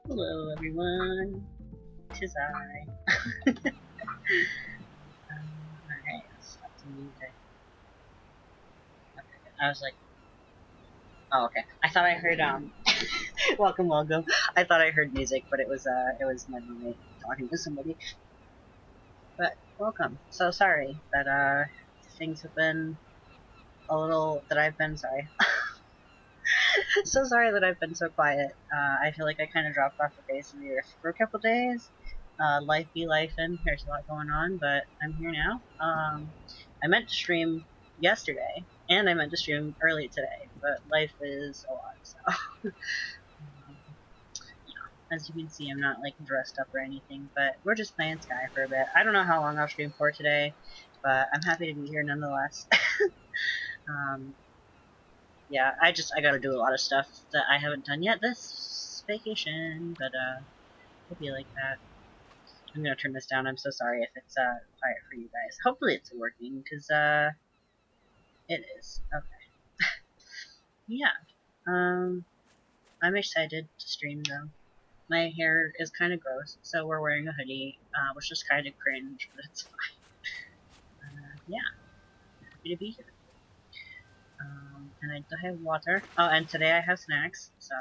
Hello everyone, tis I. Alright, let's stop the music. Okay, I was like, oh okay. I thought I heard welcome, welcome. I thought I heard music, but it was my roommate talking to somebody. But welcome. So sorry that things have been a little that I've been sorry. So sorry that I've been so quiet. I feel like I kind of dropped off the face of the earth for a couple days. Life be lifing. There's a lot going on, but I'm here now. I meant to stream yesterday, And I meant to stream early today, but life is a lot, so. um, as you can see, I'm not like dressed up or anything, but we're just playing Sky for a bit. I don't know how long I'll stream for today, but I'm happy to be here nonetheless. um, yeah, I gotta do a lot of stuff that I haven't done yet this vacation, but it'll be like that. I'm gonna turn this down. I'm so sorry if it's quiet for you guys. Hopefully it's working, cause it is. Okay. Yeah. Um, I'm excited to stream though. My hair is kind of gross, so we're wearing a hoodie, which is kind of cringe, but it's fine. Yeah, happy to be here. And I have water. Oh, and today I have snacks, so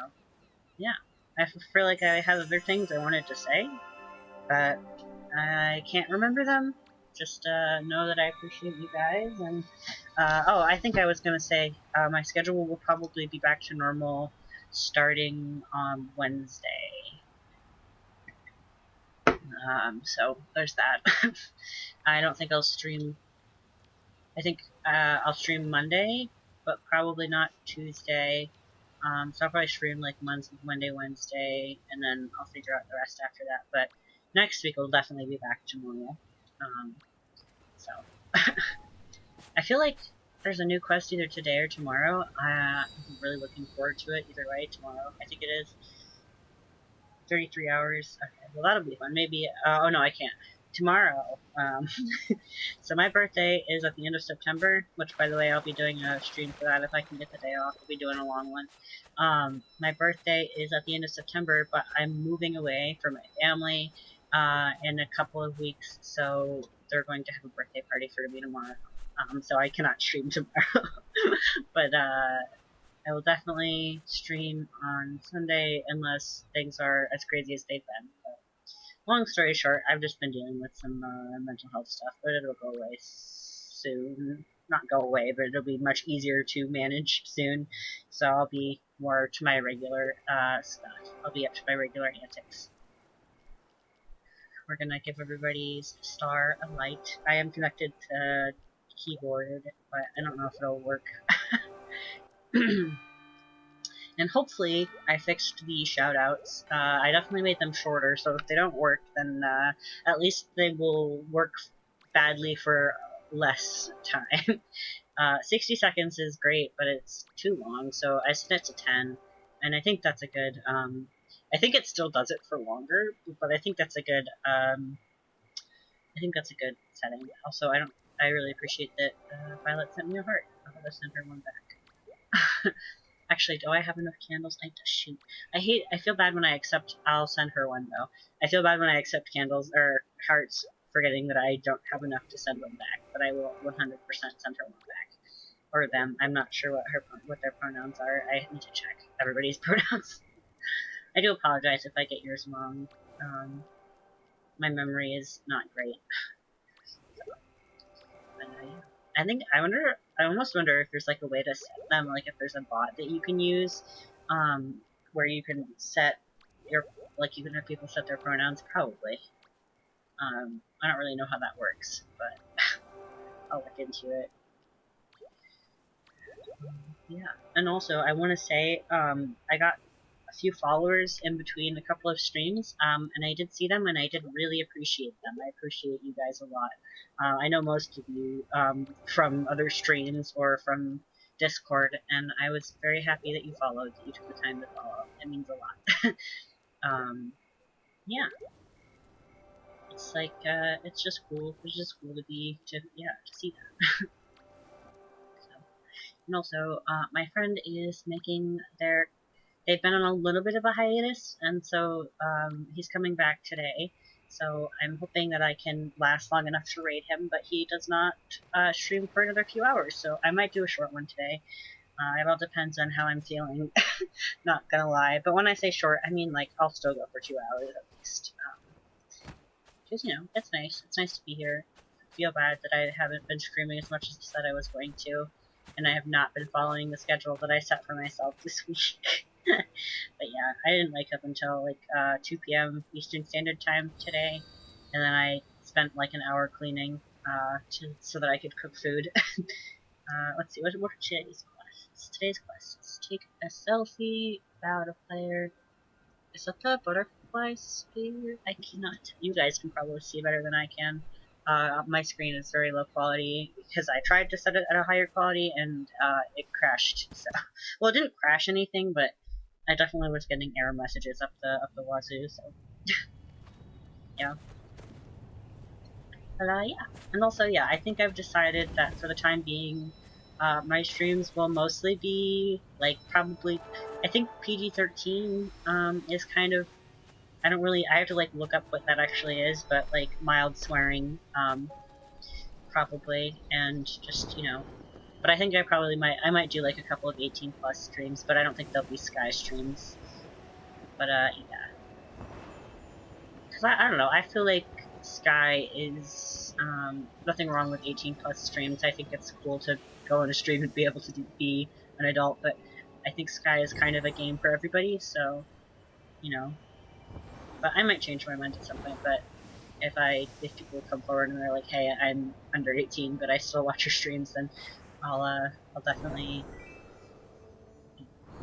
yeah. I feel like I have other things I wanted to say, but I can't remember them. Just know that I appreciate you guys, and oh, I think I was gonna say my schedule will probably be back to normal starting on Wednesday. So there's that. I don't think I'll stream. I think I'll stream Monday, but probably not Tuesday. So I'll probably stream like Monday, Wednesday, and then I'll figure out the rest after that. But next week will definitely be back to normal. So I feel like there's a new quest either today or tomorrow. I'm really looking forward to it. Either way, tomorrow I think it is. 33 hours. Okay, well that'll be fun. Maybe. Oh no, I can't. Tomorrow. So my birthday is at the end of September, which by the way I'll be doing a stream for that if I can get the day off. I'll be doing a long one. My birthday is at the end of September, but I'm moving away from my family in a couple of weeks, so they're going to have a birthday party for me tomorrow. So I cannot stream tomorrow, but I will definitely stream on Sunday unless things are as crazy as they've been. But long story short, I've just been dealing with some mental health stuff, but it'll go away soon. Not go away, but it'll be much easier to manage soon. So I'll be more to my regular stuff. I'll be up to my regular antics. We're gonna give everybody's star a light. I am connected to keyboard, but I don't know if it'll work. And hopefully I fixed the shoutouts. I definitely made them shorter, so if they don't work, then at least they will work badly for less time. 60 seconds is great, but it's too long, so I set it to 10, and I think that's a good, I think it still does it for longer, but I think that's a good, setting. Also, I really appreciate that Violet sent me a heart. I'll have to send her one back. Actually, do I have enough candles? Shoot. I feel bad when I accept, I'll send her one though. I feel bad when I accept candles, or hearts, forgetting that I don't have enough to send one back, but I will 100% send her one back. Or them. I'm not sure what their pronouns are. I need to check everybody's pronouns. I do apologize if I get yours wrong. My memory is not great. But I think, I almost wonder if there's like a way to set them, like if there's a bot that you can use, where you can set your, like you can have people set their pronouns, probably. I don't really know how that works, but I'll look into it. Yeah, and also I want to say, I got a few followers in between a couple of streams, and I did see them, and I did really appreciate them. I appreciate you guys a lot. I know most of you from other streams or from Discord, and I was very happy that you followed, that you took the time to follow. It means a lot. Yeah, it's like it's just cool. It's just cool to see that. So, and also, my friend is making their they've been on a little bit of a hiatus, and so he's coming back today. So I'm hoping that I can last long enough to raid him, but he does not stream for another few hours, so I might do a short one today. It all depends on how I'm feeling, not gonna lie. But when I say short, I mean like I'll still go for 2 hours at least. Because, it's nice. It's nice to be here. I feel bad that I haven't been streaming as much as I said I was going to, and I have not been following the schedule that I set for myself this week. But yeah, I didn't wake up until like 2 p.m. Eastern Standard Time today, and then I spent like an hour cleaning so that I could cook food. Let's see, what are today's quests? Today's quests. Take a selfie, bow to player. Is that the butterfly spear? I cannot. You guys can probably see better than I can. My screen is very low quality because I tried to set it at a higher quality and it crashed. So, well, it didn't crash anything, but I definitely was getting error messages up the wazoo. So, yeah. But yeah, and also yeah, I think I've decided that for the time being, my streams will mostly be like probably. I think PG-13 is kind of. I don't really. I have to like look up what that actually is, but like mild swearing, probably, and just But I think I might do like a couple of 18 plus streams, but I don't think they'll be Sky streams. But yeah, because I don't know. I feel like Sky is nothing wrong with 18 plus streams. I think it's cool to go on a stream and be able to be an adult, but I think Sky is kind of a game for everybody. So you know, but I might change my mind at some point. But if people come forward and they're like, hey, I'm under 18, but I still watch your streams, then I'll definitely.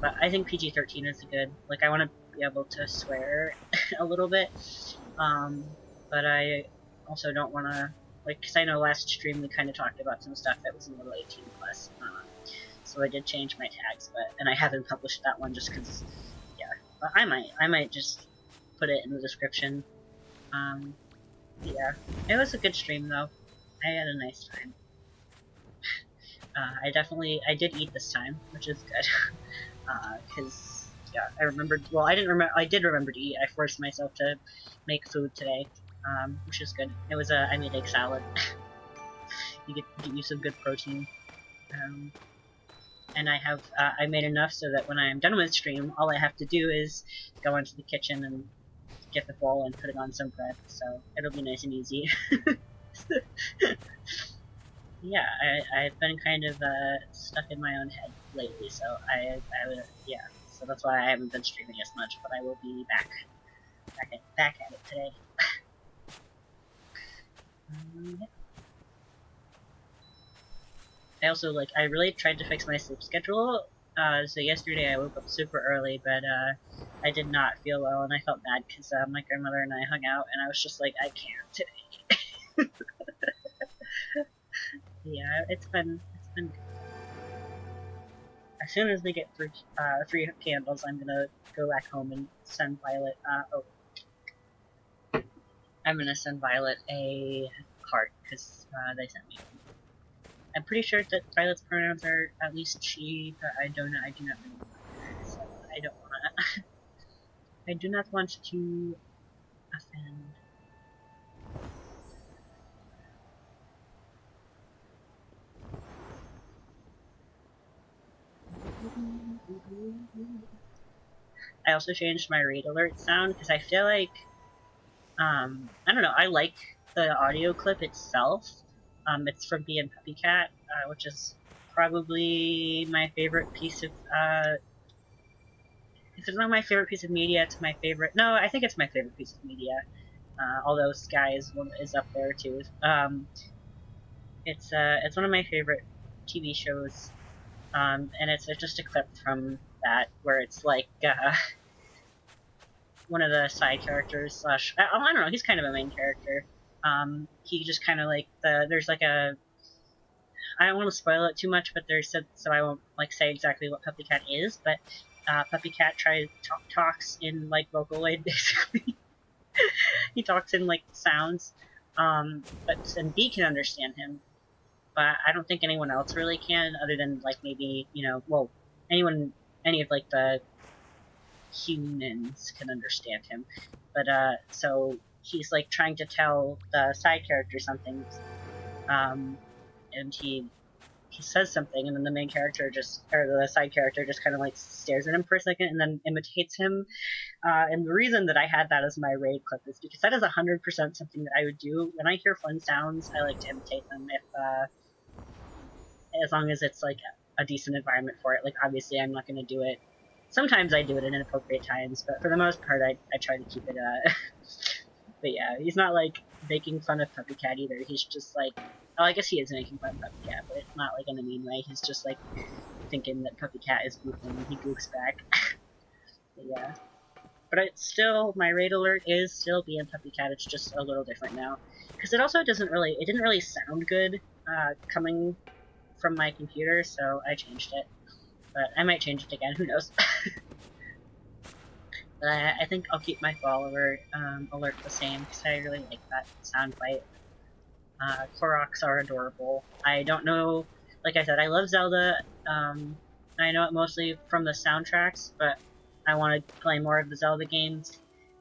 But I think PG-13 is good. Like I want to be able to swear a little bit, but I also don't want to because I know last stream we kind of talked about some stuff that was a little 18 plus. So I did change my tags, and I haven't published that one just because, yeah. But I might just put it in the description. Um, yeah, it was a good stream though. I had a nice time. I did eat this time, which is good. Because yeah, I remembered. Well, I didn't remember. I did remember to eat. I forced myself to make food today, which is good. It was I made egg salad. You get you some good protein. Um, and I made enough so that when I'm done with stream, all I have to do is go into the kitchen and get the bowl and put it on some bread. So it'll be nice and easy. Yeah, I've been kind of stuck in my own head lately, so yeah, so that's why I haven't been streaming as much, but I will be back at it today. Yeah. I also I really tried to fix my sleep schedule. So yesterday I woke up super early, but I did not feel well, and I felt bad because my grandmother and I hung out, and I was just like, I can't today. Yeah, it's been good. As soon as we get three candles, I'm gonna go back home and send Violet. I'm gonna send Violet a heart because they sent me one. I'm pretty sure that Violet's pronouns are at least she, but I don't know. I do not really know. So I don't wanna. I do not want to offend. I also changed my read alert sound because I feel like I don't know. I like the audio clip itself. It's from Bee and Puppy Cat, which is probably my favorite piece of. If it's not my favorite piece of media, it's my favorite. No, I think it's my favorite piece of media. Although Sky is up there too. It's one of my favorite TV shows. And it's just a clip from that where it's one of the side characters slash I don't know, he's kind of a main character. He just kind of there's I don't want to spoil it too much, but so I won't say exactly what Puppy Cat is, but Puppy Cat talks in Vocaloid basically. He talks in sounds, but and B can understand him, but I don't think anyone else really can, other than maybe anyone any of the humans can understand him, but so he's trying to tell the side character something, and he says something, and then the main character or the side character just kind of stares at him for a second and then imitates him. And the reason that I had that as my raid clip is because that is 100% something that I would do when I hear fun sounds. I like to imitate them if as long as it's a decent environment for it. Obviously I'm not going to do it. Sometimes I do it in inappropriate times, but for the most part I try to keep it But yeah, he's not like making fun of Puppy Cat either. He's just like, oh, I guess he is making fun of Puppy Cat, but it's not like in a mean way. He's just like thinking that Puppy Cat is goofing and he goofs back. But yeah. But it's still, my raid alert is still being Puppy Cat. It's just a little different now. Because it also didn't really sound good coming from my computer, so I changed it. But I might change it again, who knows. But I think I'll keep my follower alert the same, because I really like that soundbite. Koroks are adorable. I don't know, like I said, I love Zelda. I know it mostly from the soundtracks, but I want to play more of the Zelda games.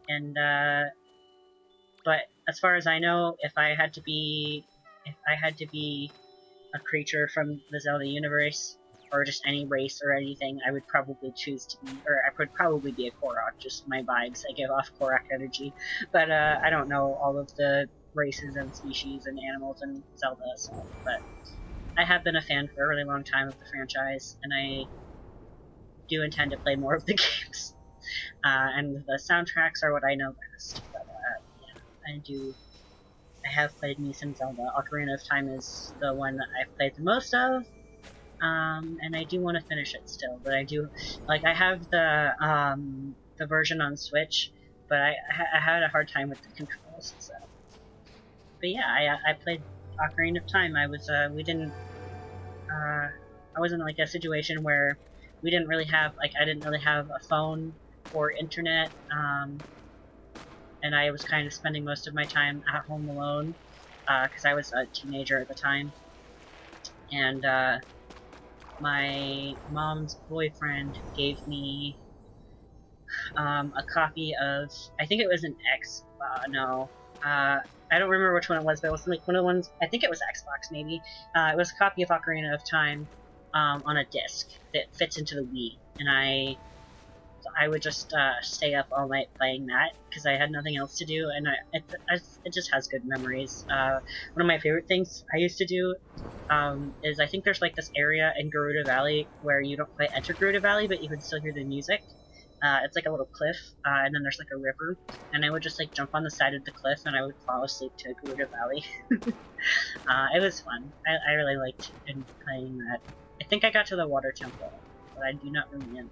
And, but as far as I know, if I had to be a creature from the Zelda universe, or just any race or anything, I would probably choose to be, or I would probably be a Korok, just my vibes. I give off Korok energy. But I don't know all of the races and species and animals in Zelda, so, but I have been a fan for a really long time of the franchise, and I do intend to play more of the games. And the soundtracks are what I know best. But yeah, I have played me some Zelda. Ocarina of Time is the one that I've played the most of. And I do want to finish it still, but I do, like, I have the version on Switch, but I had a hard time with the controls, so. But yeah, I played Ocarina of Time. I was in, like, a situation where we didn't really have, like, I didn't really have a phone or internet, and I was kind of spending most of my time at home alone, because I was a teenager at the time, and, my mom's boyfriend gave me a copy of, I think it was an X, no, I don't remember which one it was, but it was like one of the ones, I think it was Xbox maybe. It was a copy of Ocarina of Time on a disc that fits into the Wii, and I would just stay up all night playing that because I had nothing else to do, and it just has good memories. One of my favorite things I used to do is I think there's like this area in Garuda Valley where you don't quite enter Garuda Valley, but you can still hear the music. It's like a little cliff, and then there's like a river, and I would just like jump on the side of the cliff and I would fall asleep to Garuda Valley. It was fun. I really liked playing that. I think I got to the water temple, but I do not remember.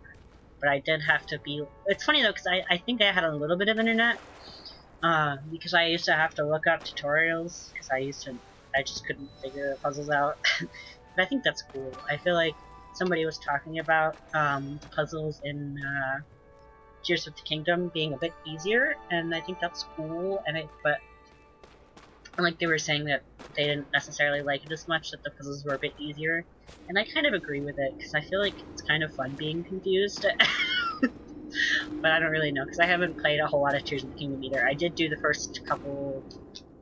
But I did have to be. It's funny though, because I think I had a little bit of internet, because I used to have to look up tutorials because I just couldn't figure the puzzles out. But I think that's cool. I feel like somebody was talking about the puzzles in Tears of the Kingdom being a bit easier, and I think that's cool. But like they were saying that they didn't necessarily like it as much, that the puzzles were a bit easier, and I kind of agree with it because I feel like it's kind of fun being confused. But I don't really know because I haven't played a whole lot of Tears of the Kingdom either. I did do the first couple.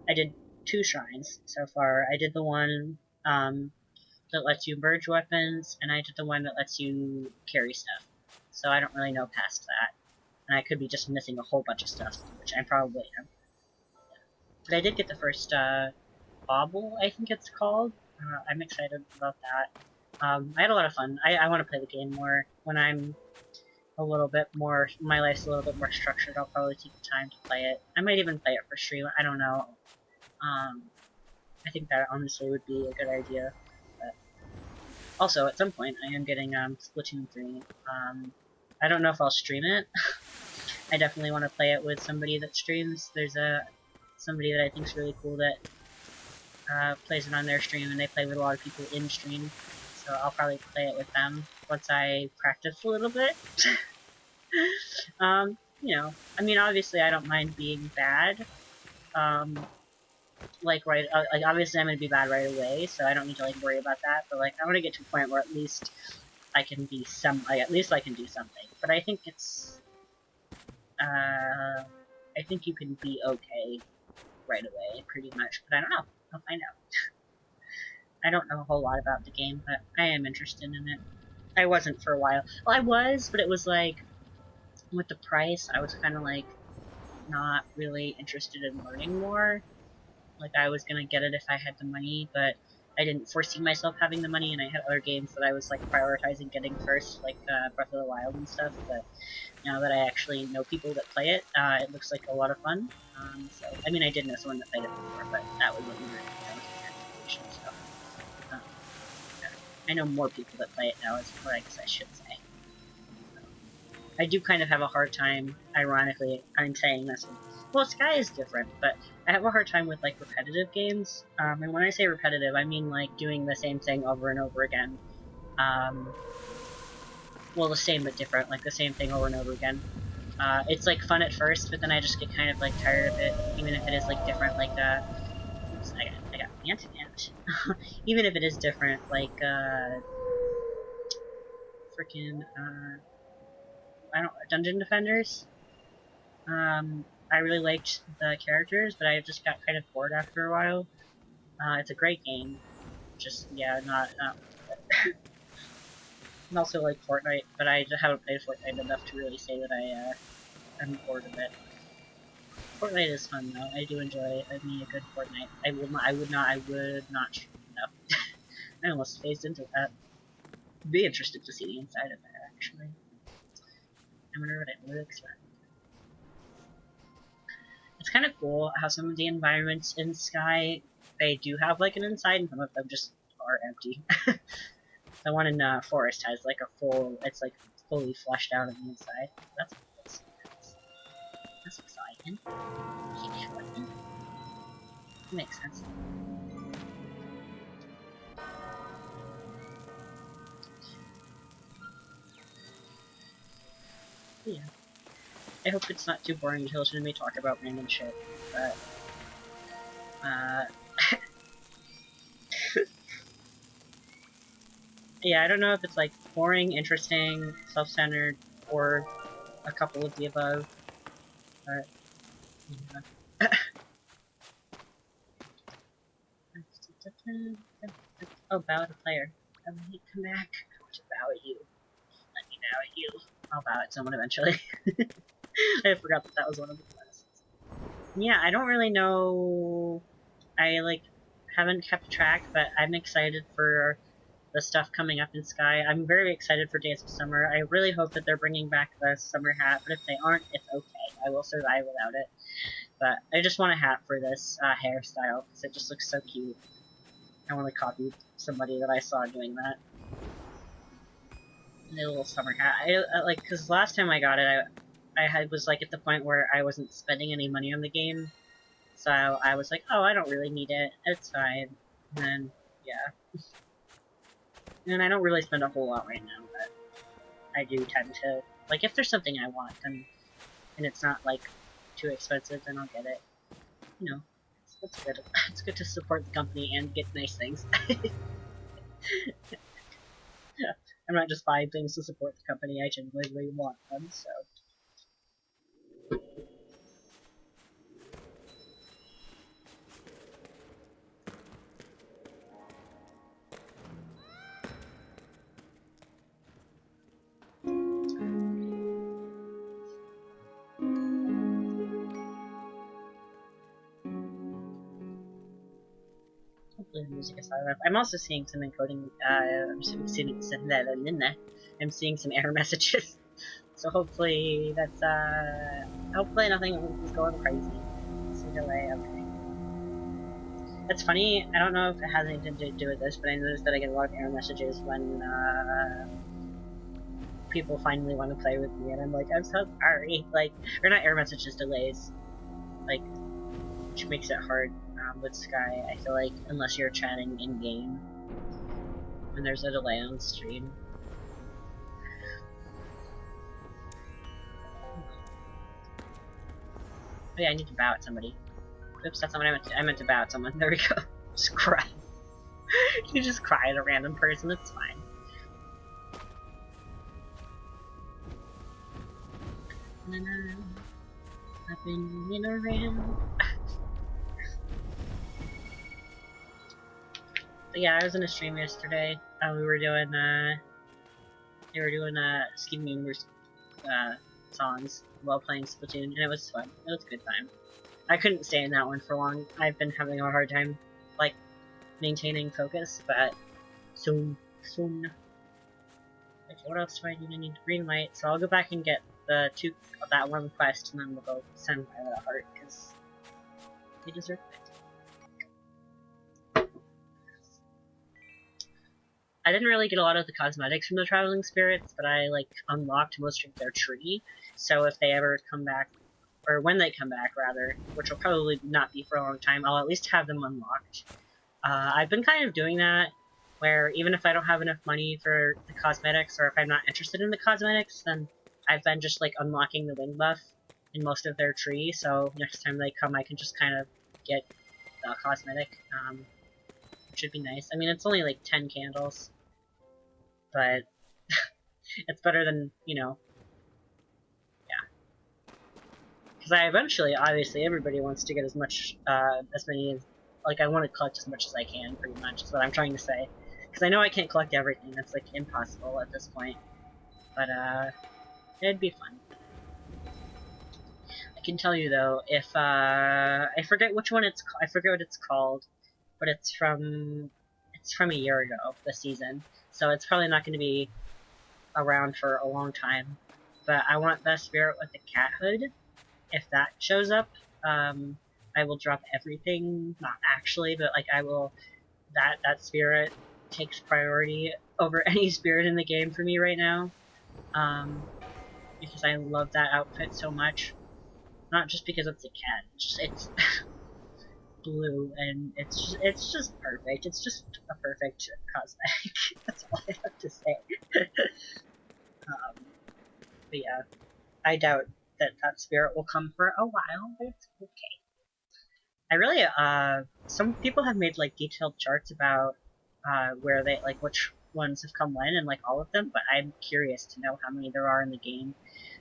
I did 2 shrines so far. I did the one that lets you merge weapons, and I did the one that lets you carry stuff. So I don't really know past that. And I could be just missing a whole bunch of stuff, which I probably am. But I did get the first Bobble, I think it's called. I'm excited about that. I had a lot of fun. I want to play the game more when I'm a little bit more, my life's a little bit more structured. I'll probably take the time to play it. I might even play it for stream. I don't know. I think that honestly would be a good idea. But also, at some point, I am getting Splatoon 3. I don't know if I'll stream it. I definitely want to play it with somebody that streams. There's somebody that I think is really cool that plays it on their stream, and they play with a lot of people in stream. So I'll probably play it with them once I practice a little bit. You know, I mean, obviously I don't mind being bad. Like obviously I'm gonna be bad right away, so I don't need to like worry about that. But like, I want to get to a point where at least I can be at least I can do something. But I think I think you can be okay right away, pretty much. But I don't know. I'll find out. I don't know a whole lot about the game, but I am interested in it. I wasn't for a while. Well, I was, but it was like, with the price, I was kind of like, not really interested in learning more. Like, I was gonna get it if I had the money, but I didn't foresee myself having the money, and I had other games that I was like prioritizing getting first, like Breath of the Wild and stuff. But now that I actually know people that play it, it looks like a lot of fun. So I mean, I did know someone that played it before, but that was a weird, situation. So um, yeah. I know more people that play it now, is what I guess I should say. I do kind of have a hard time, ironically, I'm saying this one. Well, Sky is different, but I have a hard time with, like, repetitive games. And when I say repetitive, I mean, like, doing the same thing over and over again. Well, the same but different, like, the same thing over and over again. It's, like, fun at first, but then I just get kind of, like, tired of it, even if it is, like, different, like, oops, I got ant. Even if it is different, like, freaking, I don't, Dungeon Defenders? I really liked the characters, but I just got kind of bored after a while. It's a great game, just yeah, not and also like Fortnite, but I just haven't played Fortnite enough to really say that I'm bored of it. Fortnite is fun though. I do enjoy me a good Fortnite. I would not. No, I almost phased into that. Be interested to see the inside of that actually. I wonder what it looks like. It's kind of cool how some of the environments in Sky, they do have like an inside, and some of them just are empty. The one in Forest has like a full, it's like fully fleshed out on the inside. That's exciting. Makes sense. Yeah. I hope it's not too boring to listen to me talk about random shit, but uh, yeah, I don't know if it's like boring, interesting, self-centered, or a couple of the above, but yeah. Oh, bow at the player. Come back. I want to bow at you. Let me bow at you. I'll bow at someone eventually. I forgot that that was one of the quests. Yeah, I don't really know. I like haven't kept track, but I'm excited for the stuff coming up in Sky. I'm very excited for Dance of Summer. I really hope that they're bringing back the summer hat, but if they aren't, it's okay. I will survive without it. But I just want a hat for this hairstyle because it just looks so cute. I want to copy somebody that I saw doing that. And a little summer hat. I like because last time I got it, I was like at the point where I wasn't spending any money on the game, so I was like, oh, I don't really need it. It's fine. And then yeah, and I don't really spend a whole lot right now, but I do tend to like if there's something I want, then and it's not like too expensive, then I'll get it. You know, it's good. It's good to support the company and get nice things. I'm not just buying things to support the company. I genuinely want them, so. Hopefully the music is loud enough. I'm also seeing some encoding, I'm seeing some error messages. So hopefully that's, hopefully nothing is going crazy. See delay, okay. That's funny, I don't know if it has anything to do with this, but I noticed that I get a lot of error messages when, people finally want to play with me, and I'm like, I'm so sorry. Like, or not error messages, delays. Like, which makes it hard with Sky, I feel like, unless you're chatting in-game. When there's a delay on stream. Oh yeah, I need to bow at somebody. Oops, that's not what I meant to. I meant to bow at someone. There we go. Just cry. You just cry at a random person, it's fine. I've been around. But yeah, I was in a stream yesterday. We were doing, they were doing, Ski Mooners, songs while playing Splatoon, and it was fun. It was a good time. I couldn't stay in that one for long. I've been having a hard time, like, maintaining focus, but soon. Okay, what else do I need? I need green light, so I'll go back and get the that one quest, and then we'll go send Violet a heart, because they deserve it. I didn't really get a lot of the cosmetics from the Traveling Spirits, but I, like, unlocked most of their tree, so if they ever come back, or when they come back, rather, which will probably not be for a long time, I'll at least have them unlocked. I've been kind of doing that, where even if I don't have enough money for the cosmetics, or if I'm not interested in the cosmetics, then I've been just, like, unlocking the wing buff in most of their tree, so next time they come I can just kind of get the cosmetic, which would be nice. I mean, it's only, like, 10 candles, but it's better than, you know, because I eventually, obviously, everybody wants to get as much, as many, like, I want to collect as much as I can, pretty much, is what I'm trying to say. Because I know I can't collect everything, that's, like, impossible at this point. But, it'd be fun. I can tell you, though, if, I forget which one I forget what it's called, but it's from a year ago, the season, so it's probably not going to be around for a long time. But I want the spirit with the cat hood. If that shows up, I will drop everything. Not actually, but like I will. That spirit takes priority over any spirit in the game for me right now. Because I love that outfit so much. Not just because it's a cat. It's blue and it's just perfect. It's just a perfect cosmetic. That's all I have to say. But yeah, I doubt that spirit will come for a while, but it's okay. I really, some people have made, like, detailed charts about, where they, like, which ones have come when, and, like, all of them, but I'm curious to know how many there are in the game.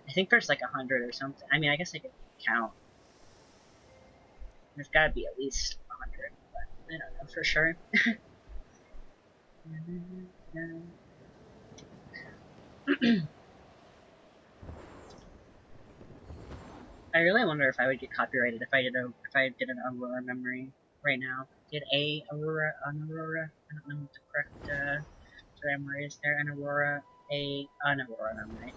I think there's, like, 100 or something. I mean, I guess I could count. There's gotta be at least 100, but I don't know for sure. I really wonder if I would get copyrighted if I did an Aurora memory right now. Did an Aurora? I don't know what the correct grammar is there. An Aurora memory.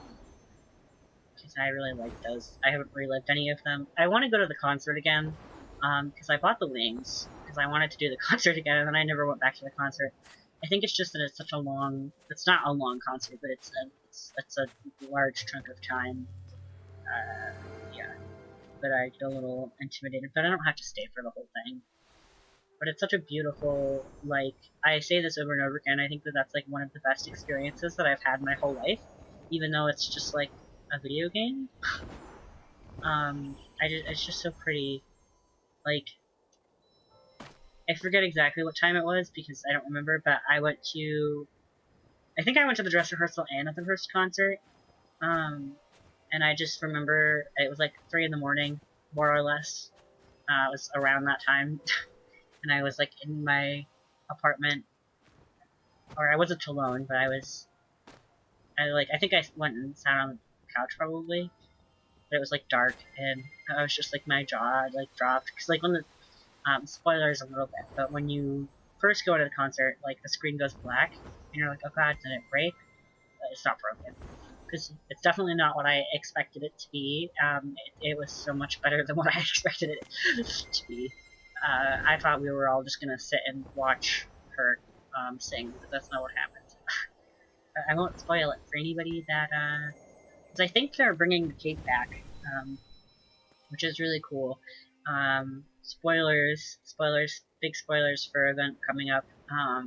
Because I really like those. I haven't relived any of them. I want to go to the concert again, because I bought the wings because I wanted to do the concert again, and then I never went back to the concert. I think it's just that it's such a long. It's not a long concert, but it's a large chunk of time. Yeah. But I get a little intimidated, but I don't have to stay for the whole thing. But it's such a beautiful, like, I say this over and over again, I think that that's, like, one of the best experiences that I've had in my whole life, even though it's just, like, a video game. It's just so pretty. Like, I forget exactly what time it was, because I don't remember, but I think I went to the dress rehearsal and at the first concert, and I just remember it was like 3 in the morning, more or less. It was around that time, and I was like in my apartment, or I wasn't alone, but I think I went and sat on the couch probably, but it was like dark, and I was just like my jaw like dropped, because like when the spoilers a little bit, but when you first go to the concert, like the screen goes black, and you're like, oh god, did it break? But it's not broken. Because it's definitely not what I expected it to be. It was so much better than what I expected it to be. I thought we were all just gonna sit and watch her sing, but that's not what happened. I won't spoil it for anybody that, because I think they're bringing the cape back, which is really cool. Big spoilers for an event coming up. I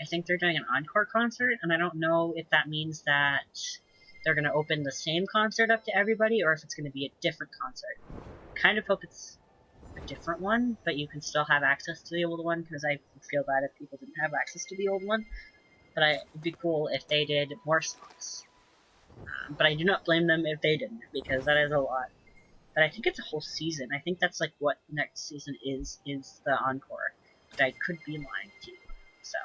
think they're doing an encore concert, and I don't know if that means that they're going to open the same concert up to everybody, or if it's going to be a different concert. Kind of hope it's a different one, but you can still have access to the old one, because I feel bad if people didn't have access to the old one. But it'd be cool if they did more songs. But I do not blame them if they didn't, because that is a lot. But I think it's a whole season. I think that's like what next season is the encore. But I could be lying to you. So,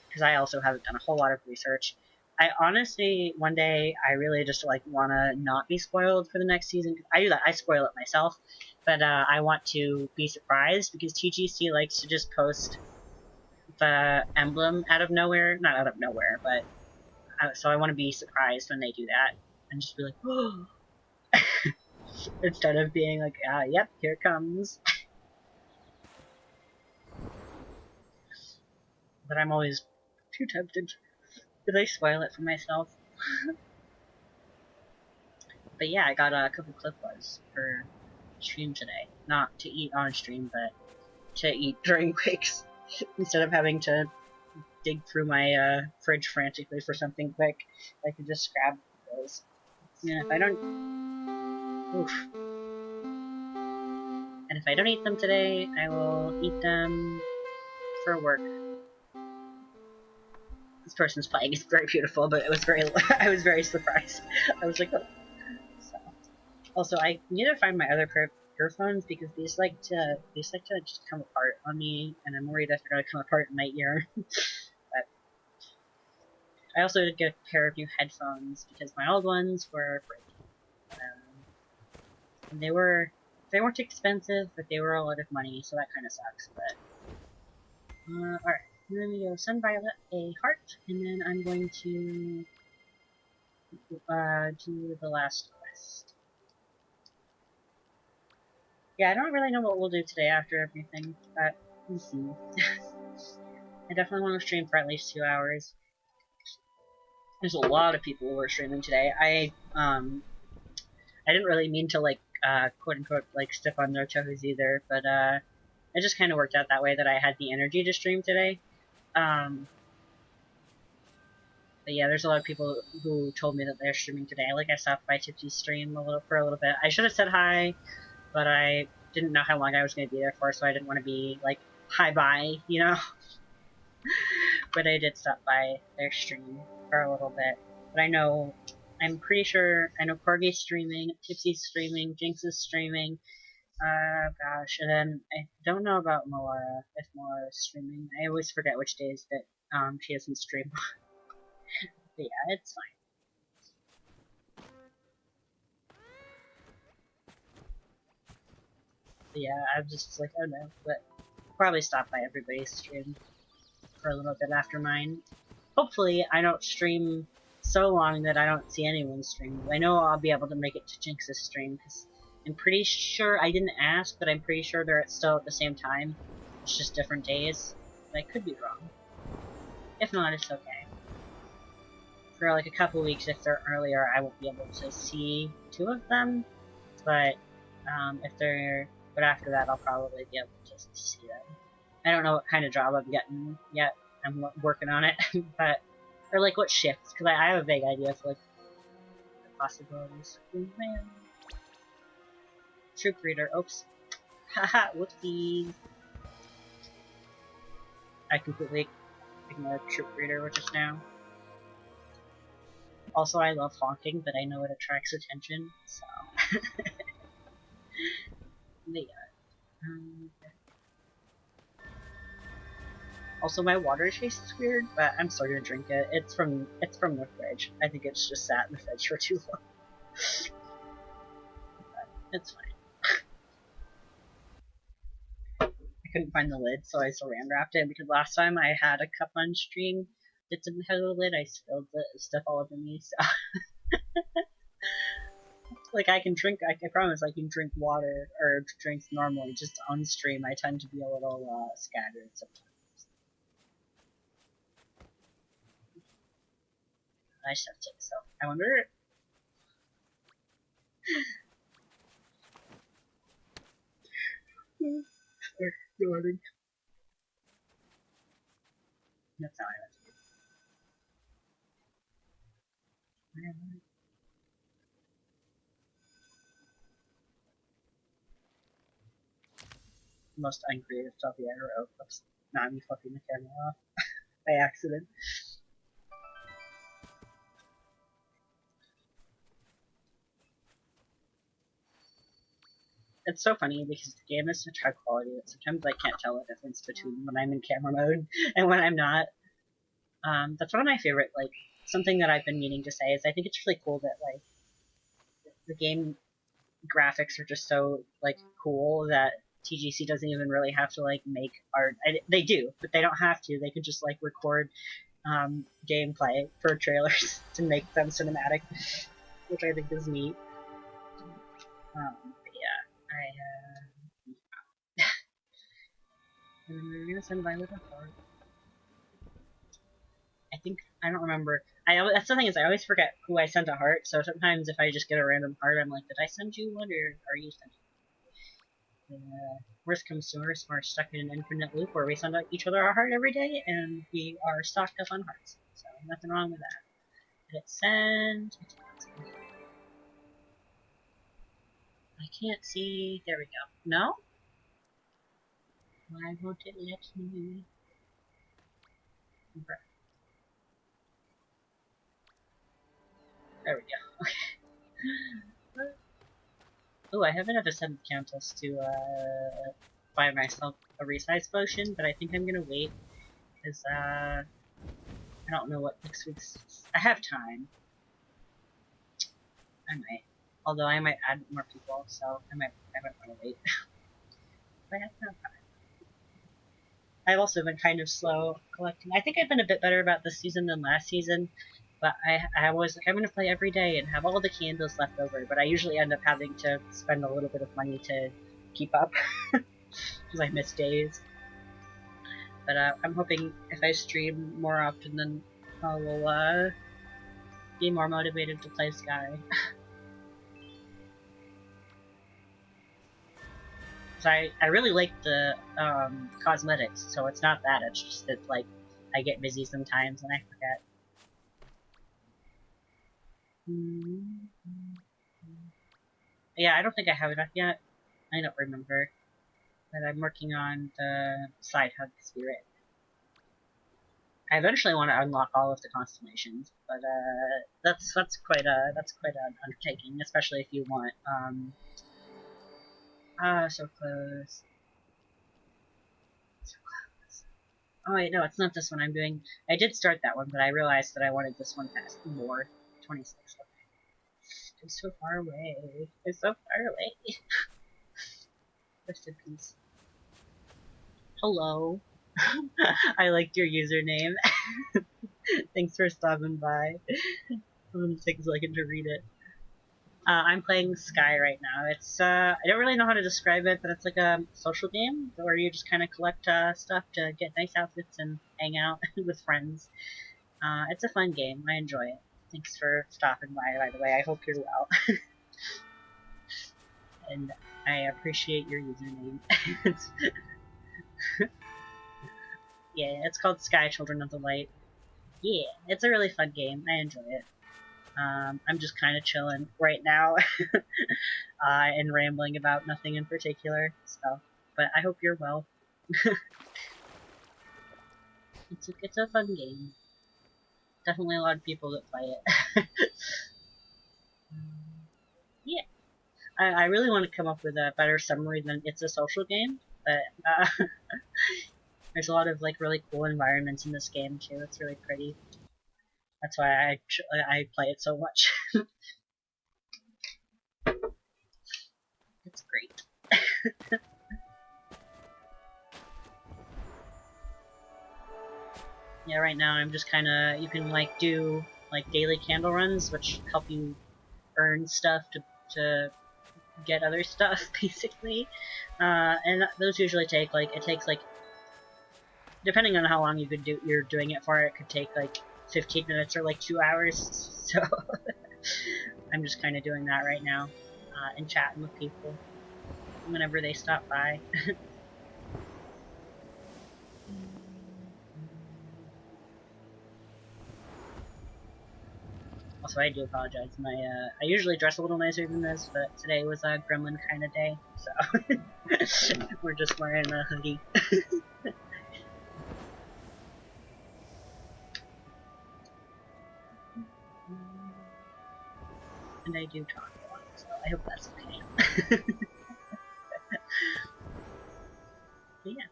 because I also haven't done a whole lot of research. I honestly, one day, I really just like want to not be spoiled for the next season. I do that. I spoil it myself. But I want to be surprised, because TGC likes to just post the emblem out of nowhere. Not out of nowhere, but so I want to be surprised when they do that and just be like, oh, instead of being like, yep, here it comes. But I'm always too tempted. Did I spoil it for myself? But yeah, I got a couple Clif Bars for stream today. Not to eat on stream, but to eat during breaks. Instead of having to dig through my fridge frantically for something quick, I could just grab those. And if I don't... Oof. And if I don't eat them today, I will eat them for work. This person's playing is very beautiful, but it was very... I was very surprised. I was like, oh. So. Also, I need to find my other pair of earphones because these like to just come apart on me, and I'm worried that they're gonna come apart in my ear. But I also did get a pair of new headphones because my old ones were breaking. And they weren't expensive, but they were a lot of money, so that kind of sucks. But alright, I'm gonna go send Violet a heart, and then I'm going to do the last quest. Yeah, I don't really know what we'll do today after everything, but we'll see. I definitely want to stream for at least 2 hours. There's a lot of people who are streaming today. I didn't really mean to like quote unquote like step on their toes either, but it just kind of worked out that way that I had the energy to stream today. But yeah, there's a lot of people who told me that they're streaming today. Like I stopped by Tipsy's stream for a little bit. I should have said hi, but I didn't know how long I was going to be there for, so I didn't want to be like hi bye, you know. But I did stop by their stream for a little bit. But I'm pretty sure I know Corgi's streaming, Tipsy's streaming, Jinx is streaming. Gosh, and then I don't know about Moara, if Moara is streaming. I always forget which days that she doesn't stream. But yeah, it's fine. But yeah, I'm just like, oh no, but probably stop by everybody's stream for a little bit after mine. Hopefully, I don't stream so long that I don't see anyone's stream. I know I'll be able to make it to Jinx's stream, because I'm pretty sure, I didn't ask, but I'm pretty sure they're still at the same time. It's just different days. But I could be wrong. If not, it's okay. For like a couple weeks, if they're earlier, I won't be able to see 2 of them, but but after that, I'll probably be able to see them. I don't know what kind of job I'm getting yet. I'm working on it, but or like what shifts, because I have a vague idea for like the possibilities. Oh, man. Troop reader. Oops. Haha. Whoopsies. I completely ignored troop reader just now. Also, I love honking, but I know it attracts attention, so. But yeah. Also, my water tastes weird, but I'm still gonna drink it. It's from the fridge. I think it's just sat in the fridge for too long. But it's fine. I couldn't find the lid, so I saran wrapped it, because last time I had a cup on stream that didn't have a lid, I spilled the stuff all over me, so. Like, I promise I can drink water, or drinks normally, just on stream. I tend to be a little, scattered sometimes. I just have to, so. I wonder... Yawning. That's how I have to do. Most uncreative stuff I ever wrote. Oops. Not me flipping the camera off by accident. It's so funny because the game is such high quality that sometimes I can't tell the difference between when I'm in camera mode and when I'm not. That's one of my favorite, like, something that I've been meaning to say is I think it's really cool that, like, the game graphics are just so, like, cool that TGC doesn't even really have to like make art. They do, but they don't have to. They could just like record gameplay for trailers to make them cinematic, which I think is neat. But yeah, we're gonna send Violet a heart. I think I don't remember. That's the thing is I always forget who I sent a heart. So sometimes if I just get a random heart, I'm like, did I send you one or are you sending? Worst comes to worst, we're stuck in an infinite loop where we send out each other a heart every day, and we are stocked up on hearts. So nothing wrong with that. Hit send. I can't see. There we go. No? Why won't it let me? There we go. Okay. Oh, I haven't had a 7th Countess to buy myself a resize potion, but I think I'm gonna wait because I don't know what next week's. I have time. I might. Although I might add more people, so I might want to wait. But I have no time. I've also been kind of slow collecting. I think I've been a bit better about this season than last season, but I was like, I'm going to play every day and have all the candles left over, but I usually end up having to spend a little bit of money to keep up, because I miss days. But I'm hoping if I stream more often, then I will be more motivated to play Sky. So I really like the cosmetics, so it's not that, it's just that, like, I get busy sometimes and I forget. Yeah, I don't think I have enough yet. I don't remember. But I'm working on the side hug spirit. I eventually want to unlock all of the constellations, but that's quite an undertaking, especially if you want so close. So close. Oh wait, no, it's not this one I'm doing. I did start that one, but I realized that I wanted this one past more. 26. Okay. It's so far away. It's so far away. Rest in peace. Hello. I liked your username. Thanks for stopping by. I'm gonna take a second to read it. I'm playing Sky right now. It's I don't really know how to describe it, but it's like a social game where you just kind of collect stuff to get nice outfits and hang out with friends. It's a fun game. I enjoy it. Thanks for stopping by the way. I hope you're well. And I appreciate your username. Yeah, it's called Sky Children of the Light. Yeah, it's a really fun game. I enjoy it. I'm just kind of chilling right now and rambling about nothing in particular. So, but I hope you're well. It's a fun game. Definitely a lot of people that play it. Yeah, I really want to come up with a better summary than it's a social game, but there's a lot of like really cool environments in this game too. It's really pretty. That's why I play it so much. It's great. Yeah, right now I'm just kind of, you can like do like daily candle runs, which help you earn stuff to get other stuff, basically. And those usually take like, it takes like, depending on how long you're doing it for, it could take like 15 minutes or like 2 hours. So I'm just kind of doing that right now, and chatting with people whenever they stop by. Also, I do apologize. I usually dress a little nicer than this, but today was a gremlin kind of day, so we're just wearing a hoodie. And I do talk a lot, so I hope that's okay. But yeah,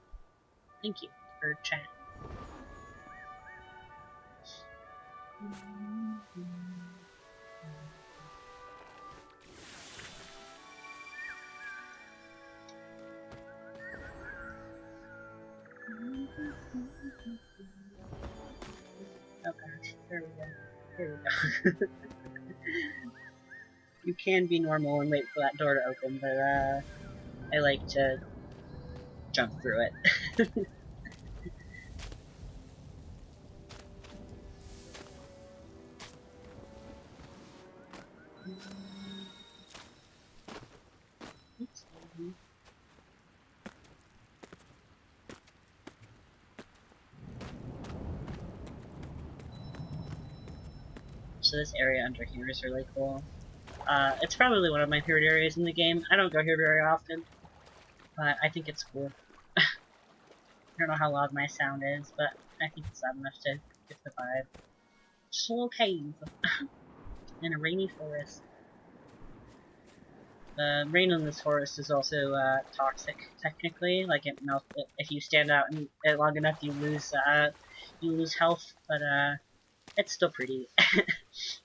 thank you for chatting. Oh gosh, there we go. Here we go. You can be normal and wait for that door to open, but I like to jump through it. Oops. So this area under here is really cool. It's probably one of my favorite areas in the game. I don't go here very often, but I think it's cool. I don't know how loud my sound is, but I think it's loud enough to get the vibe. Just a little cave in a rainy forest. The rain in this forest is also toxic, technically. Like it melts. If you stand out in it long enough, you lose health. But it's still pretty.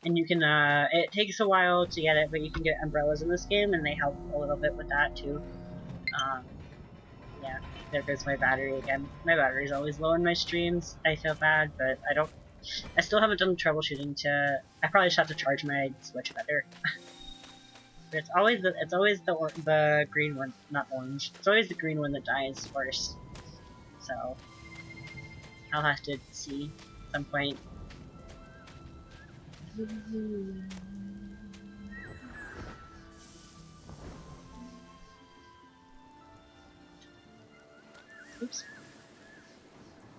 And you can. It takes a while to get it, but you can get umbrellas in this game, and they help a little bit with that too. Um, yeah. There goes my battery again. My battery's always low in my streams. I feel bad, but I don't. I still haven't done troubleshooting to. I probably just have to charge my Switch better. But it's always the green one, not orange. It's always the green one that dies first. So I'll have to see at some point. Oops.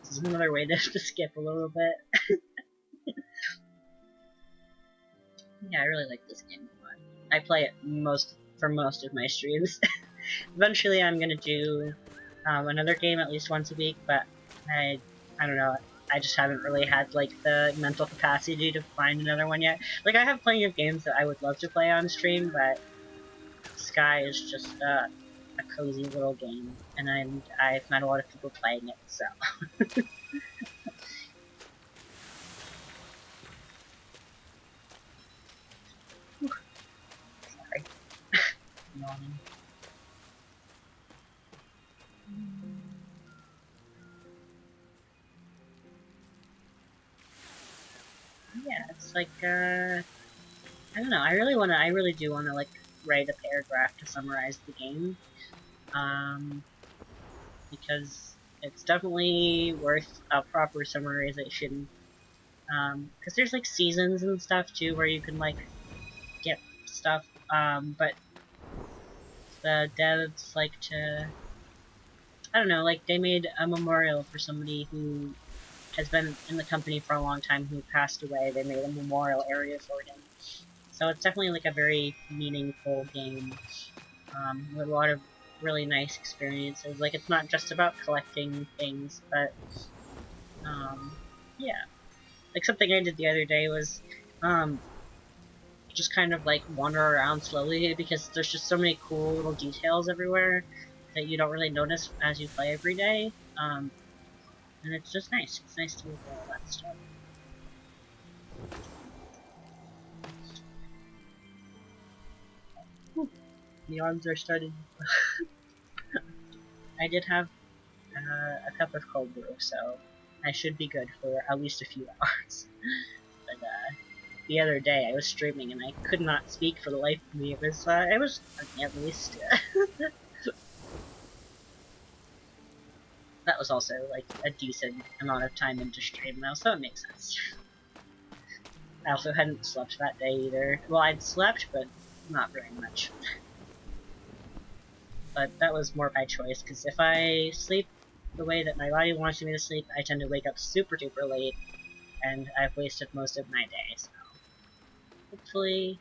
This is another way to skip a little bit. Yeah, I really like this game a lot. I play it for most of my streams. Eventually, I'm gonna do another game at least once a week, but I don't know. I just haven't really had like the mental capacity to find another one yet. Like I have plenty of games that I would love to play on stream, but Sky is just a cozy little game, and I've met a lot of people playing it, so. Sorry. Yawning. Yeah, it's like I don't know. I really do wanna like write a paragraph to summarize the game, um, because it's definitely worth a proper summarization. Because there's like seasons and stuff too where you can like get stuff, but the devs like to, I don't know, like they made a memorial for somebody who has been in the company for a long time who passed away. They made a memorial area for him. So it's definitely like a very meaningful game, with a lot of really nice experiences. Like it's not just about collecting things, but yeah. Like something I did the other day was just kind of like wander around slowly because there's just so many cool little details everywhere that you don't really notice as you play every day. And it's just nice. It's nice to look at all that stuff. Whew. The arms are starting. I did have a cup of cold brew, so I should be good for at least a few hours. But the other day I was streaming and I could not speak for the life of me. It was at least. That was also like a decent amount of time into stream though, so it makes sense. I also hadn't slept that day either. Well, I'd slept, but not very much. But that was more by choice, because if I sleep the way that my body wants me to sleep, I tend to wake up super duper late, and I've wasted most of my day, so hopefully,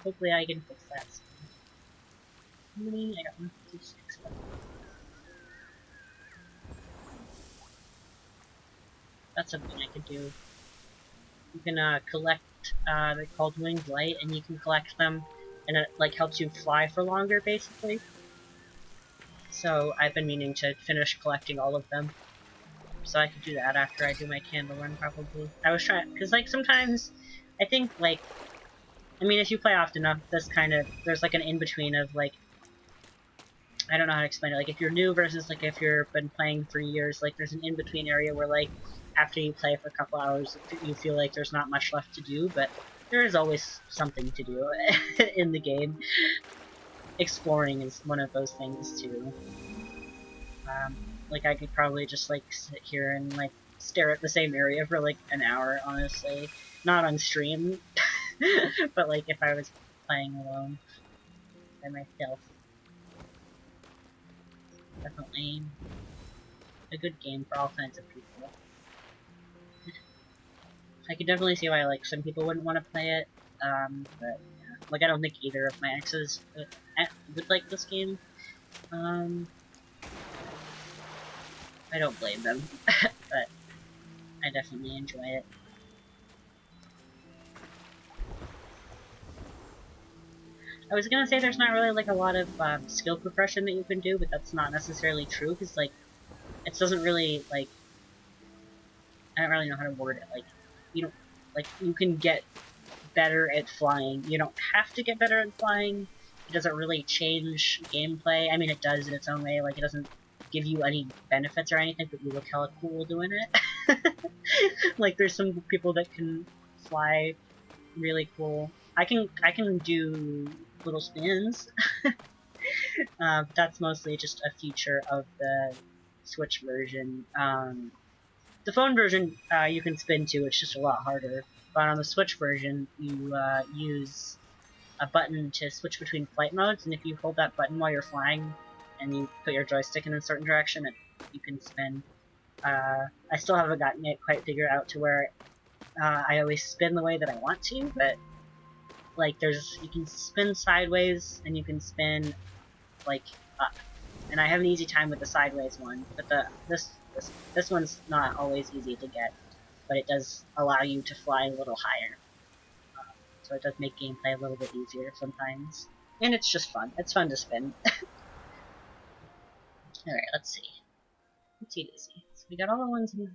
hopefully I can fix that soon. How many? I got 156 left. That's something I could do. You can collect, they're called Winged Light, and you can collect them, and it like helps you fly for longer, basically. So I've been meaning to finish collecting all of them. So I could do that after I do my candle run, probably. I was trying, because like sometimes, I think like, I mean if you play often enough, there's like an in-between of like, I don't know how to explain it. Like if you're new versus like if you've been playing for years, like there's an in between area where like after you play for a couple hours, you feel like there's not much left to do, but there is always something to do in the game. Exploring is one of those things too. Like I could probably just like sit here and like stare at the same area for like an hour, honestly. Not on stream, but like if I was playing alone by myself. Definitely a good game for all kinds of people. I could definitely see why like some people wouldn't want to play it, but yeah. Like I don't think either of my exes would like this game. Um, I don't blame them, but I definitely enjoy it. I was gonna say there's not really like a lot of skill progression that you can do, but that's not necessarily true because like it doesn't really like I don't really know how to word it. Like you don't like you can get better at flying. You don't have to get better at flying. It doesn't really change gameplay. I mean, it does in its own way. Like it doesn't give you any benefits or anything, but you look hella cool doing it. Like there's some people that can fly really cool. I can do little spins. That's mostly just a feature of the Switch version. The phone version you can spin too, it's just a lot harder. But on the Switch version, you use a button to switch between flight modes, and if you hold that button while you're flying, and you put your joystick in a certain direction, you can spin. I still haven't gotten it quite figured out to where I always spin the way that I want to, but like you can spin sideways and you can spin like up. And I have an easy time with the sideways one, but this one's not always easy to get, but it does allow you to fly a little higher. So it does make gameplay a little bit easier sometimes. And it's just fun. It's fun to spin. Alright, let's see. Let's see Daisy. So we got all the ones in the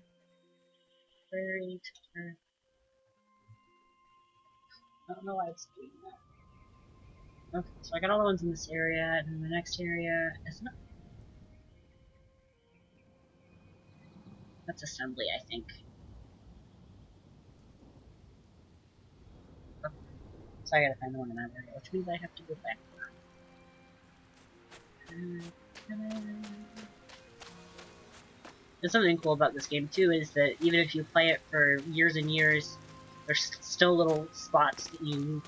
prairie. I don't know why it's doing that. Okay, so I got all the ones in this area, and then the next area is not. That's assembly, I think. Okay. So I gotta find the one in that area, which means I have to go back. There's something cool about this game too, is that even if you play it for years and years, there's still little spots that you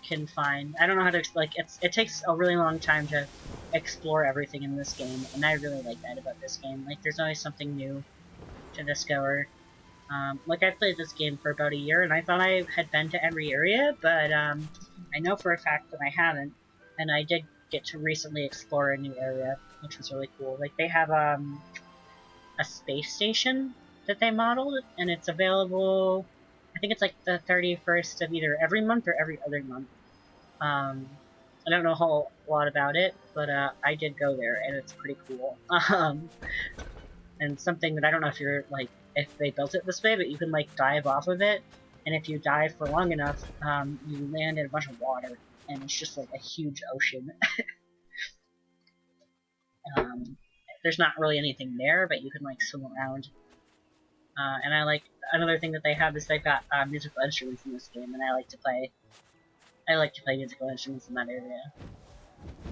can find. I don't know how to like. It takes a really long time to explore everything in this game, and I really like that about this game. Like, there's always something new to discover. Like I played this game for about a year, and I thought I had been to every area, but I know for a fact that I haven't. And I did get to recently explore a new area, which was really cool. Like they have a space station that they modeled, and it's available. I think it's like the 31st of either every month or every other month. I don't know a whole lot about it, but I did go there, and it's pretty cool. And something that I don't know if you're like if they built it this way, but you can like dive off of it, and if you dive for long enough, you land in a bunch of water, and it's just like a huge ocean. um, there's not really anything there, but you can like swim around. And I like another thing that they have is they've got musical instruments in this game, and I like to play. I like to play musical instruments in that area.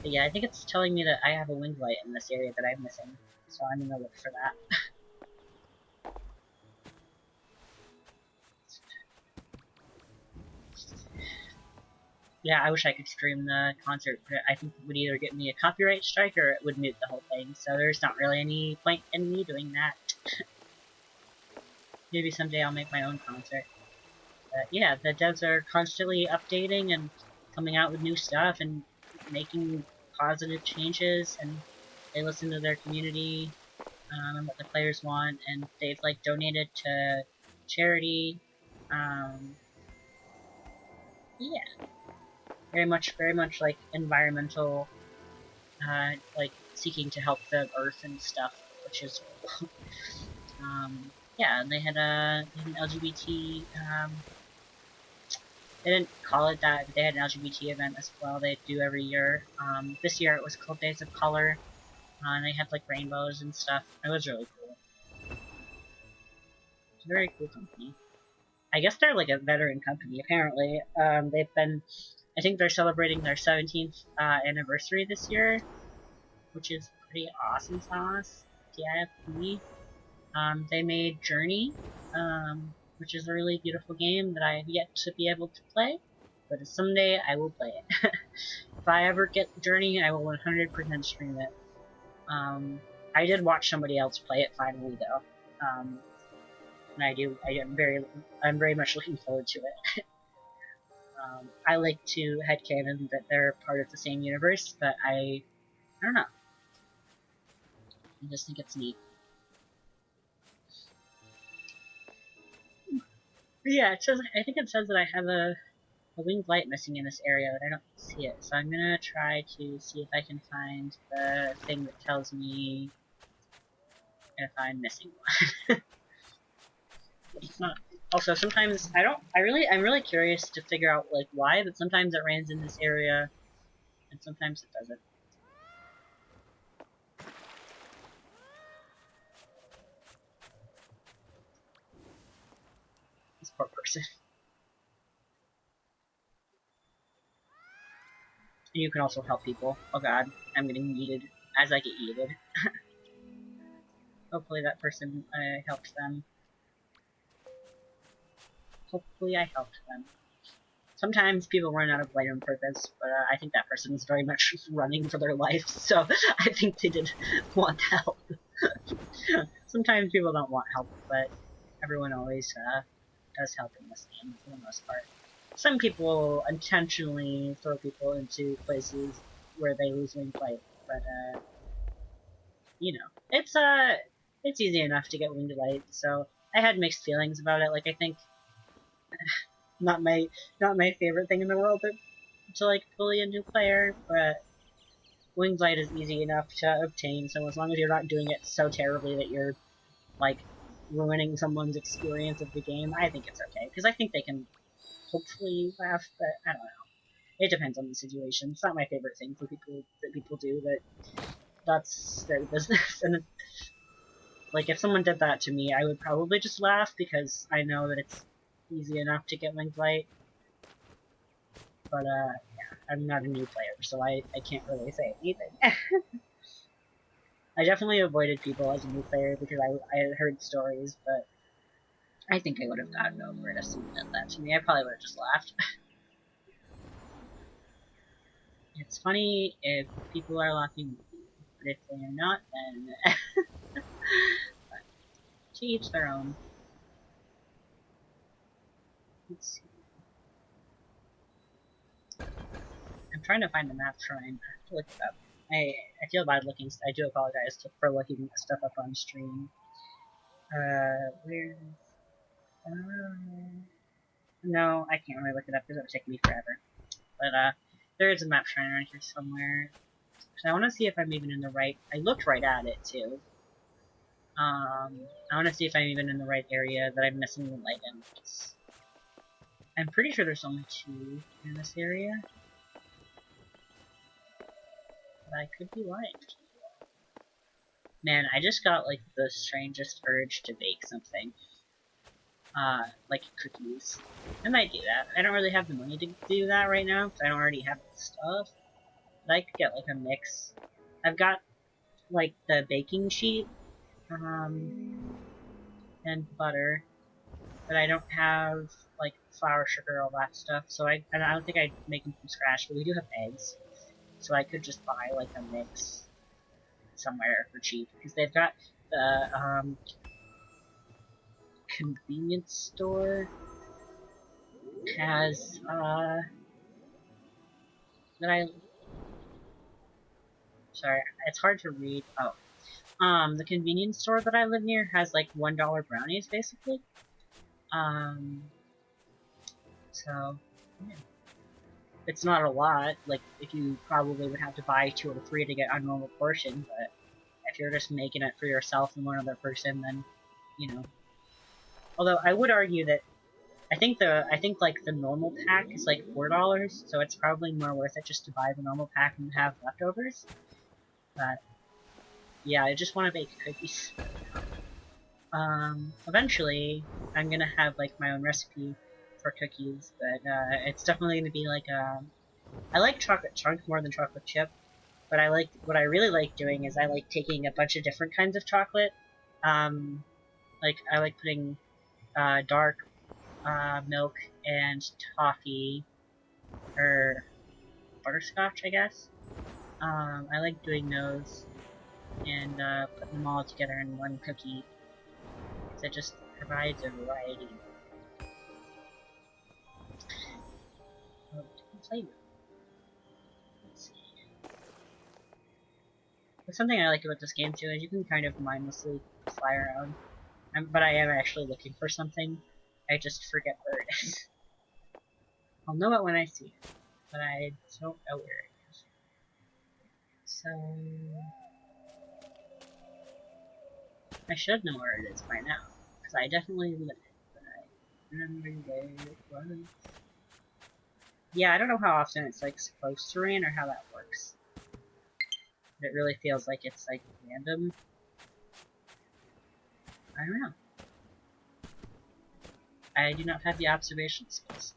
But yeah, I think it's telling me that I have a wing light in this area that I'm missing, so I'm gonna look for that. Yeah, I wish I could stream the concert, but I think it would either get me a copyright strike or it would mute the whole thing, so there's not really any point in me doing that. Maybe someday I'll make my own concert. But yeah, the devs are constantly updating and coming out with new stuff and making positive changes, and they listen to their community and what the players want, and they've like donated to charity. Um, yeah, very much like environmental, like seeking to help the earth and stuff, which is cool. Yeah, they had an LGBT They didn't call it that, but they had an LGBT event as well. They do every year. This year it was called Days of Color, and they had like rainbows and stuff. It was really cool. It's a very cool company. I guess they're like a veteran company. Apparently, they've been. I think they're celebrating their 17th anniversary this year, which is pretty awesome sauce. TIFP. They made Journey, which is a really beautiful game that I have yet to be able to play, but someday I will play it. If I ever get Journey, I will 100% stream it. I did watch somebody else play it finally, though, and I'm very much looking forward to it. I like to headcanon that they're part of the same universe, but I don't know. I just think it's neat. But yeah, it says. I think it says that I have a winged light missing in this area, but I don't see it. So I'm gonna try to see if I can find the thing that tells me if I'm missing one. But it's not. Also, sometimes I'm really curious to figure out like why, but sometimes it rains in this area, and sometimes it doesn't. This poor person. And you can also help people. Oh god, I'm getting yeeted as I get yeeted. Hopefully that person helped them. Hopefully I helped them. Sometimes people run out of light on purpose, but I think that person is very much running for their life, so I think they did want help. Sometimes people don't want help, but everyone always does help in this game, for the most part. Some people intentionally throw people into places where they lose winged light, but, you know, it's easy enough to get winged light, so I had mixed feelings about it. Like, I think not my favorite thing in the world to like bully a new player, but winged light is easy enough to obtain. So as long as you're not doing it so terribly that you're like ruining someone's experience of the game, I think it's okay because I think they can hopefully laugh. But I don't know. It depends on the situation. It's not my favorite thing for people do, but that's their business. And like if someone did that to me, I would probably just laugh because I know that it's easy enough to get winged light. But yeah, I'm not a new player, so I can't really say anything. I definitely avoided people as a new player because I had heard stories, but I think I would have gotten over it if someone did that to me. I probably would have just laughed. It's funny if people are laughing with you, but if they are not, then to each their own. Let's see. I'm trying to find the map shrine. I have to look it up. I feel bad looking. I do apologize for looking stuff up on stream. Where's no, I can't really look it up because it would take me forever. But there is a map shrine around here somewhere. So I want to see if I'm even in the right. I looked right at it too. I want to see if I'm even in the right area that I'm missing the light in. I'm pretty sure there's only two in this area, but I could be lying. Man, I just got like the strangest urge to bake something. Like cookies. I might do that. I don't really have the money to do that right now, because I don't already have the stuff. But I could get like a mix. I've got like the baking sheet, and butter, but I don't have like flour, sugar, all that stuff. So I don't think I'd make them from scratch. But we do have eggs, so I could just buy like a mix somewhere for cheap because they've got the convenience store has that I sorry, it's hard to read. Oh, the convenience store that I live near has like $1 brownies basically. So yeah. It's not a lot. Like if you probably would have to buy 2 or 3 to get a normal portion, but if you're just making it for yourself and one other person, then you know. Although I would argue that I think like the normal pack is like $4, so it's probably more worth it just to buy the normal pack and have leftovers. But yeah, I just want to bake cookies. Eventually, I'm gonna have like my own recipe for cookies, but it's definitely gonna be like I like chocolate chunk more than chocolate chip, but what I really like doing is I like taking a bunch of different kinds of chocolate. Like I like putting dark milk and toffee or butterscotch, I guess. I like doing those and putting them all together in one cookie because it just provides a variety of different flavors. Let's see. But something I like about this game too is you can kind of mindlessly fly around. But I am actually looking for something. I just forget where it is. I'll know it when I see it, but I don't know where it is. So I should know where it is by now, because I definitely lit it, but I remember where it was. Yeah, I don't know how often it's like supposed to rain or how that works. But it really feels like it's like random. I don't know. I do not have the observation skills.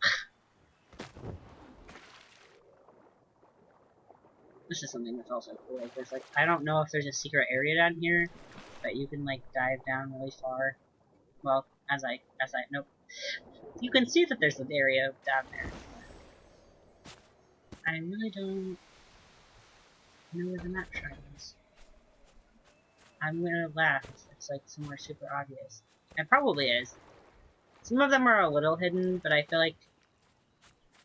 This is something that's also cool. Like, there's like, I don't know if there's a secret area down here, but you can like dive down really far. Well, nope. You can see that there's an area down there. I really don't know where the map shrine is. I'm gonna laugh if it's like somewhere super obvious. It probably is. Some of them are a little hidden, but I feel like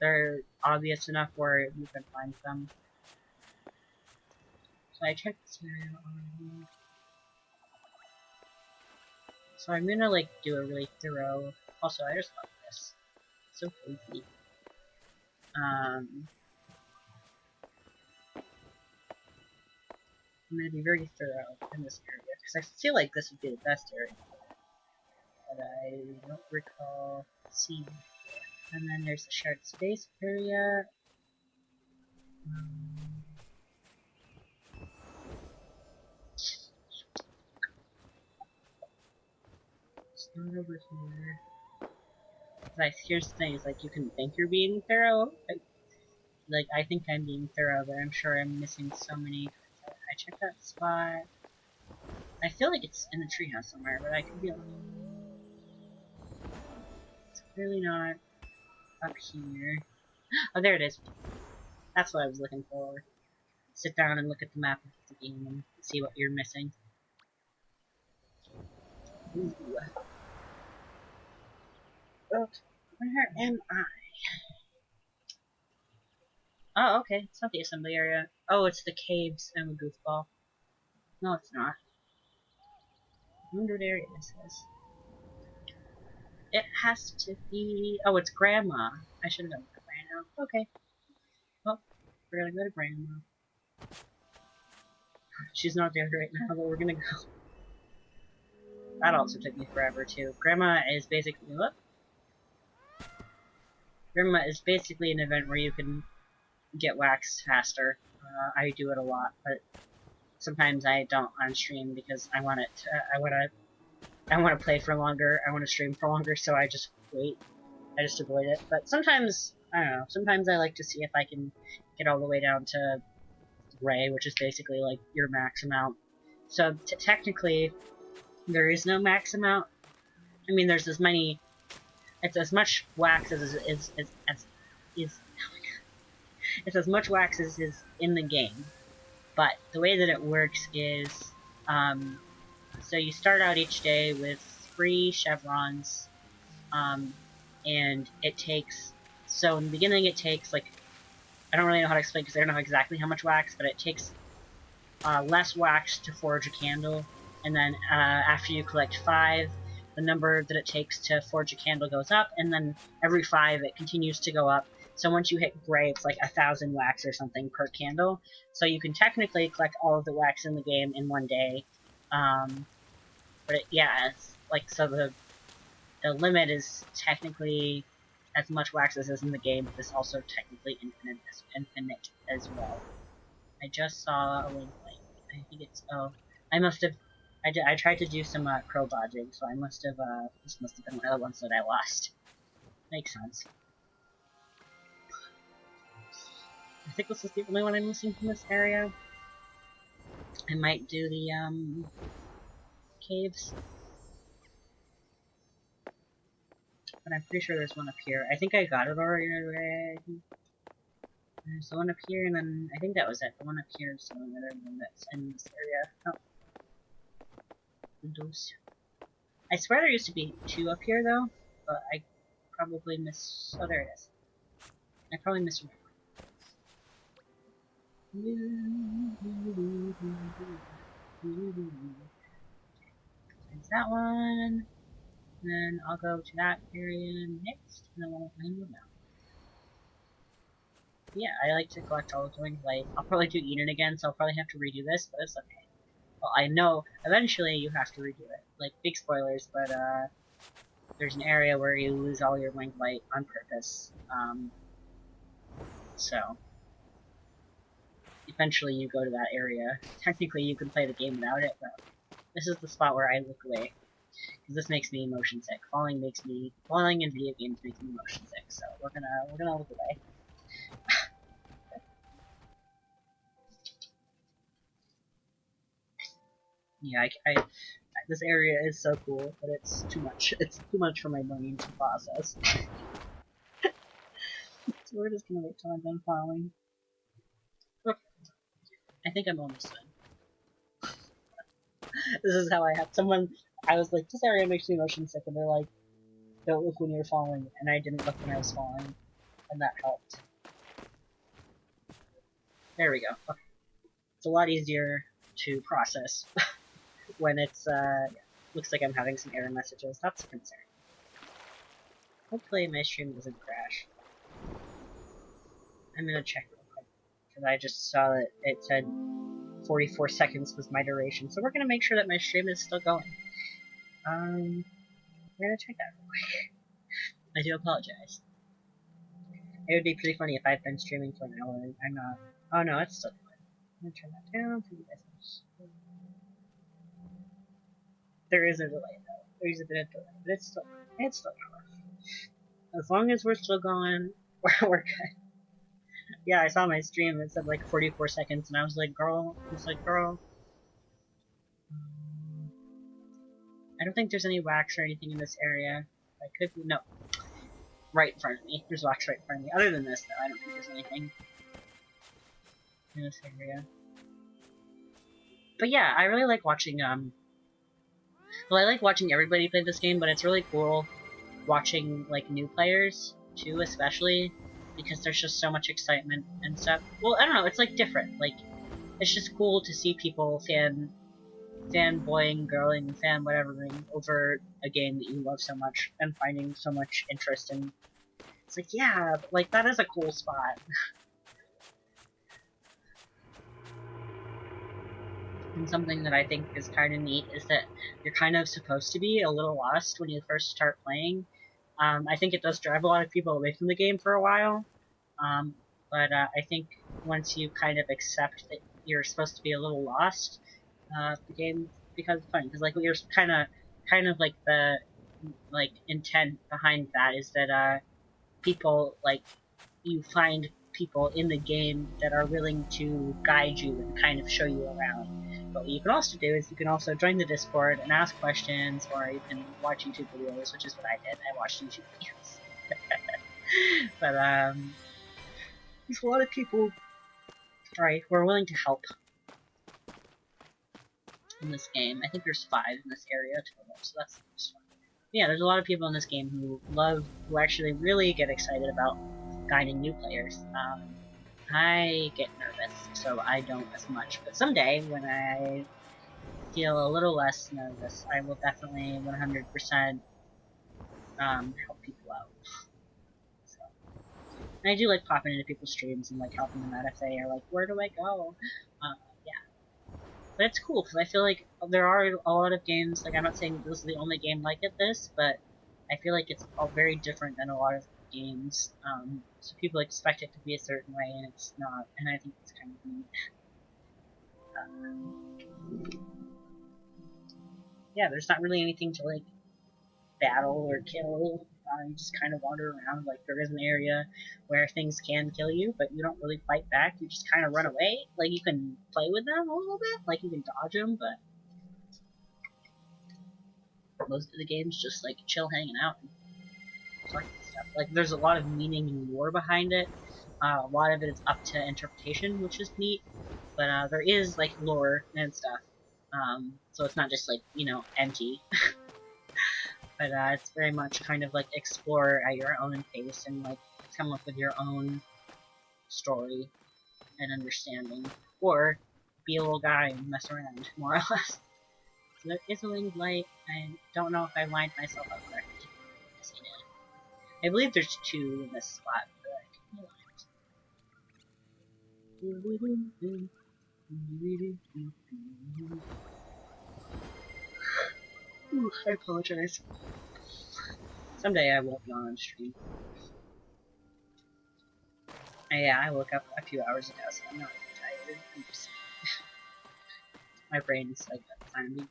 they're obvious enough where you can find them. So I checked this area already. So I'm gonna like do a really thorough. Also, I just love this. It's so cozy. I'm gonna be very thorough in this area because I feel like this would be the best area, but I don't recall seeing it. And then there's the shared space area. It's not over here. Like, here's the thing: is like you can think you're being thorough. Like I think I'm being thorough, but I'm sure I'm missing so many. I checked that spot. I feel like it's in the treehouse somewhere, but I could be wrong. It's clearly not up here. Oh, there it is. That's what I was looking for. Sit down and look at the map of the game and see what you're missing. Ooh. Okay, where am I? Oh, okay. It's not the assembly area. Oh, it's the caves. I'm a goofball. No, it's not. I wonder what area this is. It has to be... Oh, it's Grandma. I should have done that by now. Okay. Well, we're gonna go to Grandma. She's not there right now, but we're gonna go. That also took me forever, too. Grandma is basically... What? Grandma is basically an event where you can get waxed faster. I do it a lot, but sometimes I don't on stream because I want it. I want to play for longer. I want to stream for longer, so I just wait. I just avoid it. But sometimes I don't know. Sometimes I like to see if I can get all the way down to Ray, which is basically like your max amount. So technically, there is no max amount. I mean, there's as many. It's as much wax it's as much wax as is in the game. But the way that it works is, so you start out each day with 3 chevrons, and it takes, so in the beginning it takes, like, I don't really know how to explain because I don't know exactly how much wax, but it takes less wax to forge a candle, and then after you collect 5, the number that it takes to forge a candle goes up, and then every 5 it continues to go up. So once you hit gray, it's like 1,000 wax or something per candle. So you can technically collect all of the wax in the game in one day. But yeah, it's like, so the limit is technically as much wax as is in the game, but it's also technically infinite as well. I just saw a wing light. I think it's I must have. I tried to do some crow dodging, so I must have. This must have been one of the ones that I lost. Makes sense. I think this is the only one I'm missing from this area. I might do the caves, but I'm pretty sure there's one up here. I think I got it already. There's the one up here, and then I think that was it. The one up here is the other one that's in this area. Oh. Windows. I swear there used to be 2 up here, though, but I probably miss... Oh, there it is. I probably misremembered. There's that one. And then I'll go to that area next, and then we'll find them out. Yeah, I like to collect all the winged light. I'll probably do Eden again, so I'll probably have to redo this, but it's okay. Well, I know eventually you have to redo it. Like, big spoilers, but there's an area where you lose all your winged light on purpose. So eventually you go to that area. Technically you can play the game without it, but this is the spot where I look away. Because this makes me motion sick. Falling in video games makes me motion sick, so we're gonna look away. Yeah, this area is so cool, but it's too much. It's too much for my brain to process. So we're just gonna wait till I'm done falling. Okay. I think I'm almost done. This is how I had someone. I was like, this area makes me motion sick, and they're like, don't look when you're falling, and I didn't look when I was falling, and that helped. There we go. Okay. It's a lot easier to process when it's, looks like I'm having some error messages. That's a concern. Hopefully my stream doesn't crash. I'm gonna check real quick, because I just saw that it said 44 seconds was my duration, so we're gonna make sure that my stream is still going. We're gonna check that real quick. I do apologize. It would be pretty funny if I'd been streaming for an hour and I'm not. Oh no, it's still going. I'm gonna turn that down for you guys. There is a delay though. There's a bit of delay, but it's still going. As long as we're still going, we're good. Yeah, I saw my stream. It said like 44 seconds, and I was like, girl. I don't think there's any wax or anything in this area. I could be, no. Right in front of me. There's wax right in front of me. Other than this, though, I don't think there's anything in this area. But yeah, I really like watching, well, I like watching everybody play this game, but it's really cool watching, like, new players, too, especially, because there's just so much excitement and stuff. Well, I don't know, it's, like, different. Like, it's just cool to see people fanboying, girling, fan whatevering over a game that you love so much and finding so much interest in. It's like, yeah, like, that is a cool spot. And something that I think is kind of neat is that you're kind of supposed to be a little lost when you first start playing. I think it does drive a lot of people away from the game for a while, but I think once you kind of accept that you're supposed to be a little lost, the game becomes fun. Because like you're kind of like the intent behind that is that people you find people in the game that are willing to guide you and kind of show you around. But what you can also do is you can also join the Discord and ask questions, or you can watch YouTube videos, which is what I did. I watched YouTube videos. But there's a lot of people, who are willing to help in this game. I think there's 5 in this area total, so that's fun. Yeah, there's a lot of people in this game who actually really get excited about guiding new players. I get nervous, so I don't as much. But someday, when I feel a little less nervous, I will definitely 100% help people out. So, and I do like popping into people's streams and like helping them out if they are like, where do I go? Yeah. But it's cool, because I feel like there are a lot of games, like I'm not saying this is the only game like this, but I feel like it's all very different than a lot of games. So people expect it to be a certain way, and it's not. And I think it's kind of neat. Yeah, there's not really anything to like battle or kill. You just kind of wander around. Like there is an area where things can kill you, but you don't really fight back. You just kind of run away. Like you can play with them a little bit, like you can dodge them, but most of the game's just like chill, hanging out, and talking stuff. Like there's a lot of meaning and lore behind it. A lot of it is up to interpretation, which is neat. But there is like lore and stuff. So it's not just like empty. But it's very much kind of like explore at your own pace and like come up with your own story and understanding, or be a little guy and mess around, more or less. So there is a wing of light. I don't know if I lined myself up correctly. I believe there's two in this spot, but I Ooh, I apologize. Someday I will be on stream. Yeah, I woke up a few hours ago, so I'm not really tired. I'm just my brain's like time to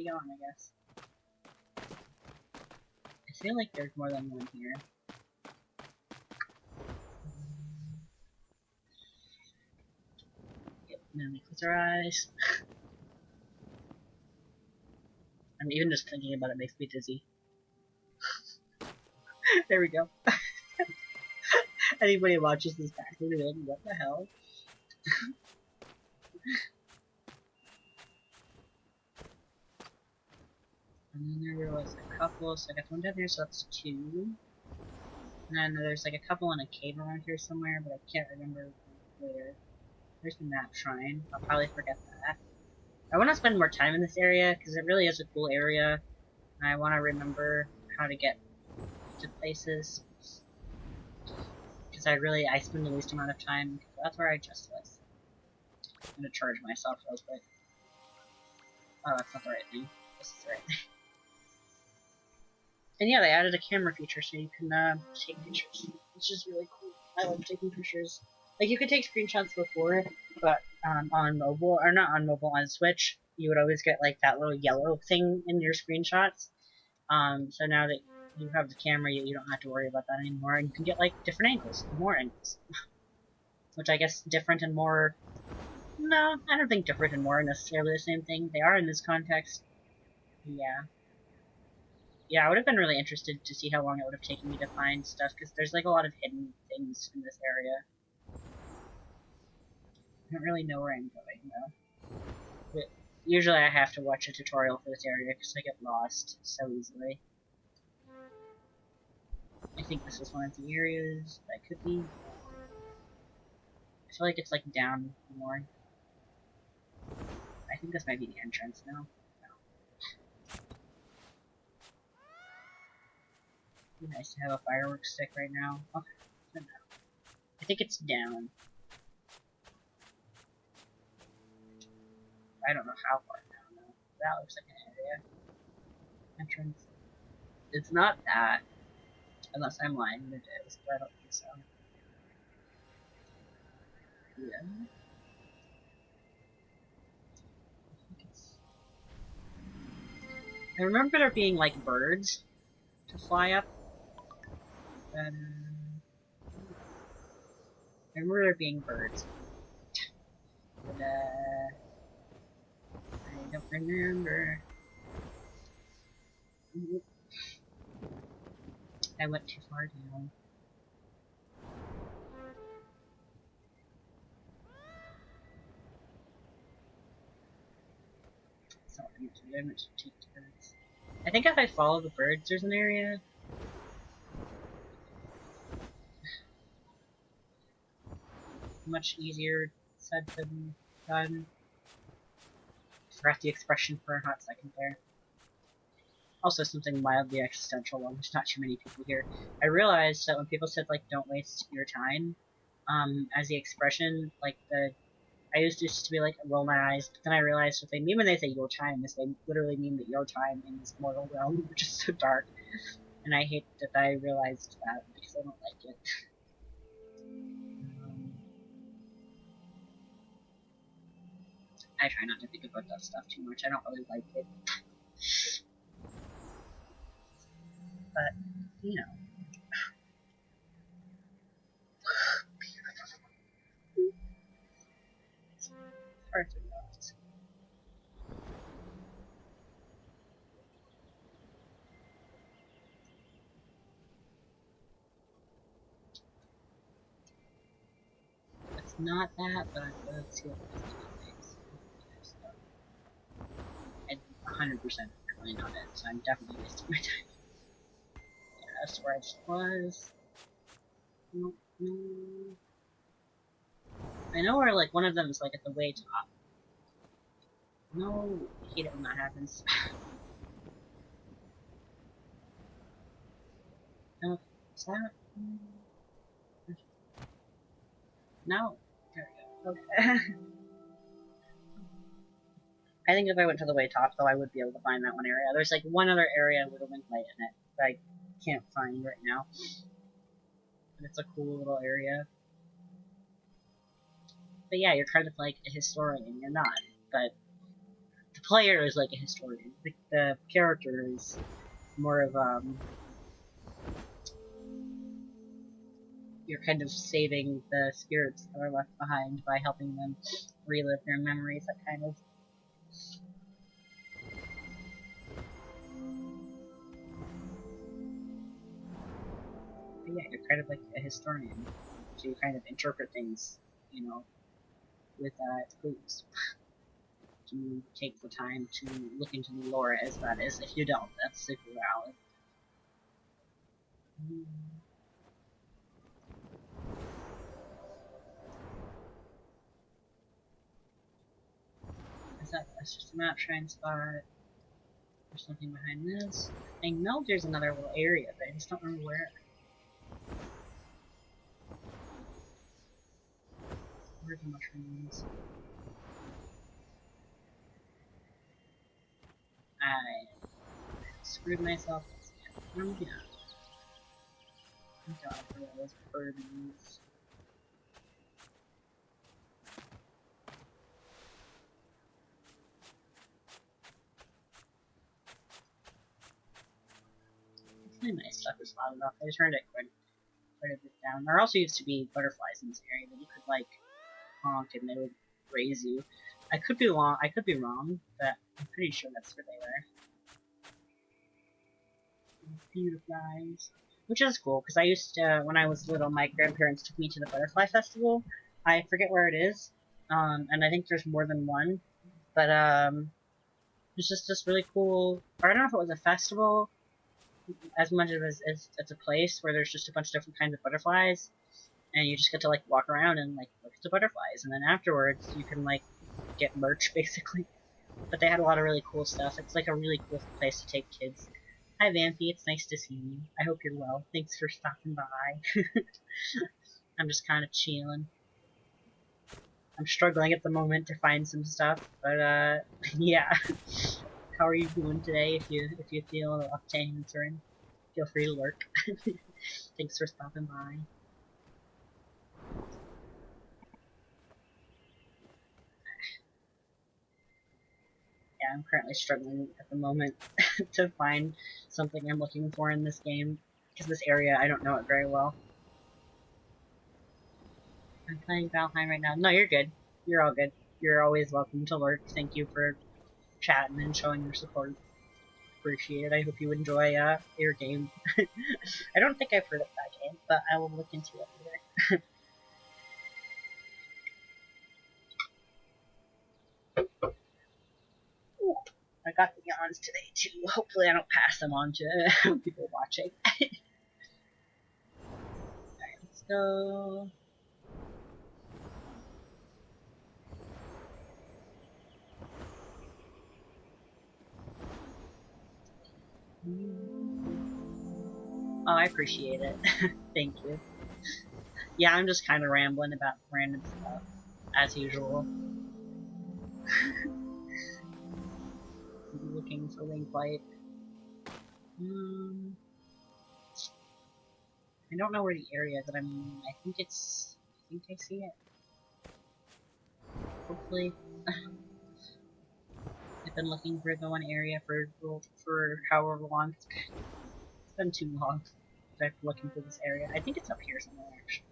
go on, I guess. I feel like there's more than one here. Yep, then we close our eyes. I'm even just thinking about it makes me dizzy. There we go. Anybody who watches this back, they're gonna be like, what the hell? And then there was a couple, so I got one down there, so that's two. And then there's like a couple in a cave around here somewhere, but I can't remember where. There's the map shrine. I'll probably forget that. I want to spend more time in this area, because it really is a cool area. And I want to remember how to get to places. Because I spend the least amount of time, because that's where I just was. I'm gonna charge myself real quick. Oh, that's not the right thing. This is the right thing. And yeah, they added a camera feature so you can take pictures, which is really cool. I love taking pictures. Like you could take screenshots before, but on mobile, or not on mobile, on Switch, you would always get like that little yellow thing in your screenshots. So now that you have the camera, you don't have to worry about that anymore, and you can get like different angles, more angles. Which I guess different and more. No, I don't think different and more are necessarily the same thing. They are in this context. Yeah. Yeah, I would have been really interested to see how long it would have taken me to find stuff, because there's like a lot of hidden things in this area. I don't really know where I'm going, though. But usually I have to watch a tutorial for this area, because I get lost so easily. I think this is one of the areas that could be. I feel like it's like down more. I think this might be the entrance now. It'd be nice to have a fireworks stick right now. Okay, no. I think it's down. I don't know how far down though. That looks like an area. Entrance. It's not that. Unless I'm lying and it is, but I don't think so. Yeah. I remember there being like birds to fly up. I remember there being birds. But I don't remember. I went too far down. So I meant to take the birds. I think if I follow the birds, there's an area. Much easier said than done. Forgot the expression for a hot second there. Also something mildly existential while there's not too many people here. I realized that when people said like don't waste your time, as the expression, like I used to be like roll my eyes, but then I realized what they mean when they say your time is they literally mean that your time in this mortal realm, which is so dark. And I hate that I realized that because I don't like it. I try not to think about that stuff too much. I don't really like it. But, you know. It's hard to realize. It's not that, but let's see what this is. And 100% definitely not it, so I'm definitely wasting my time. Yeah, that's where I just was. No, no. I know where, like, one of them is, like, at the way top. No, I hate it when that happens. No, is that? No. There we go. Okay. I think if I went to the way top, though, I would be able to find that one area. There's, like, one other area with a wind light in it that I can't find right now. But it's a cool little area. But yeah, you're kind of like a historian. You're not. But the player is like a historian. The character is more of, you're kind of saving the spirits that are left behind by helping them relive their memories, that kind of. But yeah, you're kind of like a historian. So you kind of interpret things, you know, with clues. You take the time to look into the lore as that is. If you don't, that's super valid. That's just a map shrine spot. There's something behind this. I know there's another little area, but I just don't remember where. Where are the mushrooms? I screwed myself. Oh yeah. Thank God for those birdies. Hopefully my stuff is loud enough. I turned it quite a bit down. There also used to be butterflies in this area that you could like honk and they would raise you. I could be wrong, but I'm pretty sure that's where they were. Butterflies. Which is cool, because I used to, when I was little, my grandparents took me to the Butterfly Festival. I forget where it is, and I think there's more than one, but it's just this really cool, or I don't know if it was a festival, as much as it's a place where there's just a bunch of different kinds of butterflies, and you just get to like walk around and like look at the butterflies, and then afterwards you can like get merch basically. But they had a lot of really cool stuff. It's like a really cool place to take kids. Hi Vampy, it's nice to see you. I hope you're well. Thanks for stopping by. I'm just kind of chilling. I'm struggling at the moment to find some stuff, but yeah. How are you doing today? If you feel up to answering, feel free to lurk. Thanks for stopping by. Yeah, I'm currently struggling at the moment to find something I'm looking for in this game, because this area, I don't know it very well. I'm playing Valheim right now. No, you're good. You're all good. You're always welcome to lurk. Thank you for chatting and showing your support. Appreciate it. I hope you enjoy your game. I don't think I've heard of that game, but I will look into it later. Ooh, I got the yawns today too. Hopefully I don't pass them on to people watching. Alright, let's go. Oh, I appreciate it. Thank you. Yeah, I'm just kind of rambling about random stuff, as usual. Looking for link light. I don't know where the area that I'm in. I think I see it. Hopefully. I've been looking for the one area for however long. It's been too long. I've been looking for this area. I think it's up here somewhere, actually.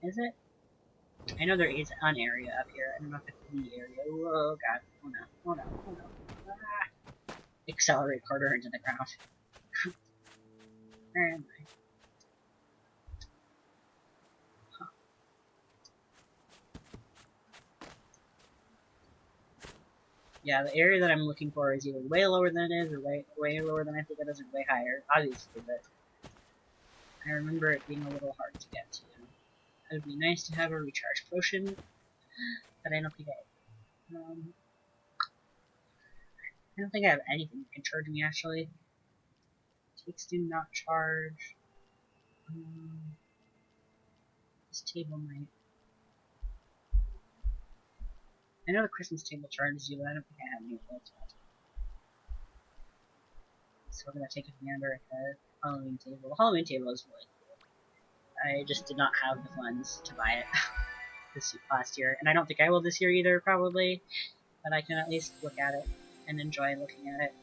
Is it? I know there is an area up here. I don't know if it's the area. Oh god. Oh no. Oh no. Oh no. Ah. Accelerate harder into the ground. Where am I? Huh. Yeah, the area that I'm looking for is either way lower than it is, or way lower than I think it is, or way higher, obviously, but I remember it being a little hard to get to. It would be nice to have a recharge potion, but I don't think I don't think I have anything that can charge me, actually. Takes do not charge. This table might. I know the Christmas table charges you, but I don't think I have any of those yet. So we're gonna take a gander at the Halloween table. The Halloween table is really cool. I just did not have the funds to buy it this last year, and I don't think I will this year either, probably. But I can at least look at it and enjoy looking at it.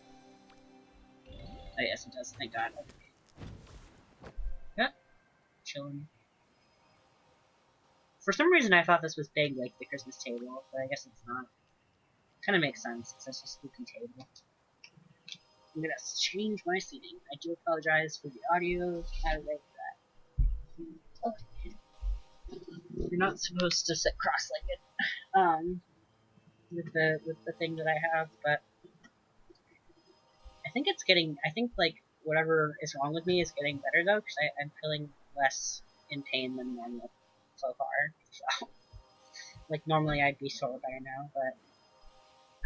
Oh yes, it does. Thank God. Yeah, chilling. For some reason, I thought this was big, like the Christmas table, but I guess it's not. Kind of makes sense. It's just a spooky table. I'm gonna change my seating. I do apologize for the audio. I like that. Okay. You're not supposed to sit cross-legged, with the thing that I have, but I think it's getting. I think like whatever is wrong with me is getting better though, because I'm feeling less in pain than normal so far. So, like normally I'd be sore by now, but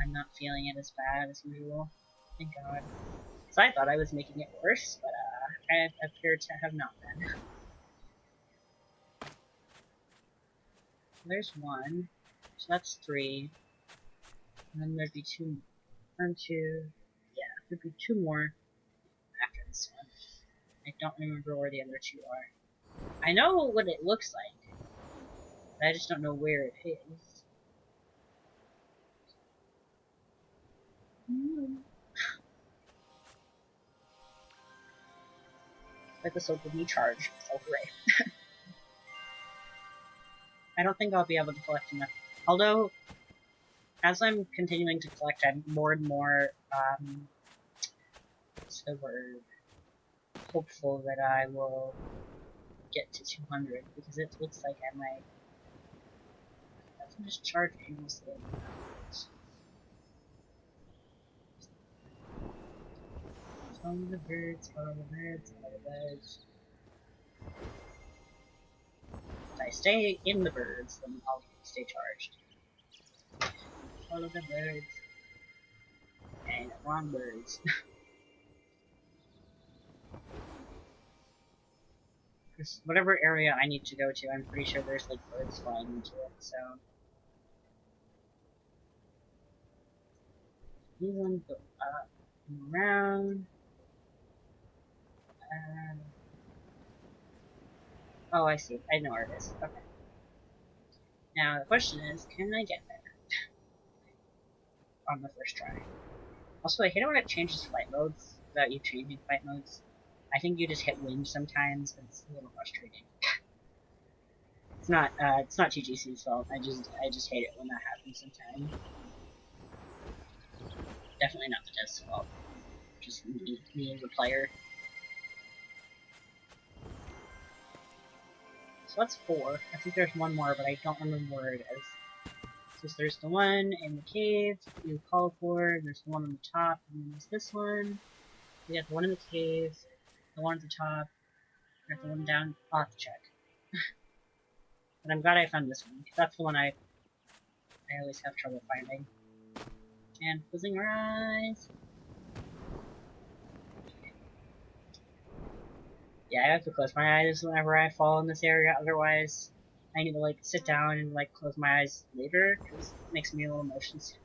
I'm not feeling it as bad as usual. Thank God. So I thought I was making it worse, but I appear to have not been. There's one, so that's 3, and then there'd be 2, 1, 2, yeah, there'd be 2 more after this one. I don't remember where the other 2 are. I know what it looks like, but I just don't know where it is. But this will give me charge, so hooray. I don't think I'll be able to collect enough. Although, as I'm continuing to collect, I'm more and more, what's the word? Hopeful that I will get to 200, because it looks like I might. I can just charge aimlessly. Follow the birds, follow the birds, follow the birds. If I stay in the birds, then I'll stay charged. Follow the birds. And wrong birds. Because whatever area I need to go to, I'm pretty sure there's like birds flying into it, so. These ones go up and around. Oh, I see. I know where it is. Okay. Now the question is, can I get there on the first try? Also, I hate it when it changes flight modes without you changing flight modes. I think you just hit wind sometimes, but it's a little frustrating. It's not TGC's fault. I just hate it when that happens sometimes. Definitely not the dev's fault. Just me as a player. So that's 4. I think there's one more, but I don't remember where it is. So there's the one in the cave you call for, there's the one on the top, and then there's this one. We got the one in the cave, the one at the top, got the one down. I'll have to check. But I'm glad I found this one, because that's the one I always have trouble finding. And closing our eyes. Yeah, I have to close my eyes whenever I fall in this area, otherwise I need to like sit down and like close my eyes later, because it makes me a little motion sick.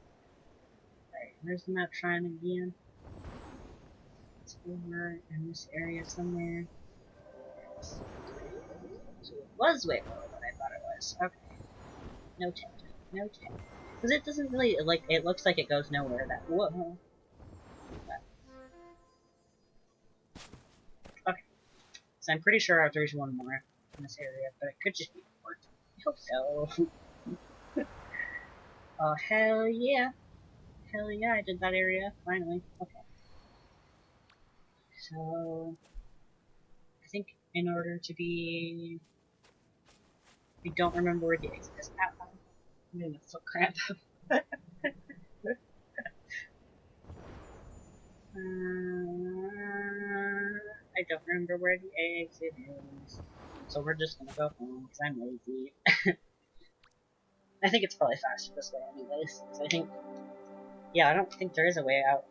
Alright, where's the map shrine again? It's over in this area somewhere. was way lower than I thought it was. Okay. Noted. Noted. Because it doesn't really, like, it looks like it goes nowhere. That, whoa. Okay. So I'm pretty sure there's one more in this area, but it could just be port. I hope so. Oh, hell yeah. Hell yeah, I did that area, finally. Okay. So, I think in order to be... I don't remember where the exit is. Ow, ow. I'm getting a foot cramp. I don't remember where the exit is. So we're just gonna go home, because I'm lazy. I think it's probably faster this way anyways. So I think... Yeah, I don't think there is a way out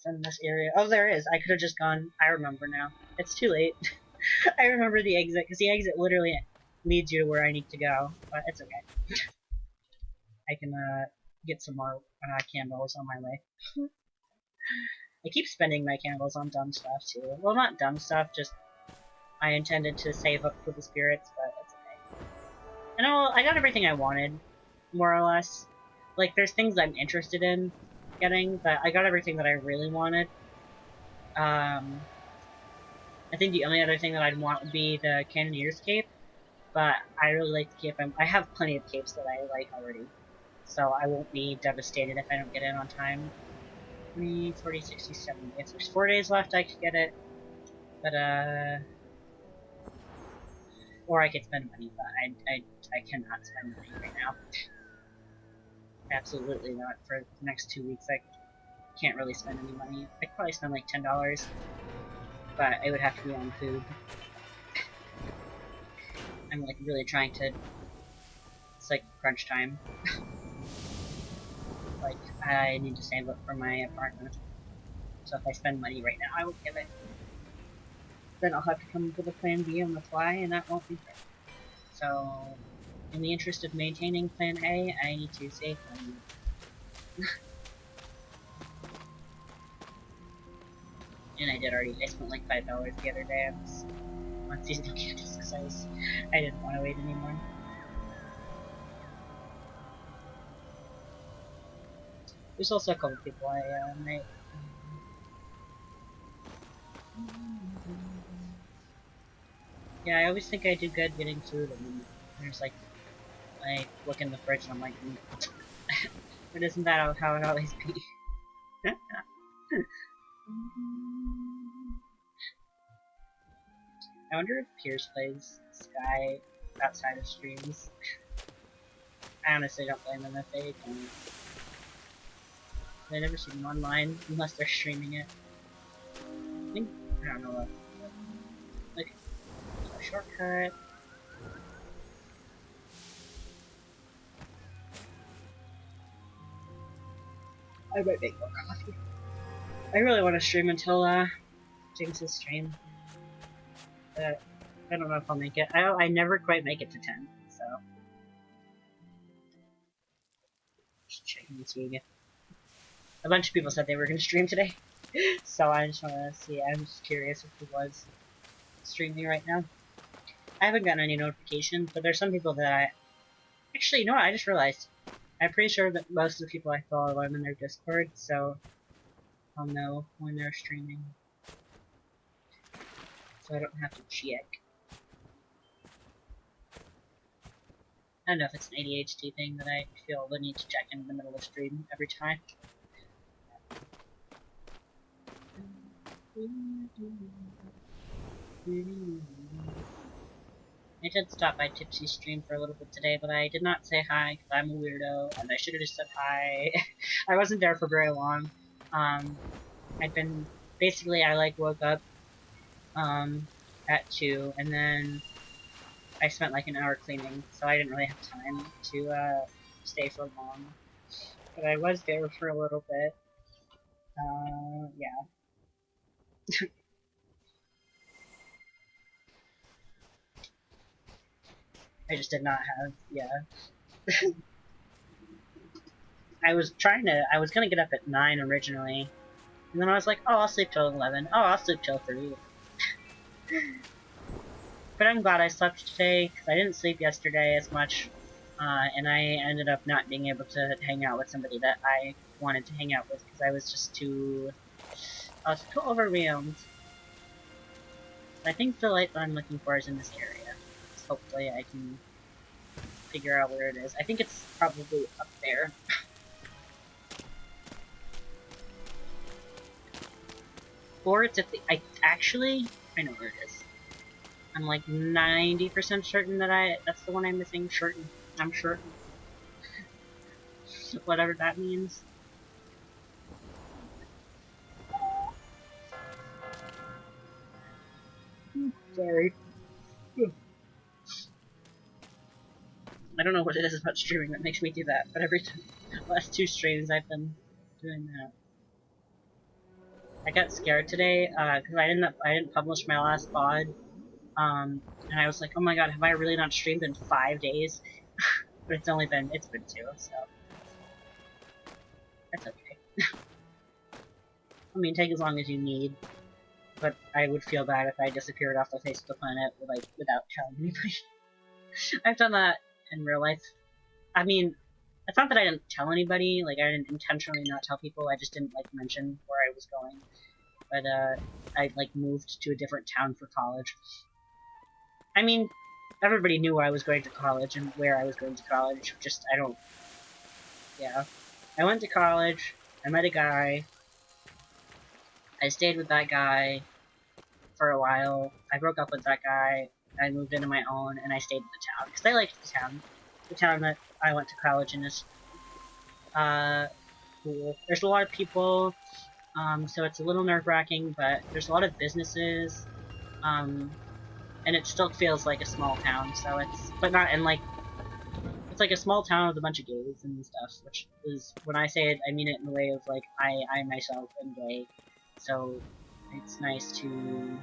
from this area. Oh, there is. I could have just gone... I remember now. It's too late. I remember the exit, because the exit literally leads you to where I need to go. But it's okay. I can, get some more candles on my way. I keep spending my candles on dumb stuff, too. Well, not dumb stuff, just... I intended to save up for the spirits, but it's okay. And I got everything I wanted, more or less. Like, there's things I'm interested in getting, but I got everything that I really wanted. I think the only other thing that I'd want would be the Cannoneer's Cape, but I really like the cape. I have plenty of capes that I like already, so I won't be devastated if I don't get in on time. 20, 40, 60, 70. If there's 4 days left, I could get it, but, or I could spend money, but I cannot spend money right now. Absolutely not. For the next 2 weeks, I can't really spend any money. I could probably spend like $10, but it would have to be on food. I'm like really trying to... It's like crunch time. Like, I need to save up for my apartment. So if I spend money right now, I won't get it. Then I'll have to come up with a plan B on the fly, and that won't be fair. So, in the interest of maintaining plan A, I need to save money. And I did already. I spent like $5 the other day on seasonal candies because I didn't want to wait anymore. There's also a couple people I might... Yeah, I always think I do good getting food, and then there's like... I look in the fridge and I'm like... but isn't that how it always be? I wonder if Pierce plays Sky outside of streams. I honestly don't blame them if they don't. I never see them online unless they're streaming it. I don't know what. Like, a shortcut. I might make more coffee. I really want to stream until James's stream. But I don't know if I'll make it. I never quite make it to 10, so. Just checking to see again. A bunch of people said they were going to stream today. So I just want to see. I'm just curious if he was streaming right now. I haven't gotten any notifications, but there's some people that I... Actually, you know what? I just realized. I'm pretty sure that most of the people I follow are in their Discord, so I'll know when they're streaming. So I don't have to check. I don't know if it's an ADHD thing that I feel the need to check in the middle of stream every time. I did stop by Tipsy's stream for a little bit today, but I did not say hi because I'm a weirdo, and I should have just said hi. I wasn't there for very long. I'd been... Basically, I, like, woke up, at 2, and then I spent, like, an hour cleaning, so I didn't really have time to, stay for long. But I was there for a little bit. Yeah. I just did not have... Yeah. I was gonna get up at 9 originally, and then I was like, oh, I'll sleep till 11. Oh, I'll sleep till 3. But I'm glad I slept today, because I didn't sleep yesterday as much, and I ended up not being able to hang out with somebody that I wanted to hang out with, because I was just I was too overwhelmed. I think the light that I'm looking for is in this area. So hopefully I can figure out where it is. I think it's probably up there. Or it's at the... I know where it is. I'm like 90% certain that that's the one I'm missing. Certain. I'm certain. Whatever that means. Sorry. I don't know what it is about streaming that makes me do that, but every time, last 2 streams I've been doing that. I got scared today, because I didn't publish my last VOD, and I was like, oh my god, have I really not streamed in 5 days? But it's been 2, so that's okay. I mean, take as long as you need, but I would feel bad if I disappeared off the face of the planet, like, without telling anybody. I've done that in real life. I mean, it's not that I didn't tell anybody, like, I didn't intentionally not tell people, I just didn't, like, mention where I was going. But, I, like, moved to a different town for college. I mean, everybody knew I was going to college and where I was going to college, just, yeah. I went to college, I met a guy, I stayed with that guy for a while, I broke up with that guy, I moved into my own, and I stayed in the town, because I liked the town. The town that I went to college in is, cool. There's a lot of people, so it's a little nerve-wracking, but there's a lot of businesses, and it still feels like a small town, so but not, and like, it's like a small town with a bunch of gays and stuff, which is, when I say it, I mean it in the way of, like, I myself am gay, so it's nice to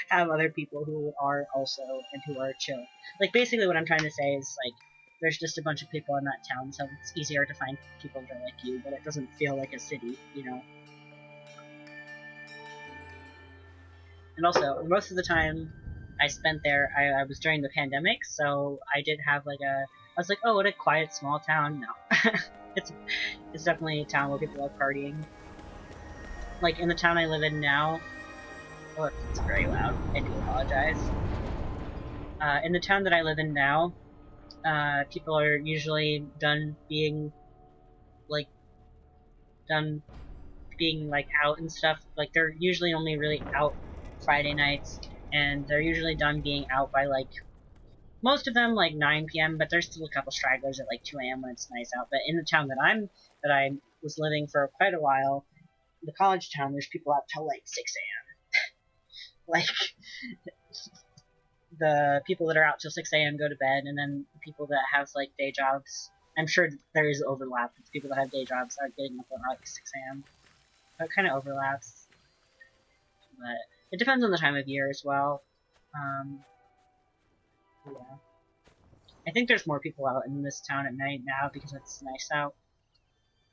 have other people who are also, and who are chill. Like, basically what I'm trying to say is, like, there's just a bunch of people in that town, so it's easier to find people that are like you, but it doesn't feel like a city, you know? And also, most of the time I spent there, I was during the pandemic, so I did have, like, I was like, oh, what a quiet, small town. No. it's, it's definitely a town where people are partying. Like, in the town I live in now, oh, it's very loud. I do apologize. In the town that I live in now, people are usually like, done being, like, out and stuff. Like, they're usually only really out Friday nights, and they're usually done being out by, like, most of them, like, 9 p.m., but there's still a couple stragglers at, like, 2 a.m. when it's nice out. But in the town that I was living for quite a while, the college town, there's people out till, like, 6 a.m. Like, the people that are out till 6 a.m. go to bed, and then the people that have, like, day jobs, I'm sure there is overlap. The people that have day jobs are getting up at, like, 6 a.m. So it kind of overlaps. But it depends on the time of year as well. Yeah. I think there's more people out in this town at night now because it's nice out.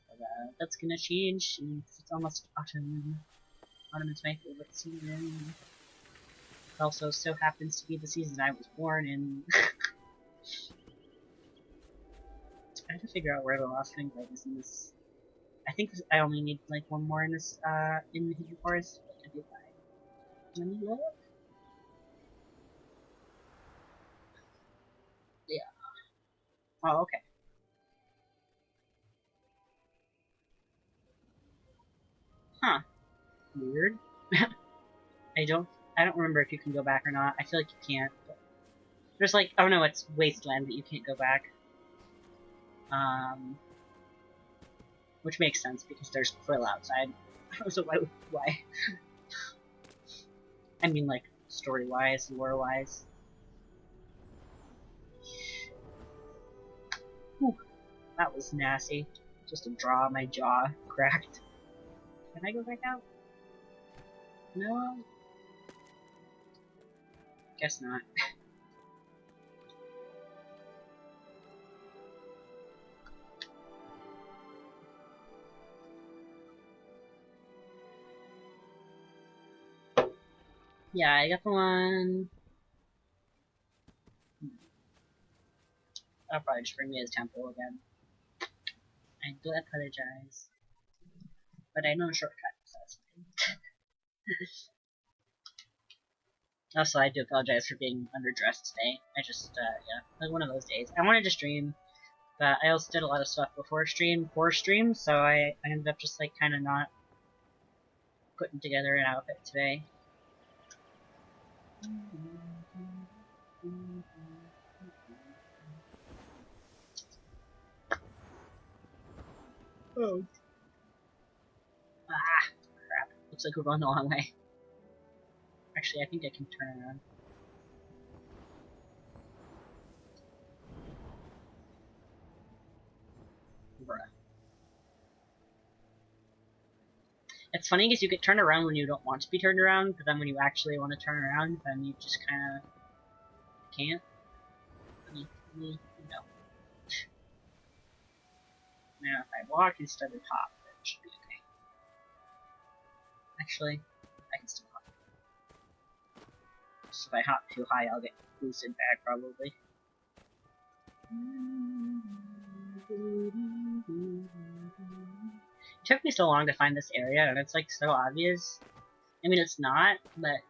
But that's gonna change since it's almost autumn. Autumn is my favorite season. It also so happens to be the season I was born in. I have to figure out where the last thing is in this. I think I only need, like, one more in this, in the Hidden Forest. What could be that? Let me look. Yeah. Oh, okay. Huh. Weird. I don't I don't remember if you can go back or not. I feel like you can't. But there's, like, oh no, it's Wasteland that you can't go back. Which makes sense because there's Krill outside. So why? I mean, like, story-wise, lore-wise. That was nasty. Just a draw, my jaw cracked. Can I go back out? No? Guess not. Yeah, I got the one. That'll probably just bring me to the temple again. I do apologize. But I know a shortcut, so that's fine. Also, I do apologize for being underdressed today. I just, yeah, it was one of those days. I wanted to stream, but I also did a lot of stuff before stream, so I ended up just, like, kind of not putting together an outfit today. Oh. Ah, crap. Looks like we're going the long way. Actually, I think I can turn around. Bruh. It's funny because you get turned around when you don't want to be turned around, but then when you actually want to turn around, then you just kind of can't. No. Now, if I walk instead of hop, it should be okay. Actually, I can still hop. So if I hop too high, I'll get boosted back, probably. It took me so long to find this area, and it's like so obvious. I mean, it's not, but...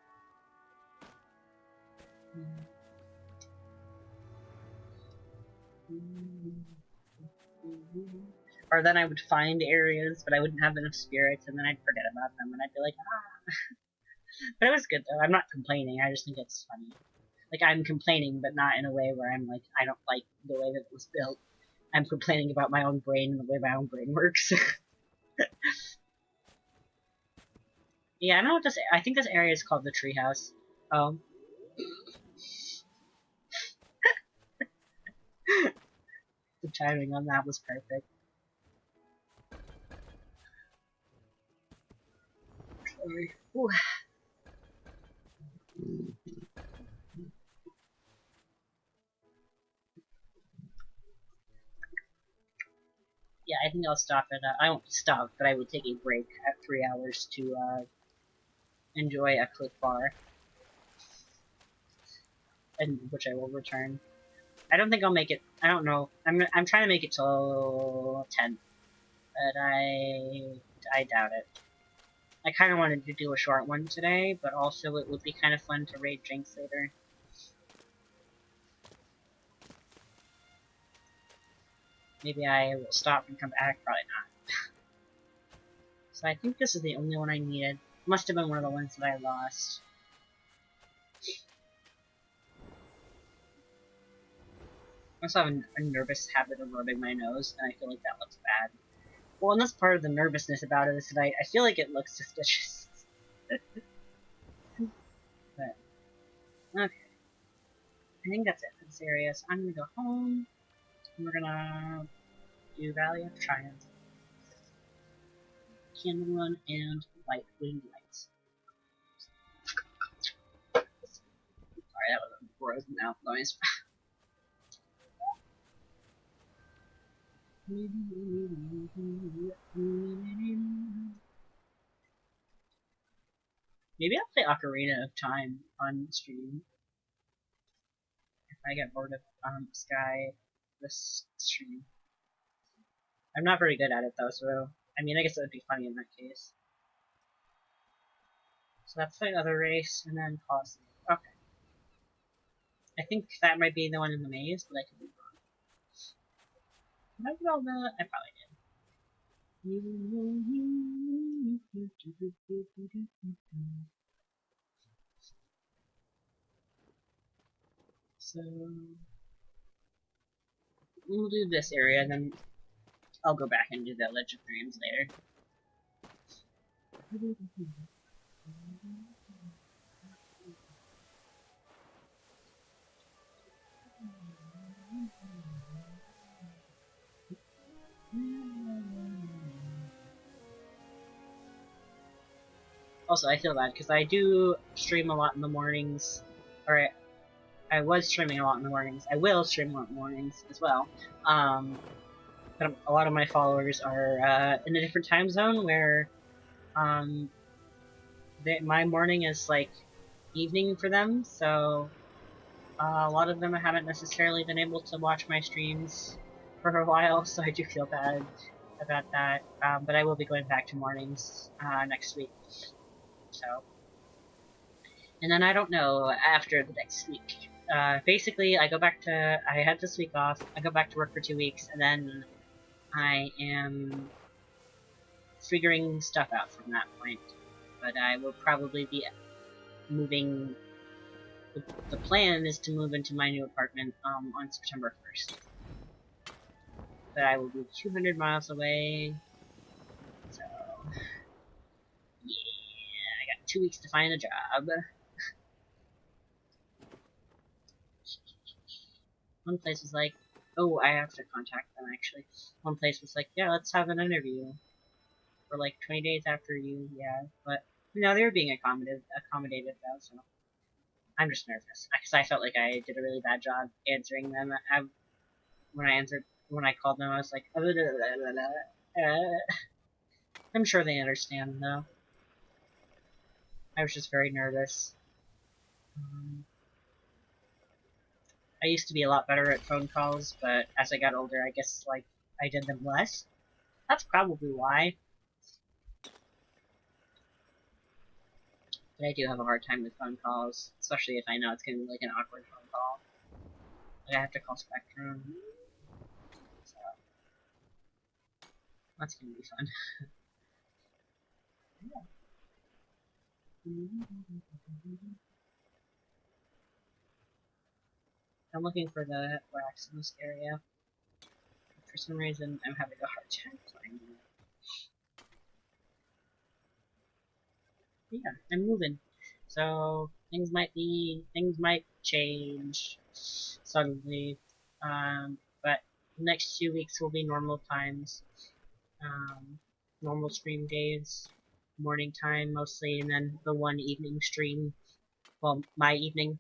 Or then I would find areas, but I wouldn't have enough spirits, and then I'd forget about them, and I'd be like, ah. But it was good, though. I'm not complaining, I just think it's funny. Like, I'm complaining, but not in a way where I'm like, I don't like the way that it was built. I'm complaining about my own brain and the way my own brain works. Yeah, I don't know what this... I think this area is called the treehouse. The timing on that was perfect. Sorry. Ooh. Yeah, I think I'll stop at, I won't stop, but I will take a break at 3 hours to, enjoy a Cliff Bar. And which I will return. I don't think I'll make it, I don't know, I'm trying to make it till 10. But I doubt it. I kind of wanted to do a short one today, but also it would be kind of fun to raid Jinx later. Maybe I will stop and come back, probably not. So I think this is the only one I needed. Must have been one of the ones that I lost. I also have a nervous habit of rubbing my nose, and I feel like that looks bad. Well, and that's part of the nervousness about it is that I feel like it looks suspicious. But, okay. I think that's it for this area, so I'm gonna go home, and we're gonna do Valley of Triumph. Candle Run, and Light Winged Lights. Sorry, that was a gross mouth noise. Maybe I'll play Ocarina of Time on stream. If I get bored of Sky this stream. I'm not very good at it though, so I mean I guess it would be funny in that case. So that's the other race, and then Cosmic. Okay. I think that might be the one in the maze, but I could be wrong. Did I get all the... I probably did. So we'll do this area, and then I'll go back and do the Ledge of Dreams later. Also, I feel bad because I do stream a lot in the mornings, or I was streaming a lot in the mornings. I will stream a lot in the mornings as well. But a lot of my followers are in a different time zone where my morning is like evening for them, so a lot of them haven't necessarily been able to watch my streams for a while, so I do feel bad about that. But I will be going back to mornings next week. So, and then I don't know after the next week. Basically, I had this week off. I go back to work for 2 weeks, and then I am figuring stuff out from that point. But I will probably be moving. The plan is to move into my new apartment on September 1st. But I will be 200 miles away. So, yeah, I got 2 weeks to find a job. One place was like, oh, I have to contact them actually. One place was like, yeah, let's have an interview for like 20 days after you, yeah. But, they were being accommodated though, so I'm just nervous. Because I felt like I did a really bad job answering them. When I called them, I was like, I'm sure they understand though. I was just very nervous. I used to be a lot better at phone calls, but as I got older, I guess, like, I did them less. That's probably why. But I do have a hard time with phone calls, especially if I know it's gonna be, like, an awkward phone call. Like, I have to call Spectrum. So, that's gonna be fun. I'm looking for the wax in this area. For some reason, I'm having a hard time finding it. Yeah, I'm moving. So things might change suddenly. But the next 2 weeks will be normal times. Normal stream days, morning time mostly, and then the one evening stream. Well, my evening,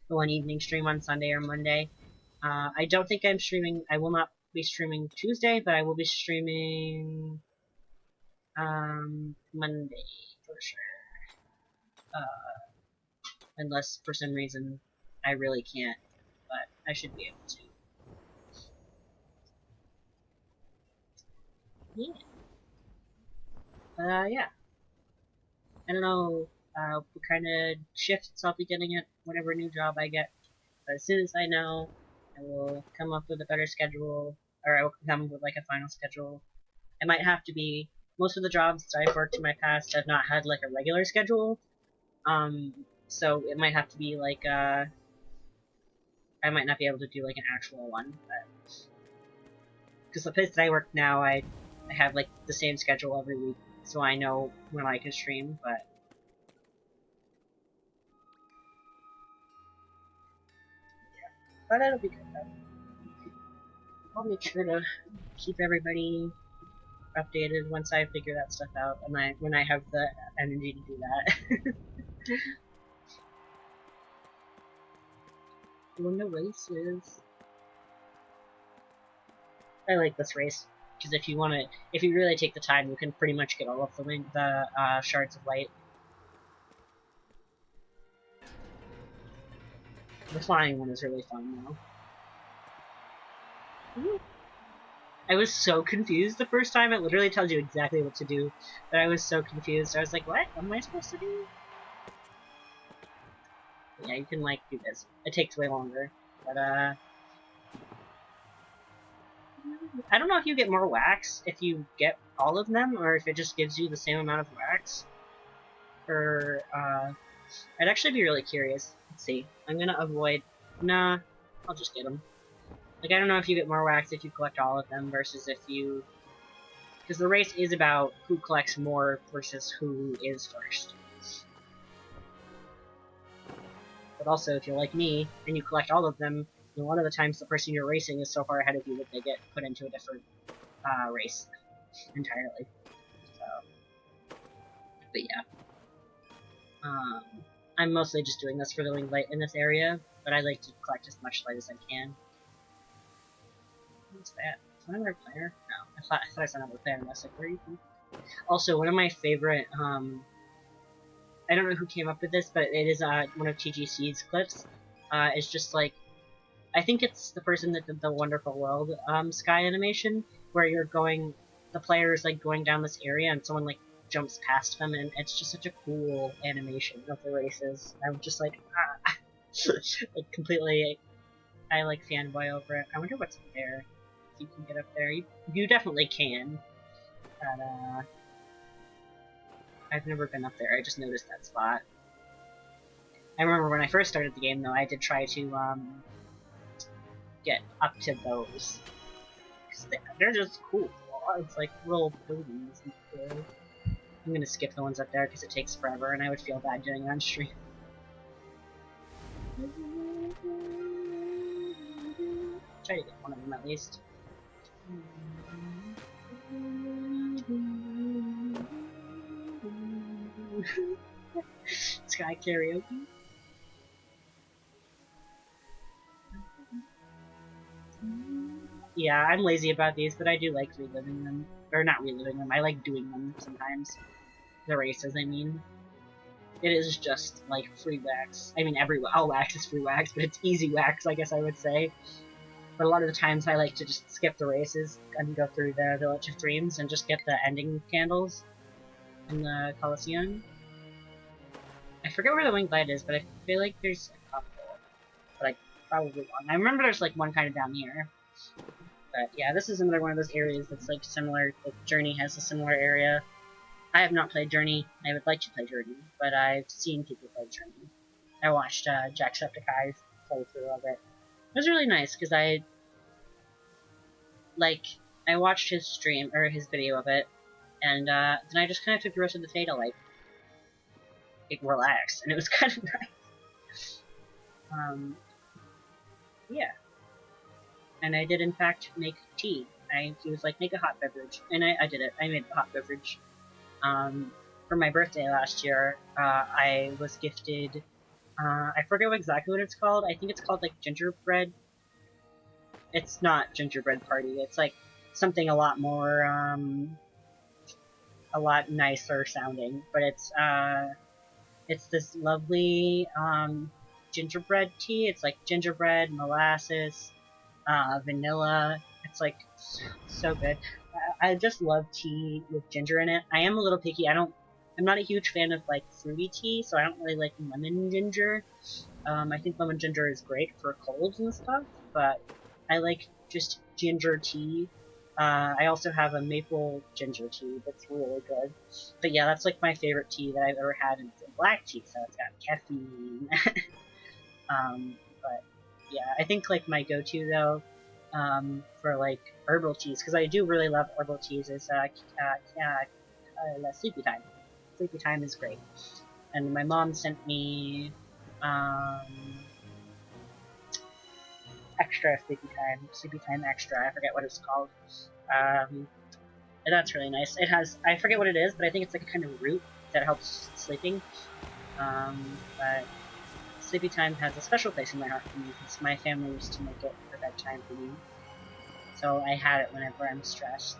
the one evening stream on Sunday or Monday. I don't think I'm streaming. I will not be streaming Tuesday, but I will be streaming Monday for sure. Unless for some reason I really can't, but I should be able to. Yeah. Yeah. I don't know what kind of shifts I'll be getting at whatever new job I get, but as soon as I know, I will come up with a better schedule, or I will come up with like a final schedule. It might have to be, most of the jobs that I've worked in my past have not had like a regular schedule, so it might have to be like, I might not be able to do like an actual one, because the place that I work now, I have like the same schedule every week, so I know when I can stream, but that'll be good though. I'll make sure to keep everybody updated once I figure that stuff out, and when I have the energy to do that. When the race is, I like this race because if you really take the time, you can pretty much get all of the shards of light. The flying one is really fun though. I was so confused the first time. It literally tells you exactly what to do, but I was so confused. I was like, what am I supposed to do? But yeah, you can like do this. It takes way longer, but I don't know if you get more wax if you get all of them, or if it just gives you the same amount of wax. For I'd actually be really curious. Let's see. I'm gonna avoid. Nah, I'll just get them. Like, I don't know if you get more wax if you collect all of them versus if you... Because the race is about who collects more versus who is first. But also, if you're like me, and you collect all of them, a lot of the times the person you're racing is so far ahead of you that they get put into a different race entirely. So, but yeah. I'm mostly just doing this for the light in this area, but I like to collect as much light as I can. What's that? Is that another player? No, I thought I saw another player, and I was like, where are you from? Also, one of my favorite I don't know who came up with this, but it is one of TGC's clips. It's just like, I think it's the person that did the Wonderful World Sky animation, where the player is like going down this area and someone like jumps past them, and it's just such a cool animation of the races. I'm just like, like completely, I like fanboy over it. I wonder what's up there. If you can get up there, you definitely can. But I've never been up there. I just noticed that spot. I remember when I first started the game, though, I did try to get up to those. They're just cool. It's like little buildings. I'm gonna skip the ones up there because it takes forever, and I would feel bad doing it on stream. Try to get one of them at least. Sky karaoke. Yeah, I'm lazy about these, but I do like reliving them. Or not reliving them, I like doing them sometimes. The races, I mean. It is just, like, free wax. I mean, all wax is free wax, but it's easy wax, I guess I would say. But a lot of the times I like to just skip the races and go through the Village of Dreams and just get the ending candles in the Coliseum. I forget where the Winged Light is, but I feel like there's a couple. But I probably wrong. I remember there's, like, one kind of down here. But yeah, this is another one of those areas that's like similar. Like Journey has a similar area. I have not played Journey. I would like to play Journey, but I've seen people play Journey. I watched Jacksepticeye's playthrough of it. It was really nice because I watched his stream or his video of it, and then I just kind of took the rest of the day to like relax, and it was kind of nice. Yeah. And I did in fact make tea. He was like, make a hot beverage, and I did it. I made a hot beverage. For my birthday last year, I was gifted, I forget exactly what it's called. I think it's called like gingerbread. It's not gingerbread party. It's like something a lot more, a lot nicer sounding. But it's this lovely, gingerbread tea. It's like gingerbread, molasses, vanilla. It's like so good. I just love tea with ginger in it. I am a little picky. I'm not a huge fan of like fruity tea, so I don't really like lemon ginger. I think lemon ginger is great for colds and stuff, but I like just ginger tea. I also have a maple ginger tea that's really good. But yeah, that's like my favorite tea that I've ever had, and it's a black tea, so it's got caffeine. But yeah, I think like my go-to though, for like herbal teas, because I do really love herbal teas, is Sleepy Time. Sleepy Time is great. And my mom sent me extra Sleepy Time extra. I forget what it's called. And that's really nice. It has, I forget what it is, but I think it's like a kind of root that helps sleeping. But Sleepy Time has a special place in my heart for me because my family used to make it for bedtime for me. So I had it whenever I'm stressed.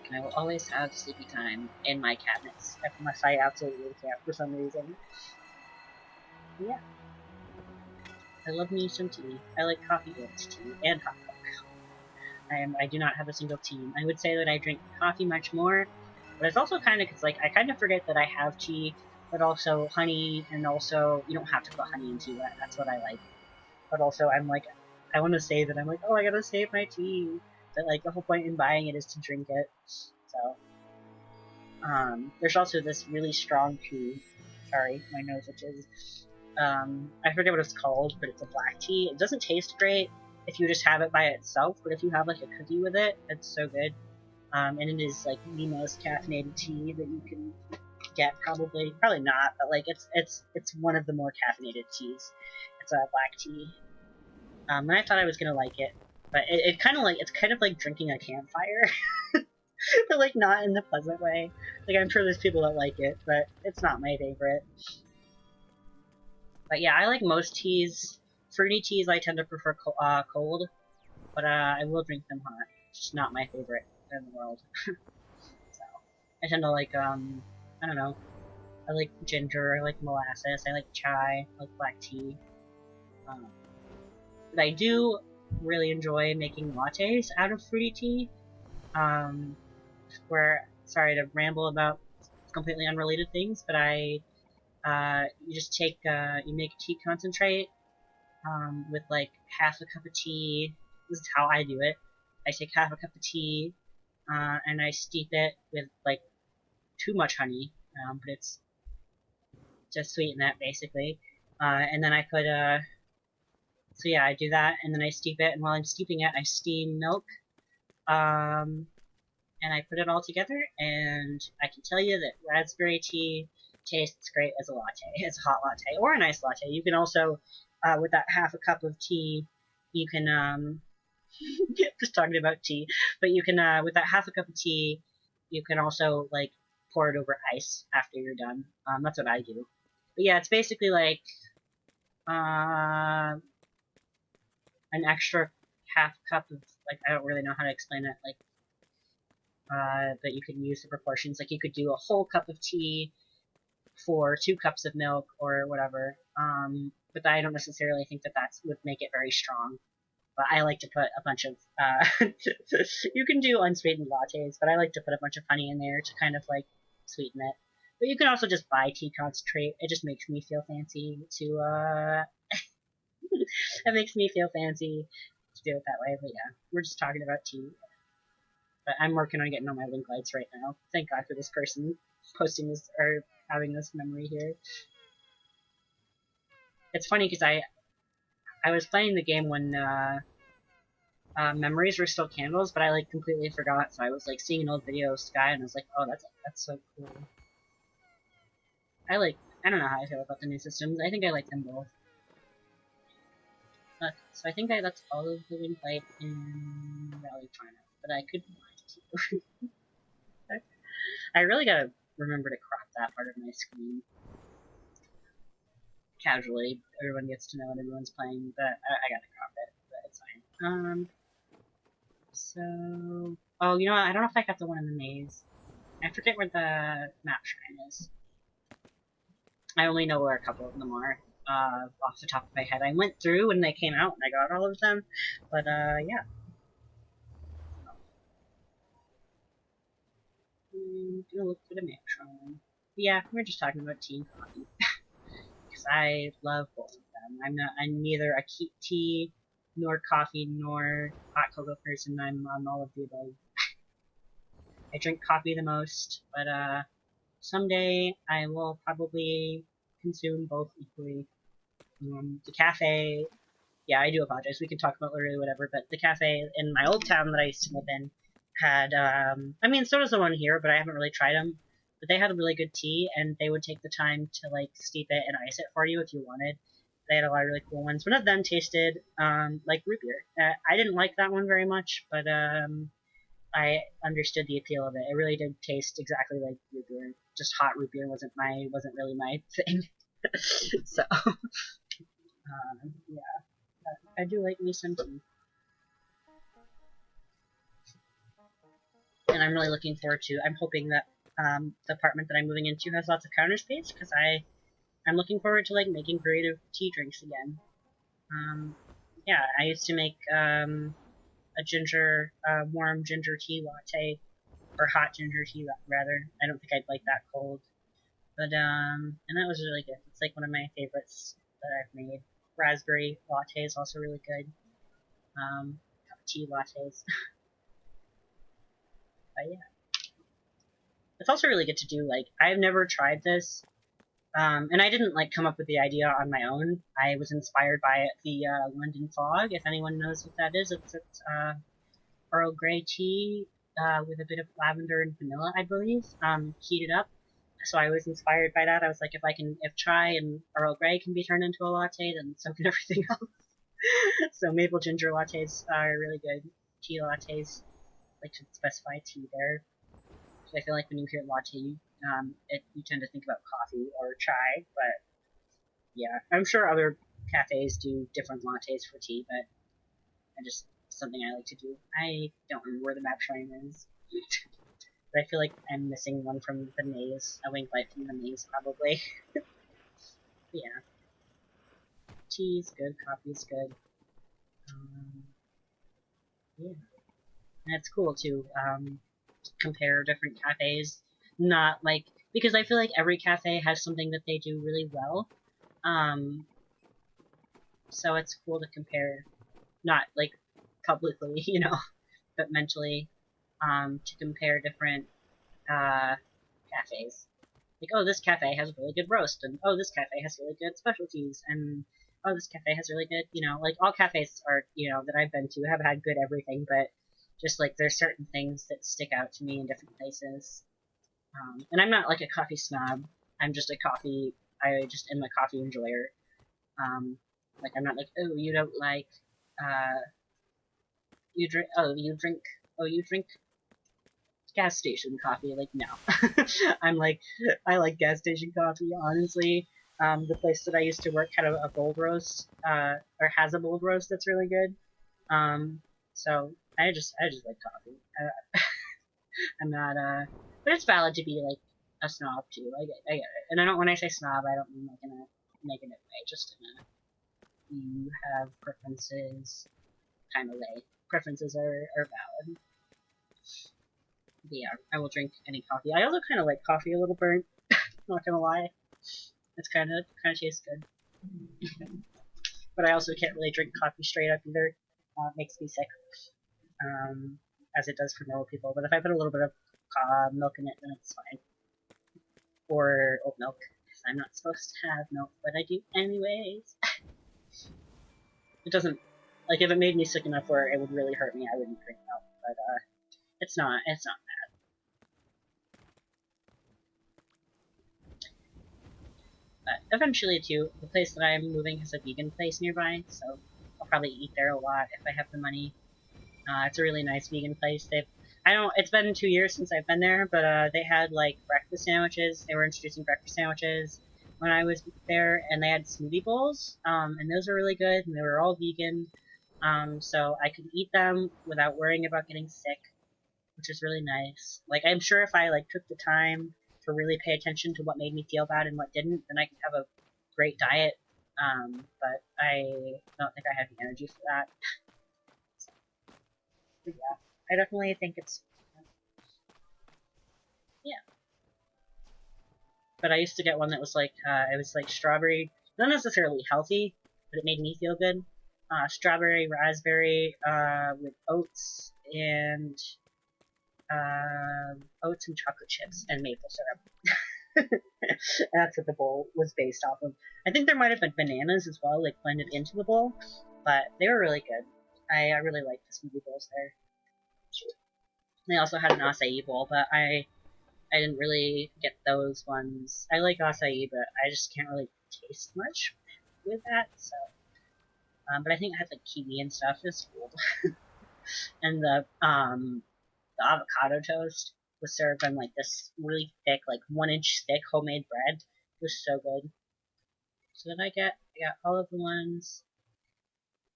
And I will always have Sleepy Time in my cabinets, unless I absolutely can't for some reason. But yeah. I love me some tea. I like coffee-based tea and hot cocoa. I do not have a single tea. I would say that I drink coffee much more, but it's also kind of because like I kind of forget that I have tea, but also honey, and also you don't have to put honey in tea. That's what I like. But also I'm like, I want to say that I'm like, oh, I gotta save my tea. But like the whole point in buying it is to drink it. So there's also this really strong tea. Sorry, my nose itches. I forget what it's called, but it's a black tea. It doesn't taste great if you just have it by itself, but if you have like a cookie with it, it's so good. And it is like the most caffeinated tea that you can get, probably not, but like it's one of the more caffeinated teas. It's a black tea. And I thought I was gonna like it, but it's kind of like drinking a campfire, but like not in the pleasant way. Like I'm sure there's people that like it, but it's not my favorite. But yeah, I like most teas. Fruity teas I tend to prefer cold, but I will drink them hot. It's just not my favorite in the world. So I tend to like I don't know, I like ginger, I like molasses, I like chai, I like black tea. But I do really enjoy making lattes out of fruity tea. Sorry to ramble about completely unrelated things, but you just you make tea concentrate, with like half a cup of tea. This is how I do it. I take half a cup of tea, and I steep it with like too much honey, but it's just sweeten it basically. And then I put so yeah, I do that, and then I steep it, and while I'm steeping it, I steam milk, um, and I put it all together, and I can tell you that raspberry tea tastes great as a latte, as a hot latte, or a nice latte. You can also, with that half a cup of tea, you can, just talking about tea, but you can, with that half a cup of tea, you can also, like, pour it over ice after you're done. That's what I do. But yeah, it's basically like, uh, an extra half cup of, like, I don't really know how to explain it, like, but you can use the proportions. Like, you could do a whole cup of tea for 2 cups of milk or whatever. But I don't necessarily think that would make it very strong. But I like to put a bunch of, you can do unsweetened lattes, but I like to put a bunch of honey in there to kind of, like, sweeten it. But you can also just buy tea concentrate. It just makes me feel fancy to, it makes me feel fancy to do it that way. But yeah, we're just talking about tea. But I'm working on getting all my link lights right now. Thank God for this person posting this, or having this memory here. It's funny because I was playing the game when memories were still candles, but I like completely forgot. So I was like seeing an old video of Sky, and I was like, oh, that's so cool. I don't know how I feel about the new systems. I think I like them both. So I think that's all of the link light in Rally China, but I could be lying to you. I really gotta remember to crop that part of my screen. Casually, everyone gets to know what everyone's playing, but I gotta crop it, but it's fine. So... Oh, you know what? I don't know if I got the one in the maze. I forget where the map shrine is. I only know where a couple of them are, off the top of my head. I went through when they came out and I got all of them, but, yeah. Gonna look for the map shrine. Yeah, we're just talking about tea and coffee. Because I love both of them. I'm neither a tea, nor coffee, nor hot cocoa person. I'm on all of the above. I drink coffee the most, but, someday I will probably consume both equally. The cafe, yeah, I do apologize. We can talk about literally whatever, but the cafe in my old town that I used to live in had, I mean, so does the one here, but I haven't really tried them. But they had a really good tea, and they would take the time to, like, steep it and ice it for you if you wanted. They had a lot of really cool ones. One of them tasted, like root beer. I didn't like that one very much, but, I understood the appeal of it. It really did taste exactly like root beer. Just hot root beer wasn't really my thing. So, yeah, I do like me some tea, and I'm really looking forward to. I'm hoping that the apartment that I'm moving into has lots of counter space because I'm looking forward to like making creative tea drinks again. Yeah, I used to make a warm ginger tea latte, or hot ginger tea rather. I don't think I'd like that cold. But, and that was really good. It's like one of my favorites that I've made. Raspberry latte is also really good. Tea lattes. But yeah. It's also really good to do, like, I've never tried this, and I didn't, like, come up with the idea on my own. I was inspired by it, the, London Fog, if anyone knows what that is. It's, Earl Grey tea, with a bit of lavender and vanilla, I believe, heated up. So I was inspired by that. I was like, if chai and Earl Grey can be turned into a latte, then so can everything else. So maple ginger lattes are really good. Tea lattes, like to specify tea there. So I feel like when you hear latte, you tend to think about coffee or chai, but yeah, I'm sure other cafes do different lattes for tea, but I just something I like to do. I don't remember where the map shrine is. But I feel like I'm missing one from the maze, a wing light from the maze, probably. Yeah. Tea's good, coffee's good. Yeah. And it's cool to compare different cafes. Not like, because I feel like every cafe has something that they do really well. Um, so it's cool to compare, not like publicly, but mentally, to compare different cafes. Like, oh, this cafe has really good roast, and oh, this cafe has really good specialties, and oh, this cafe has really good, like all cafes are, that I've been to have had good everything, but just like there's certain things that stick out to me in different places. And I'm not like a coffee snob. I'm just I just am a coffee enjoyer. Um, like I'm not like, oh, you don't like, uh, you drink gas station coffee. Like, no. I'm like, I like gas station coffee, honestly. The place that I used to work had a bold roast, or has a bold roast that's really good. So I just like coffee. I'm not, but it's valid to be like a snob too. I get it. And I don't, when I say snob, I don't mean like in a negative way, just in a, you have preferences kind of way. Preferences are valid. But yeah, I will drink any coffee. I also kind of like coffee a little burnt. Not gonna lie, it's kind of tastes good. But I also can't really drink coffee straight up either. It makes me sick, um, as it does for normal people. But if I put a little bit of milk in it, then it's fine. Or oat milk, because I'm not supposed to have milk, but I do anyways. It doesn't, like, if it made me sick enough where it would really hurt me, I wouldn't drink milk. But it's not But eventually, too, the place that I'm moving has a vegan place nearby, so I'll probably eat there a lot if I have the money. It's a really nice vegan place. It's been 2 years since I've been there, but they had like breakfast sandwiches. They were introducing breakfast sandwiches when I was there, and they had smoothie bowls, and those were really good, and they were all vegan. So I could eat them without worrying about getting sick, which is really nice. Like, I'm sure if I like took the time to really pay attention to what made me feel bad and what didn't, then I could have a great diet. But I don't think I had the energy for that. But yeah, I definitely think it's, yeah. But I used to get one that was like, it was like strawberry, not necessarily healthy, but it made me feel good. Strawberry, raspberry, with oats and chocolate chips and maple syrup. That's what the bowl was based off of. I think there might have been bananas as well, like blended into the bowl, but they were really good. I really liked the smoothie bowls there. They also had an acai bowl, but I didn't really get those ones. I like acai, but I just can't really taste much with that. So, but I think it had like kiwi and stuff. It's cool. And the avocado toast was served on like this really thick, like 1 inch thick homemade bread. It was so good. So then I got all of the ones.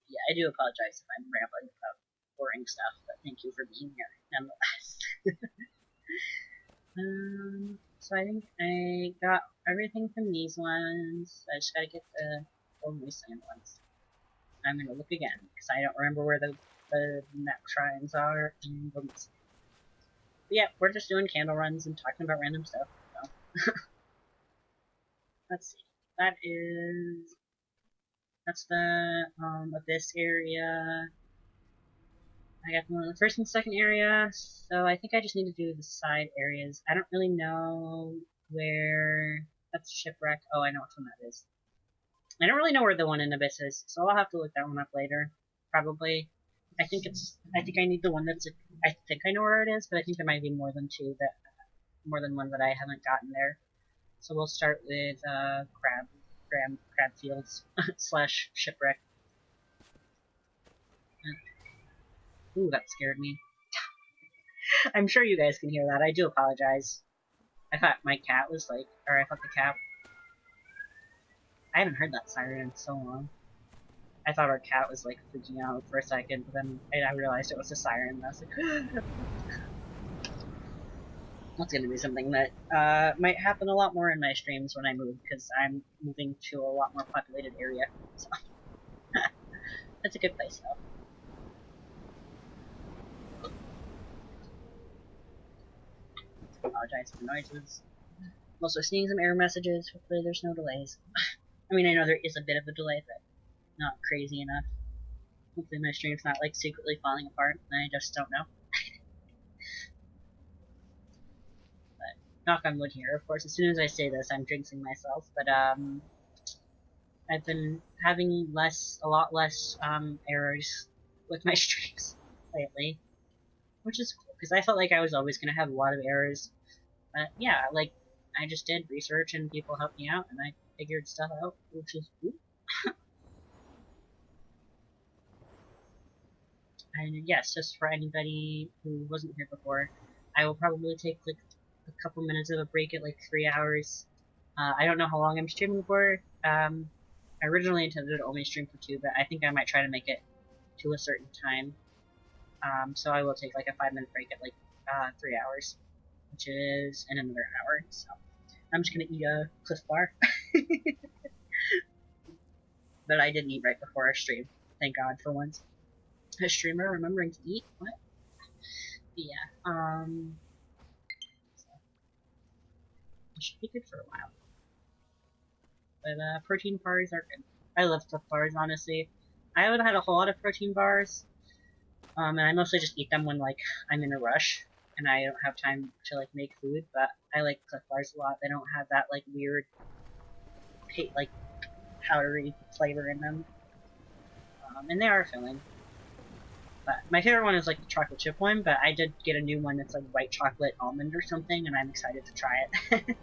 Yeah, I do apologize if I'm rambling about boring stuff, but thank you for being here nonetheless. So I think I got everything from these ones. I just gotta get the only sand ones. I'm gonna look again because I don't remember where the map shrines are in the list. But yeah, we're just doing candle runs and talking about random stuff. So. Let's see. That's the abyss area. I got the first and second area, so I think I just need to do the side areas. I don't really know where that's shipwreck. Oh, I know which one that is. I don't really know where the one in Abyss is, so I'll have to look that one up later. Probably. I think I need the one that's, I think I know where it is, but I think there might be more than more than one that I haven't gotten there. So we'll start with, crab fields, slash shipwreck. Ooh, that scared me. I'm sure you guys can hear that. I do apologize. I thought my cat was like, or I thought the cat, I haven't heard that siren in so long. I thought our cat was like freaking out for a second, but then I realized it was a siren, and I was like, That's gonna be something that might happen a lot more in my streams when I move, because I'm moving to a lot more populated area. So that's a good place though. Apologize for noises. I'm also seeing some error messages. Hopefully there's no delays. I mean, I know there is a bit of a delay, but not crazy enough. Hopefully my stream's not like secretly falling apart, and I just don't know. But knock on wood here. Of course, as soon as I say this, I'm jinxing myself. But I've been having a lot less errors with my streams lately, which is cool because I felt like I was always gonna have a lot of errors. But yeah, like I just did research and people helped me out, and I figured stuff out, which is cool. And yes, just for anybody who wasn't here before, I will probably take like a couple minutes of a break at like 3 hours. I don't know how long I'm streaming for. I originally intended to only stream for 2, but I think I might try to make it to a certain time. So I will take like a 5-minute break at like 3 hours, which is in another hour. So I'm just gonna eat a Cliff Bar. But I didn't eat right before our stream. Thank God for once. A streamer remembering to eat? What? But yeah. So it should be good for a while. But protein bars are good. I love Cliff Bars, honestly. I haven't had a whole lot of protein bars. And I mostly just eat them when like I'm in a rush and I don't have time to like make food, but I like Cliff Bars a lot. They don't have that like weird like powdery flavor in them. And they are filling. But my favorite one is like the chocolate chip one, but I did get a new one that's like white chocolate almond or something, and I'm excited to try it.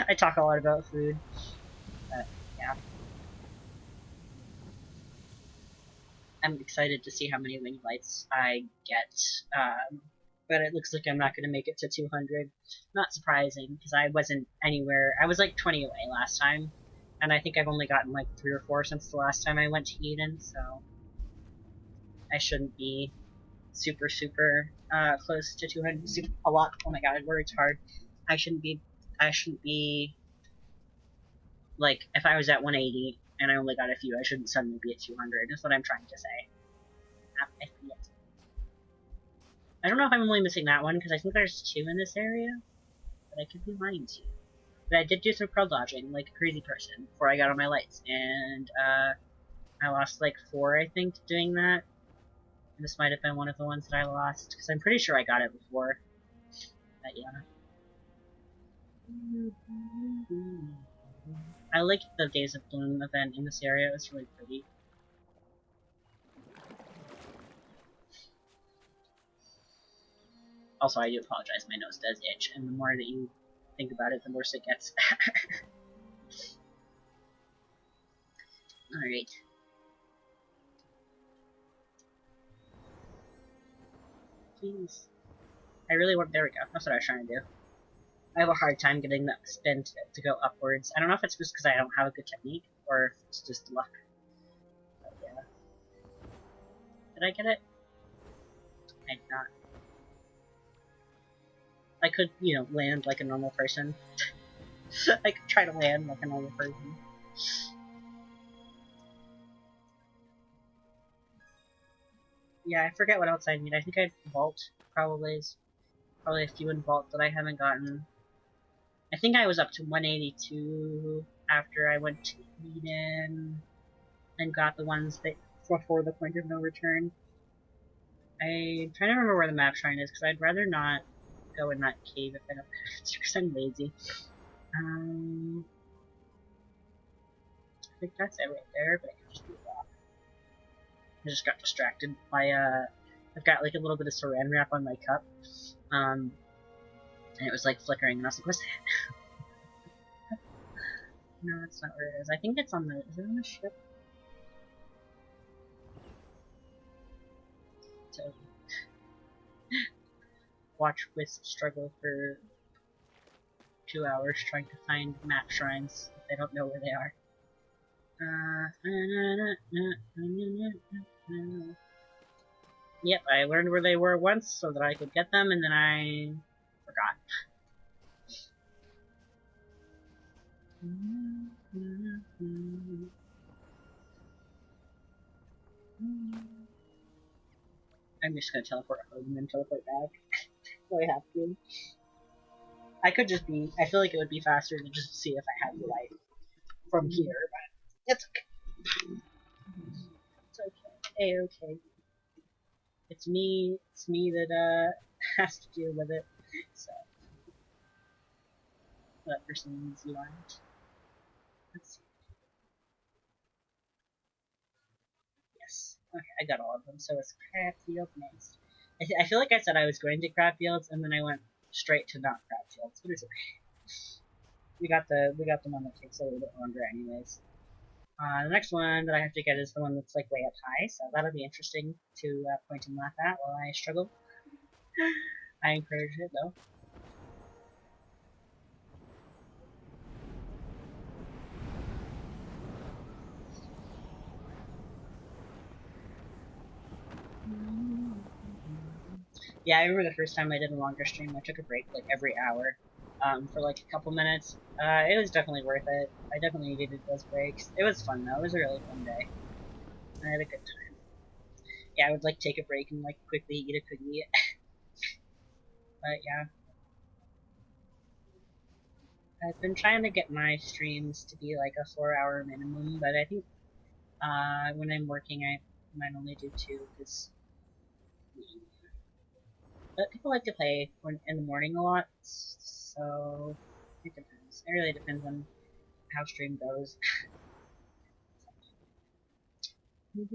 I talk a lot about food, but yeah. I'm excited to see how many wing lights I get. But it looks like I'm not going to make it to 200. Not surprising, because I wasn't anywhere. I was like 20 away last time, and I think I've only gotten like 3 or 4 since the last time I went to Eden, so I shouldn't be super close to 200. A lot. Oh my god, words hard. I shouldn't be. I shouldn't be like if I was at 180 and I only got a few. I shouldn't suddenly be at 200. Is what I'm trying to say. I don't know if I'm only missing that one because I think there's 2 in this area, but I could be lying to you. But I did do some crowd dodging like a crazy person before I got on my lights, and I lost like 4, I think, doing that. And this might have been one of the ones that I lost because I'm pretty sure I got it before. But yeah. I like the Days of Bloom event in this area. It's really pretty. Also, I do apologize. My nose does itch, and the more that you think about it, the worse it gets. Alright. Jeez. I really want. There we go. That's what I was trying to do. I have a hard time getting that spin to go upwards. I don't know if it's just because I don't have a good technique, or if it's just luck. But yeah. Did I get it? I did not. I could, you know, land like a normal person. I could try to land like a normal person. Yeah, I forget what else I need. I think I'd vault, probably a few in vault that I haven't gotten. I think I was up to 182 after I went to Eden and got the ones that before the point of no return. I'm trying to remember where the map shrine is because I'd rather not go in that cave if I don't have to because I'm lazy. I think that's it right there, but I can just do that. I just got distracted by I've got like a little bit of saran wrap on my cup, and it was like flickering, and I was like, "What's that?" No, that's not where it is. I think it's on the. Is it on the ship? So, watch Wisp struggle for 2 hours trying to find map shrines if they don't know where they are. Yep, I learned where they were once so that I could get them, and then I forgot. forgot. I'm just gonna teleport home and then teleport back. So I have to. I could just be. I feel like it would be faster to just see if I had the light from here, but it's okay. It's okay. A-okay. It's me. It's me that has to deal with it. So that person's want. Let's see. Yes. Okay, I got all of them. So it's crab field next. I feel like I said I was going to crab fields, and then I went straight to not crab fields. But it's okay. We got the one that takes a little bit longer, anyways. The next one that I have to get is the one that's like way up high, so that'll be interesting to point and laugh at while I struggle. I encourage it though. Yeah, I remember the first time I did a longer stream, I took a break like every hour, for like a couple minutes. It was definitely worth it. I definitely needed those breaks. It was fun though. It was a really fun day. I had a good time. Yeah, I would like take a break and like quickly eat a cookie. But yeah, I've been trying to get my streams to be like a 4-hour minimum, but I think when I'm working I might only do 2 because. But people like to play in the morning a lot, so it depends. It really depends on how stream goes. I could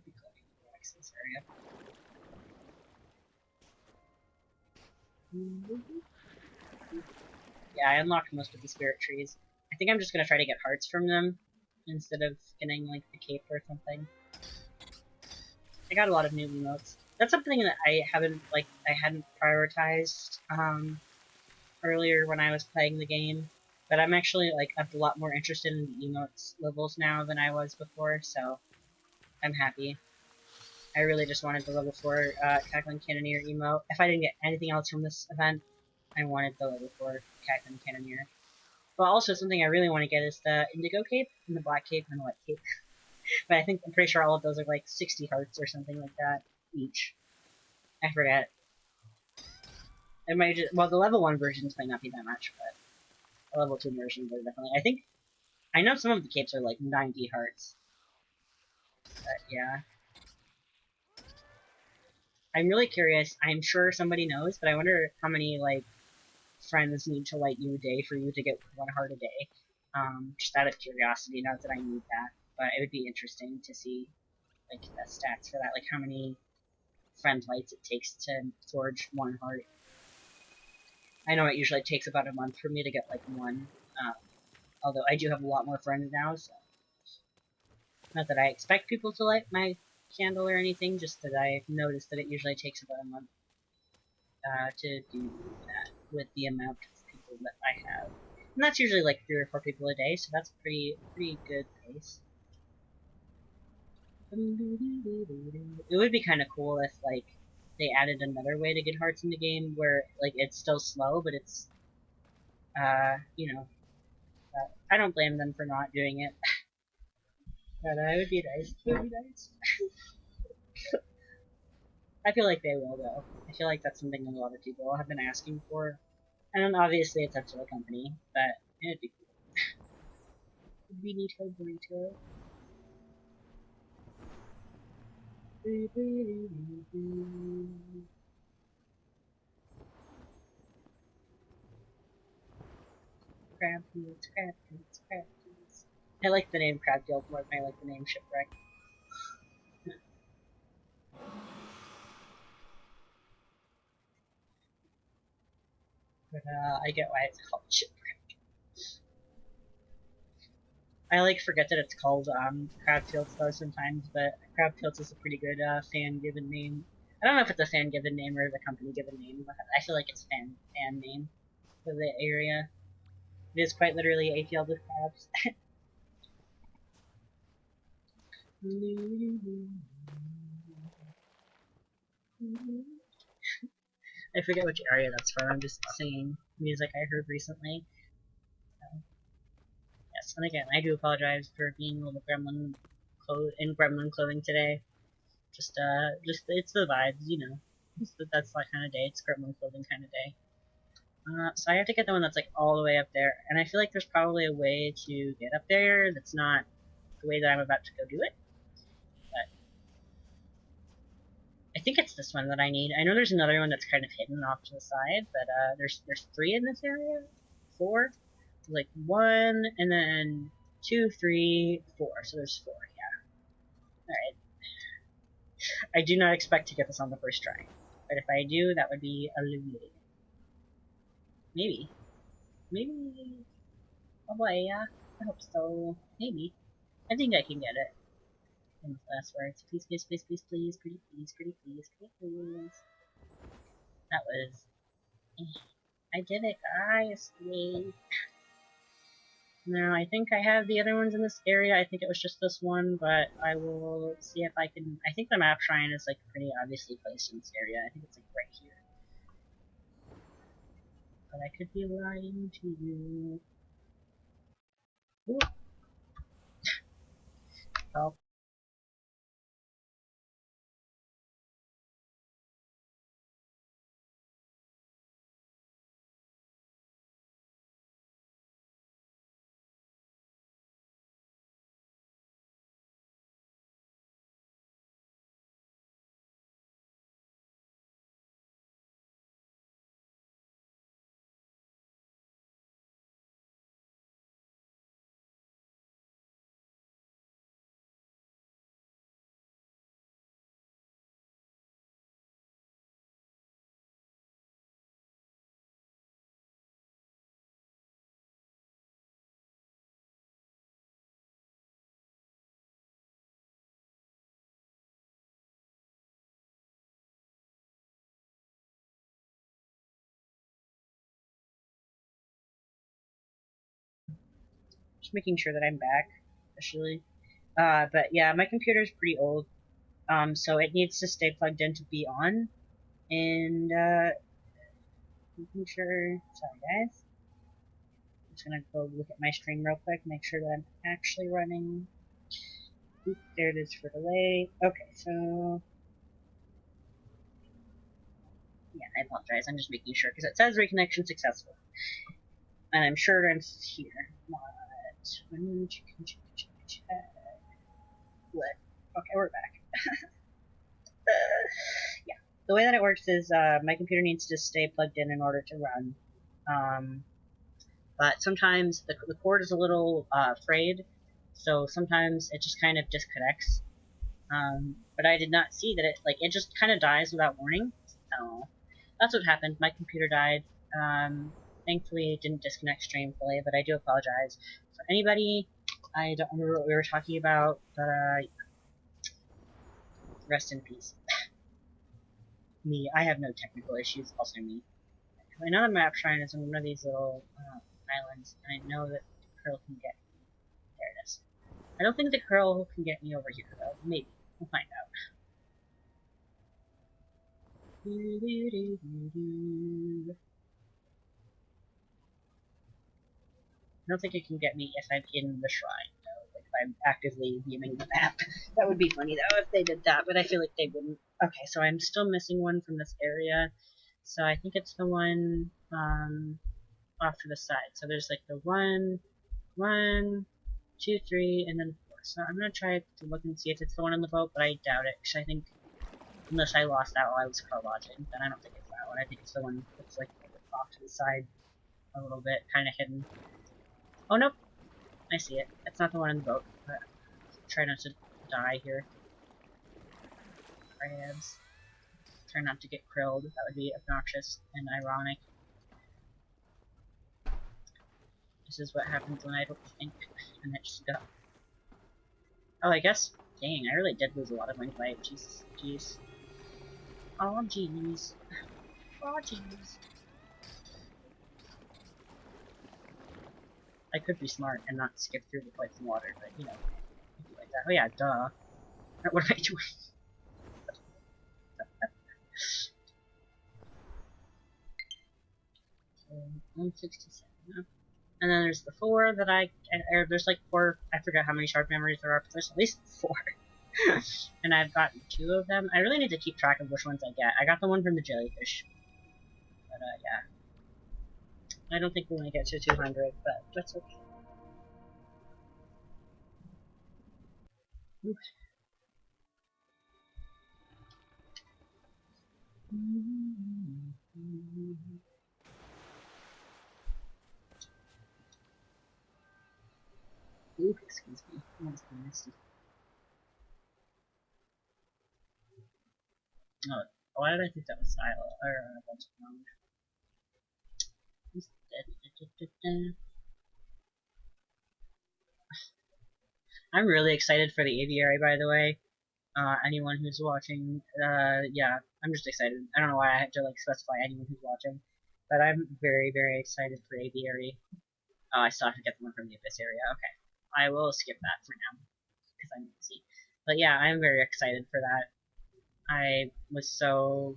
be collecting the blocks in this area. Yeah, I unlocked most of the spirit trees. I think I'm just gonna try to get hearts from them instead of getting like the cape or something. I got a lot of new emotes. That's something that I hadn't prioritized earlier when I was playing the game. But I'm actually like a lot more interested in the emotes levels now than I was before, so I'm happy. I really just wanted the level 4 Cackling Cannoneer emote. If I didn't get anything else from this event, I wanted the level 4 Cackling Cannoneer. But also something I really want to get is the Indigo Cape, and the Black Cape, and the White Cape. But I'm pretty sure all of those are like 60 hearts or something like that each. I forget. It might just, well, the level 1 versions might not be that much, but the level 2 versions are definitely. I know some of the capes are like 90 hearts. But yeah. I'm really curious. I'm sure somebody knows, but I wonder how many like friends need to light you a day for you to get 1 heart a day. Just out of curiosity, not that I need that, but it would be interesting to see like the stats for that, like how many friend lights it takes to forge 1 heart. I know it usually takes about a month for me to get like 1, although I do have a lot more friends now, so not that I expect people to light my candle or anything, just that I've noticed that it usually takes about a month to do that with the amount of people that I have. And that's usually like 3 or 4 people a day, so that's pretty good pace. It would be kind of cool if like they added another way to get hearts in the game where like it's still slow, but it's you know, I don't blame them for not doing it. But it would be nice. It would be nice. I feel like they will though. I feel like that's something that a lot of people have been asking for. And then obviously it's up to the company, but it'd be cool. We need a burrito. Crab fields, crab fields, crab fields. I like the name Crab Field more than I like the name Shipwreck. But I get why it's called Shipwreck. I like forget that it's called Crab Fields though sometimes, but Crab Fields is a pretty good fan given name. I don't know if it's a fan given name or the company given name, but I feel like it's fan name for the area. It is quite literally a field of crabs. I forget which area that's from. I'm just singing music I heard recently. Yes, and again, I do apologize for being a little in gremlin clothing today. Just it's the vibes, you know. That's that kind of day. It's gremlin clothing kind of day. So I have to get the one that's like all the way up there, and I feel like there's probably a way to get up there that's not the way that I'm about to go do it. But I think it's this one that I need. I know there's another one that's kind of hidden off to the side, but there's 3 in this area, 4, like 1, and then 2, 3, 4. So there's 4. Yeah. All right. I do not expect to get this on the first try, but if I do, that would be a lovely. Maybe. Maybe. Oh boy, yeah. I hope so. Maybe. I think I can get it. Famous last words. Please, please, please, please, please, pretty please, pretty please, pretty please. That was. I did it, guys. Yay. Now, I think I have the other ones in this area. I think it was just this one, but I will see if I can. I think the map shrine is like pretty obviously placed in this area. I think it's like right here. But I could be lying to you. Ooh. Oh. Just making sure that I'm back, especially. But yeah, my computer's pretty old, so it needs to stay plugged in to be on. And making sure. Sorry, guys. I'm just gonna go look at my stream real quick, make sure that I'm actually running. Oop, there it is for delay. Okay, so yeah, I apologize. I'm just making sure because it says reconnection successful, and I'm sure it's here. What? What? Okay, we're back. Yeah, the way that it works is my computer needs to stay plugged in order to run. But sometimes the cord is a little frayed, so sometimes it just kind of disconnects. But I did not see that it just kind of dies without warning. So that's what happened. My computer died. Thankfully, it didn't disconnect stream fully, but I do apologize. For anybody, I don't remember what we were talking about, but rest in peace. Me, I have no technical issues, also me. I know the map shrine is in one of these little islands, and I know that the curl can get me. There it is. I don't think the curl can get me over here, though. Maybe. We'll find out. I don't think it can get me if I'm in the shrine, though. Like, if I'm actively viewing the map. That would be funny, though, if they did that, but I feel like they wouldn't. Okay, so I'm still missing one from this area. So I think it's the one off to the side. So there's like the 1, 2, 3, and then 4. So I'm gonna try to look and see if it's the one in the boat, but I doubt it, because I think, unless I lost that while I was car watching, then I don't think it's that one. I think it's the one that's like off to the side a little bit, kind of hidden. Oh, nope. I see it. It's not the one in the boat, but try not to die here. Crabs. Try not to get krilled. That would be obnoxious and ironic. This is what happens when I don't think, and I just go. Oh, I guess. Dang, I really did lose a lot of link light. Jesus. Jeez. Oh, jeez. Oh, jeez. I could be smart and not skip through the poison water, but you know, I do like that. Oh yeah, duh. What am I doing? 167. And then there's the 4 that there's like 4, I forgot how many shard memories there are, but there's at least 4. And I've gotten 2 of them. I really need to keep track of which ones I get. I got the one from the jellyfish. But yeah. I don't think we're gonna get to 200, but that's okay. Ooh. Ooh, excuse me. That's nasty. Oh, why did I think that was Silo? Or, that's wrong. I'm really excited for the aviary, by the way. Anyone who's watching, yeah, I'm just excited. I don't know why I had to, like, specify anyone who's watching. But I'm very, very excited for aviary. Oh, I still have to get the one from the Abyss area. Okay. I will skip that for now, because I'm busy. But yeah, I'm very excited for that. I was so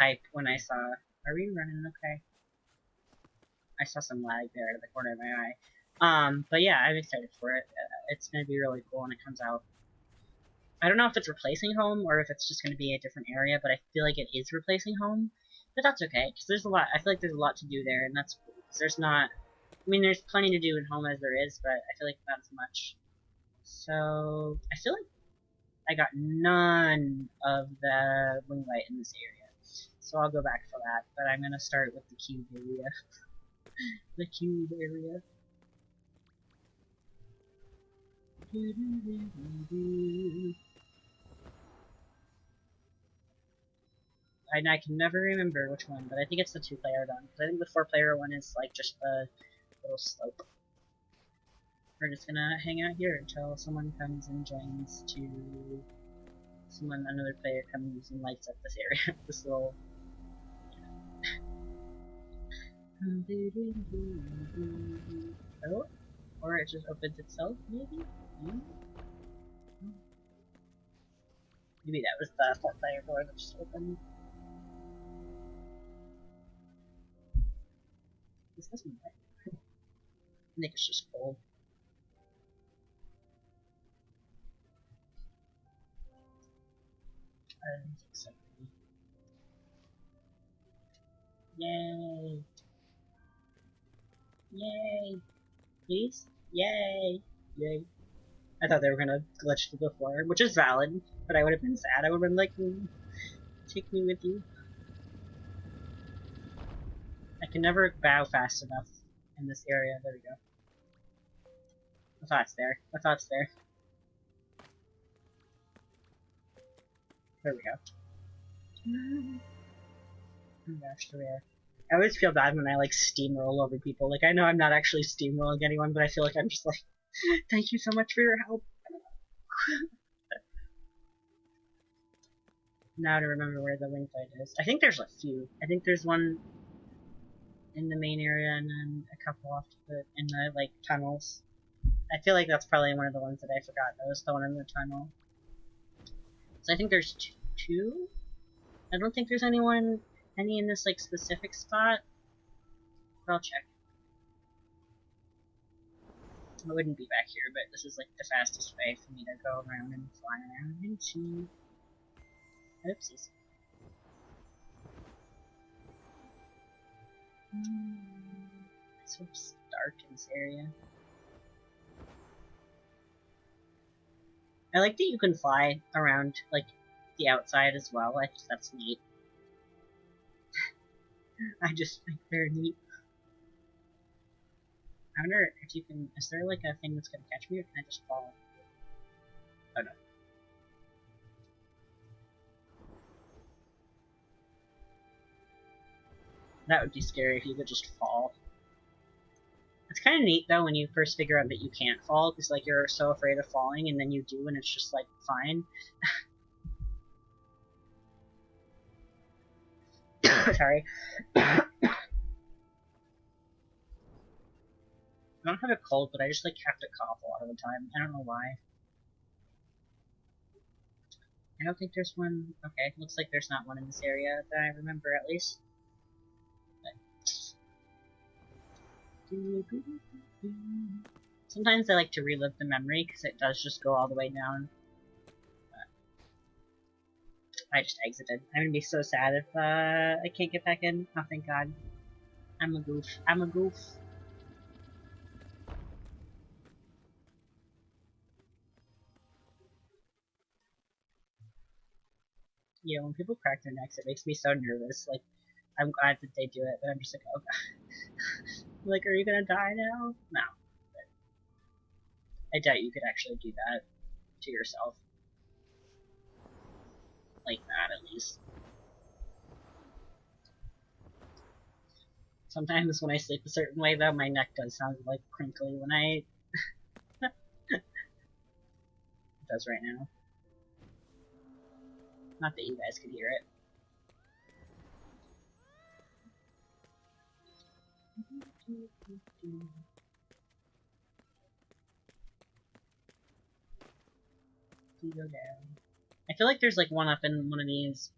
hyped when I saw... Are we running okay? I saw some lag there at the corner of my eye. But yeah, I'm excited for it. It's gonna be really cool when it comes out. I don't know if it's replacing home or if it's just gonna be a different area, but I feel like it is replacing home. But that's okay, because there's a lot. I feel like there's a lot to do there, and that's cool. Because there's not. I mean, there's plenty to do in home as there is, but I feel like not as much. So I feel like I got none of the wing light in this area. So I'll go back for that, but I'm gonna start with the cube area. The cube area. And I can never remember which one, but I think it's the 2-player one. I think the 4-player one is like just the little slope. We're just gonna hang out here until someone comes and joins to... another player comes and lights up this area. This little... Oh? Or it just opens itself, maybe? Maybe that was the 4-player door that just opened. Is this wet? I think it's just cold. I don't think so. Yay! Yay! Please? Yay! Yay. I thought they were gonna glitch through the floor, which is valid, but I would have been sad. I would have been like, take me with you. I can never bow fast enough in this area. There we go. I thought it's there. I thought it's there. There we go. Oh gosh, there. I always feel bad when I like steamroll over people. Like, I know I'm not actually steamrolling anyone, but I feel like I'm just like, thank you so much for your help. Now to remember where the wing fight is. I think there's a few. I think there's one in the main area and then a couple off to in the like tunnels. I feel like that's probably one of the ones that I forgot. That was the one in the tunnel. So I think there's two. I don't think there's any in this like specific spot. But I'll check. It wouldn't be back here, but this is like the fastest way for me to go around and fly around and see. Oopsies. It's so dark in this area. I like that you can fly around, like, the outside as well. I think that's neat. I just think they're neat. I wonder if you can... Is there, like, a thing that's gonna catch me, or can I just fall? Oh, no. That would be scary if you could just fall. It's kind of neat, though, when you first figure out that you can't fall, because, like, you're so afraid of falling, and then you do, and it's just, like, fine. Sorry. I don't have a cold, but I just like have to cough a lot of the time. I don't know why. I don't think there's one. Okay, looks like there's not one in this area that I remember at least. Sometimes I like to relive the memory because it does just go all the way down. I just exited. I'm gonna be so sad if I can't get back in. Oh, thank God. I'm a goof. I'm a goof. You know, when people crack their necks, it makes me so nervous. Like, I'm glad that they do it, but I'm just like, oh God. Like, are you gonna die now? No. I doubt you could actually do that to yourself. Like that, at least. Sometimes when I sleep a certain way, though, my neck does sound like crinkly when I... it does right now. Not that you guys could hear it. Go down. I feel like there's like one up in one of these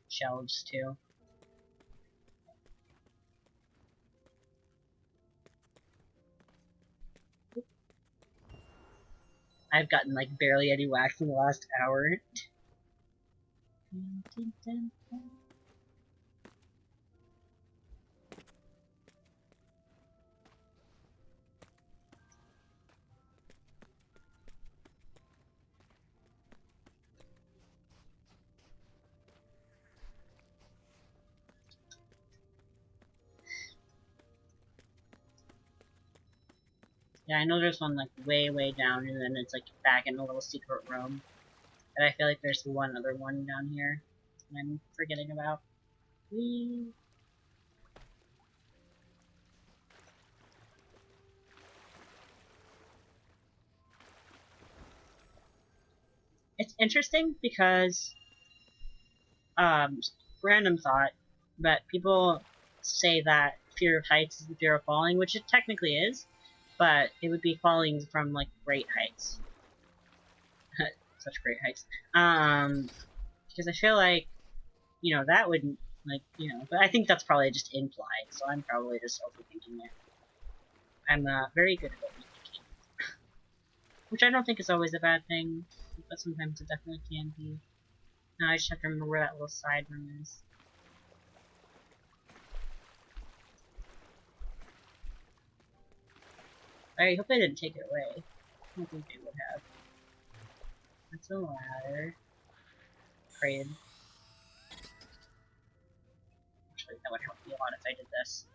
shelves too. I've gotten like barely any wax in the last hour. Yeah, I know there's one like way down, and then it's like back in a little secret room. And I feel like there's one other one down here that I'm forgetting about. Whee! It's interesting because, um, random thought, but people say that fear of heights is the fear of falling, which it technically is, but it would be falling from like great heights. Such great heights. Because I feel like, you know, that wouldn't, like, you know, but I think that's probably just implied, so I'm probably just overthinking it. I'm very good at overthinking, which I don't think is always a bad thing, but sometimes it definitely can be. Now I just have to remember where that little side room is. I hope they didn't take it away. I don't think they would have. That's a ladder. Crane. Actually, that would help me a lot if I did this.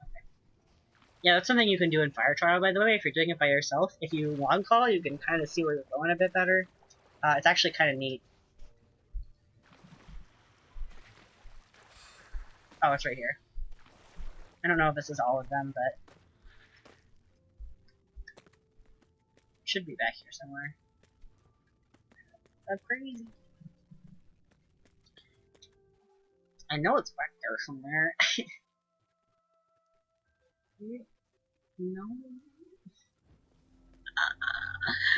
Okay. Yeah, that's something you can do in Fire Trial, by the way, if you're doing it by yourself. If you long call, you can kind of see where you're going a bit better. It's actually kind of neat. Oh, it's right here. I don't know if this is all of them, but it should be back here somewhere. That's crazy. I know it's back there somewhere. No.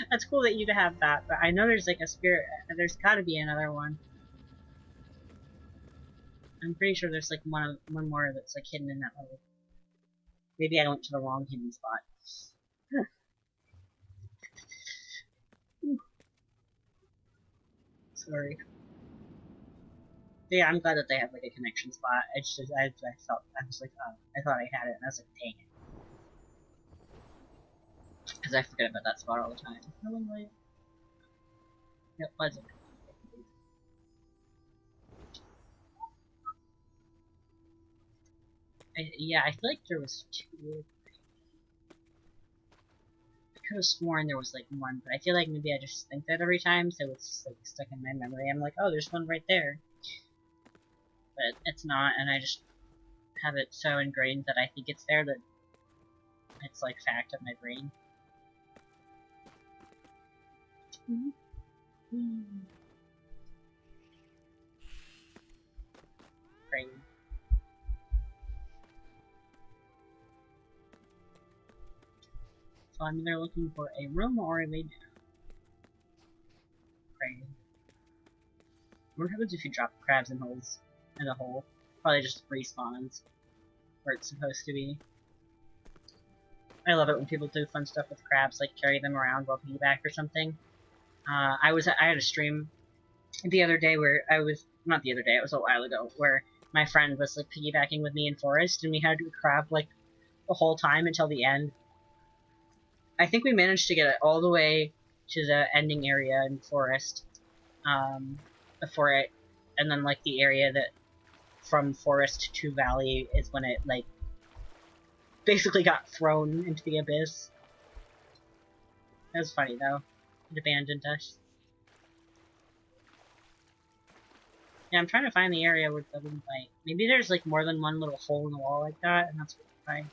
That's cool that you have that, but I know there's like a spirit. There's gotta be another one. I'm pretty sure there's like one more that's like hidden in that level. Maybe I went to the wrong hidden spot. Sorry. But yeah, I'm glad that they have like a connection spot. It's just I felt I was like, oh, I thought I had it, and I was like, dang it, because I forget about that spot all the time. It wasn't. Yeah, I feel like there was two. I could have sworn there was like one, but I feel like maybe I just think that every time, so it's like stuck in my memory. I'm like, oh, there's one right there, but it's not, and I just have it so ingrained that I think it's there that it's like fact of my brain. Brain. So I'm either looking for a room or a way down. Great. What happens if you drop crabs in holes in a hole? Probably just respawns where it's supposed to be. I love it when people do fun stuff with crabs, like carry them around while piggyback or something. I had a stream the other day where not the other day, it was a while ago, where my friend was like piggybacking with me in forest, and we had a crab like the whole time until the end. I think we managed to get it all the way to the ending area in forest, before it, and then like the area that from forest to valley is when it like basically got thrown into the abyss. That was funny though. It abandoned us. Yeah, I'm trying to find the area where the wouldn't bite. Maybe there's like more than one little hole in the wall like that, and that's why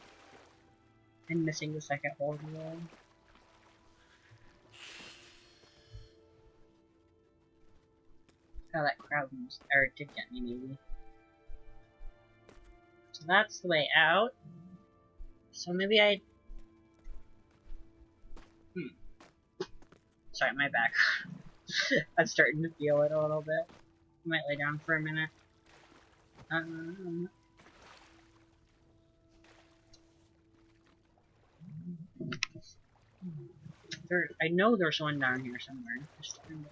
I'm missing the second hole in the wall. Oh, that crowd did get me maybe. So that's the way out. So maybe Sorry, my back. I'm starting to feel it a little bit. I might lay down for a minute. I know there's one down here somewhere. Just where.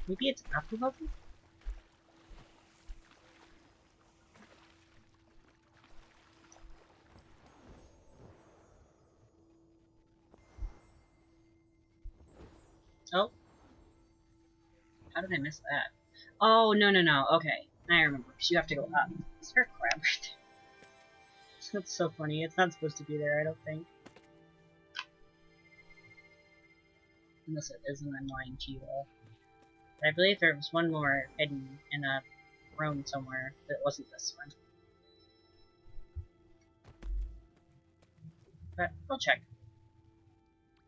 Maybe it's up above it? Oh. How did I miss that? Oh, no, no, no. Okay. I remember. Because you have to go up. Is there a crab right there? That's so funny. It's not supposed to be there, I don't think. Unless it is, and I'm lying to you all. But I believe there was one more hidden in a room somewhere that wasn't this one. But we'll check.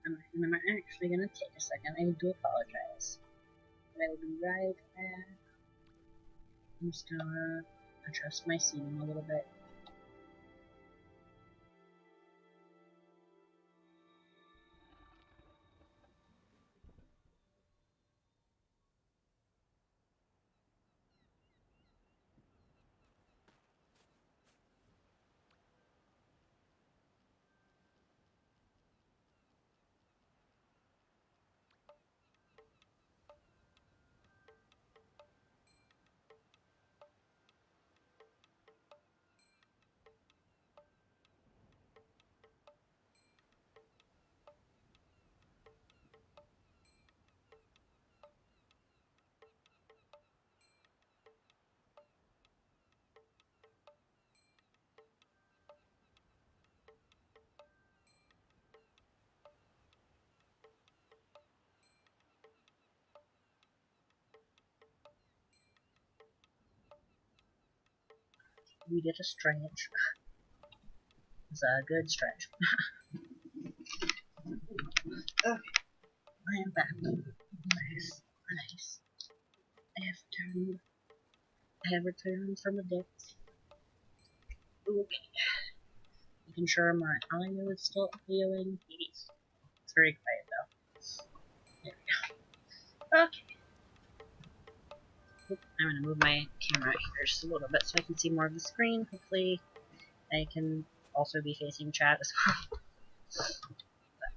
I'm actually gonna take a second. I do apologize. But I will be right back. I'm just gonna adjust my seating a little bit. We did a stretch. It's a good stretch. Okay, I am back. Nice, nice. I have returned from the depths. Okay. Making sure my audio is still appealing. It's very quiet though. There we go. Okay. I'm gonna move my camera here just a little bit so I can see more of the screen. Hopefully I can also be facing chat as well. But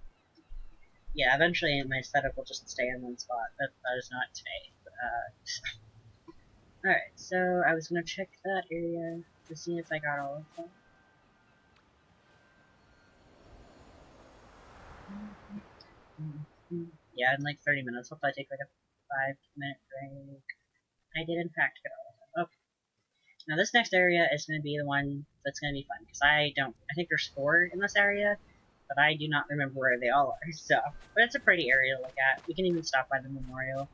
yeah, eventually my setup will just stay in one spot. That is not today. Alright, so I was gonna check that area to see if I got all of them. Yeah, in like 30 minutes. I'll probably take like a 5-minute break. I did in fact get all of them. Okay. Now this next area is going to be the one that's going to be fun, because I think there's 4 in this area, but I do not remember where they all are, so. But it's a pretty area to look at. We can even stop by the memorial,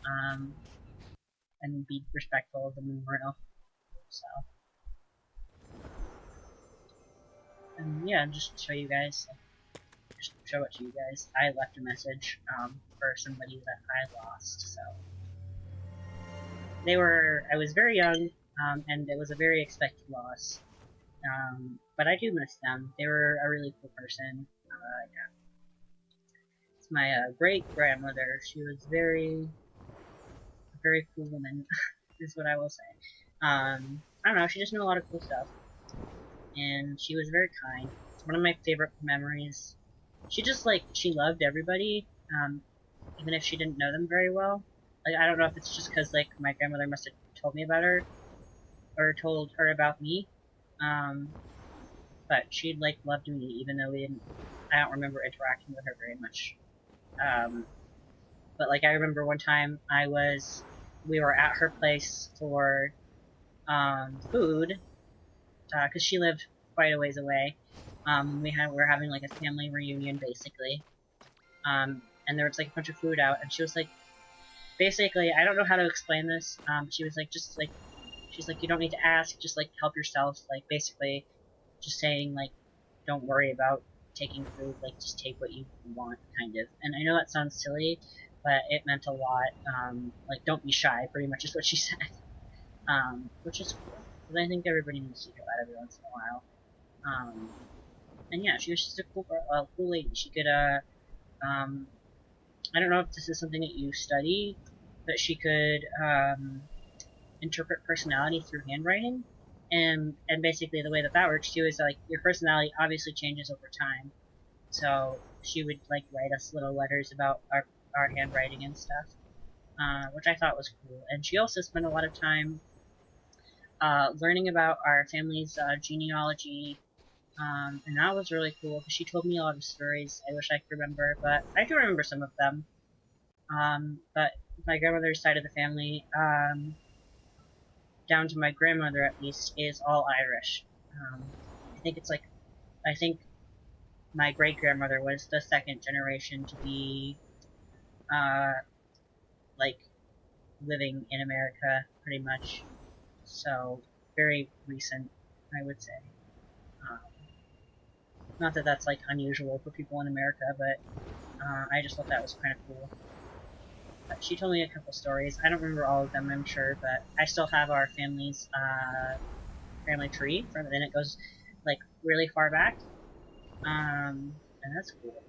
and be respectful of the memorial, so. And yeah, just show you guys, just show it to you guys. I left a message for somebody that I lost, so I was very young, and it was a very expected loss. But I do miss them. They were a really cool person. Yeah. It's my great grandmother. She was a very cool woman, is what I will say. I don't know. She just knew a lot of cool stuff, and she was very kind. It's one of my favorite memories. She just she loved everybody, even if she didn't know them very well. Like I don't know if it's just because my grandmother must have told me about her or told her about me. Um, but she loved me even though we didn't. I don't remember interacting with her very much. Um, but I remember one time we were at her place for food because she lived quite a ways away. We were having a family reunion basically, and there was a bunch of food out, and she was basically I don't know how to explain this. She was she's you don't need to ask, just help yourself. Basically, just saying don't worry about taking food, just take what you want, kind of. And I know that sounds silly, but it meant a lot. Don't be shy, pretty much is what she said. Which is cool, because I think everybody needs to do that every once in a while. And yeah, she was just a cool lady. She could, I don't know if this is something that you study, but she could, interpret personality through handwriting. And basically the way that works too is your personality obviously changes over time. So she would write us little letters about our handwriting and stuff, which I thought was cool. And she also spent a lot of time learning about our family's genealogy, and that was really cool because she told me a lot of stories I wish I could remember, but I do remember some of them. But my grandmother's side of the family, down to my grandmother at least, is all Irish. I think I think my great grandmother was the second generation to be uh, like living in America, pretty much. So very recent, I would say. Um, Not that that's unusual for people in America, but I just thought that was kind of cool. But she told me a couple stories. I don't remember all of them, I'm sure, but I still have our family's family tree, and it goes really far back. And that's cool.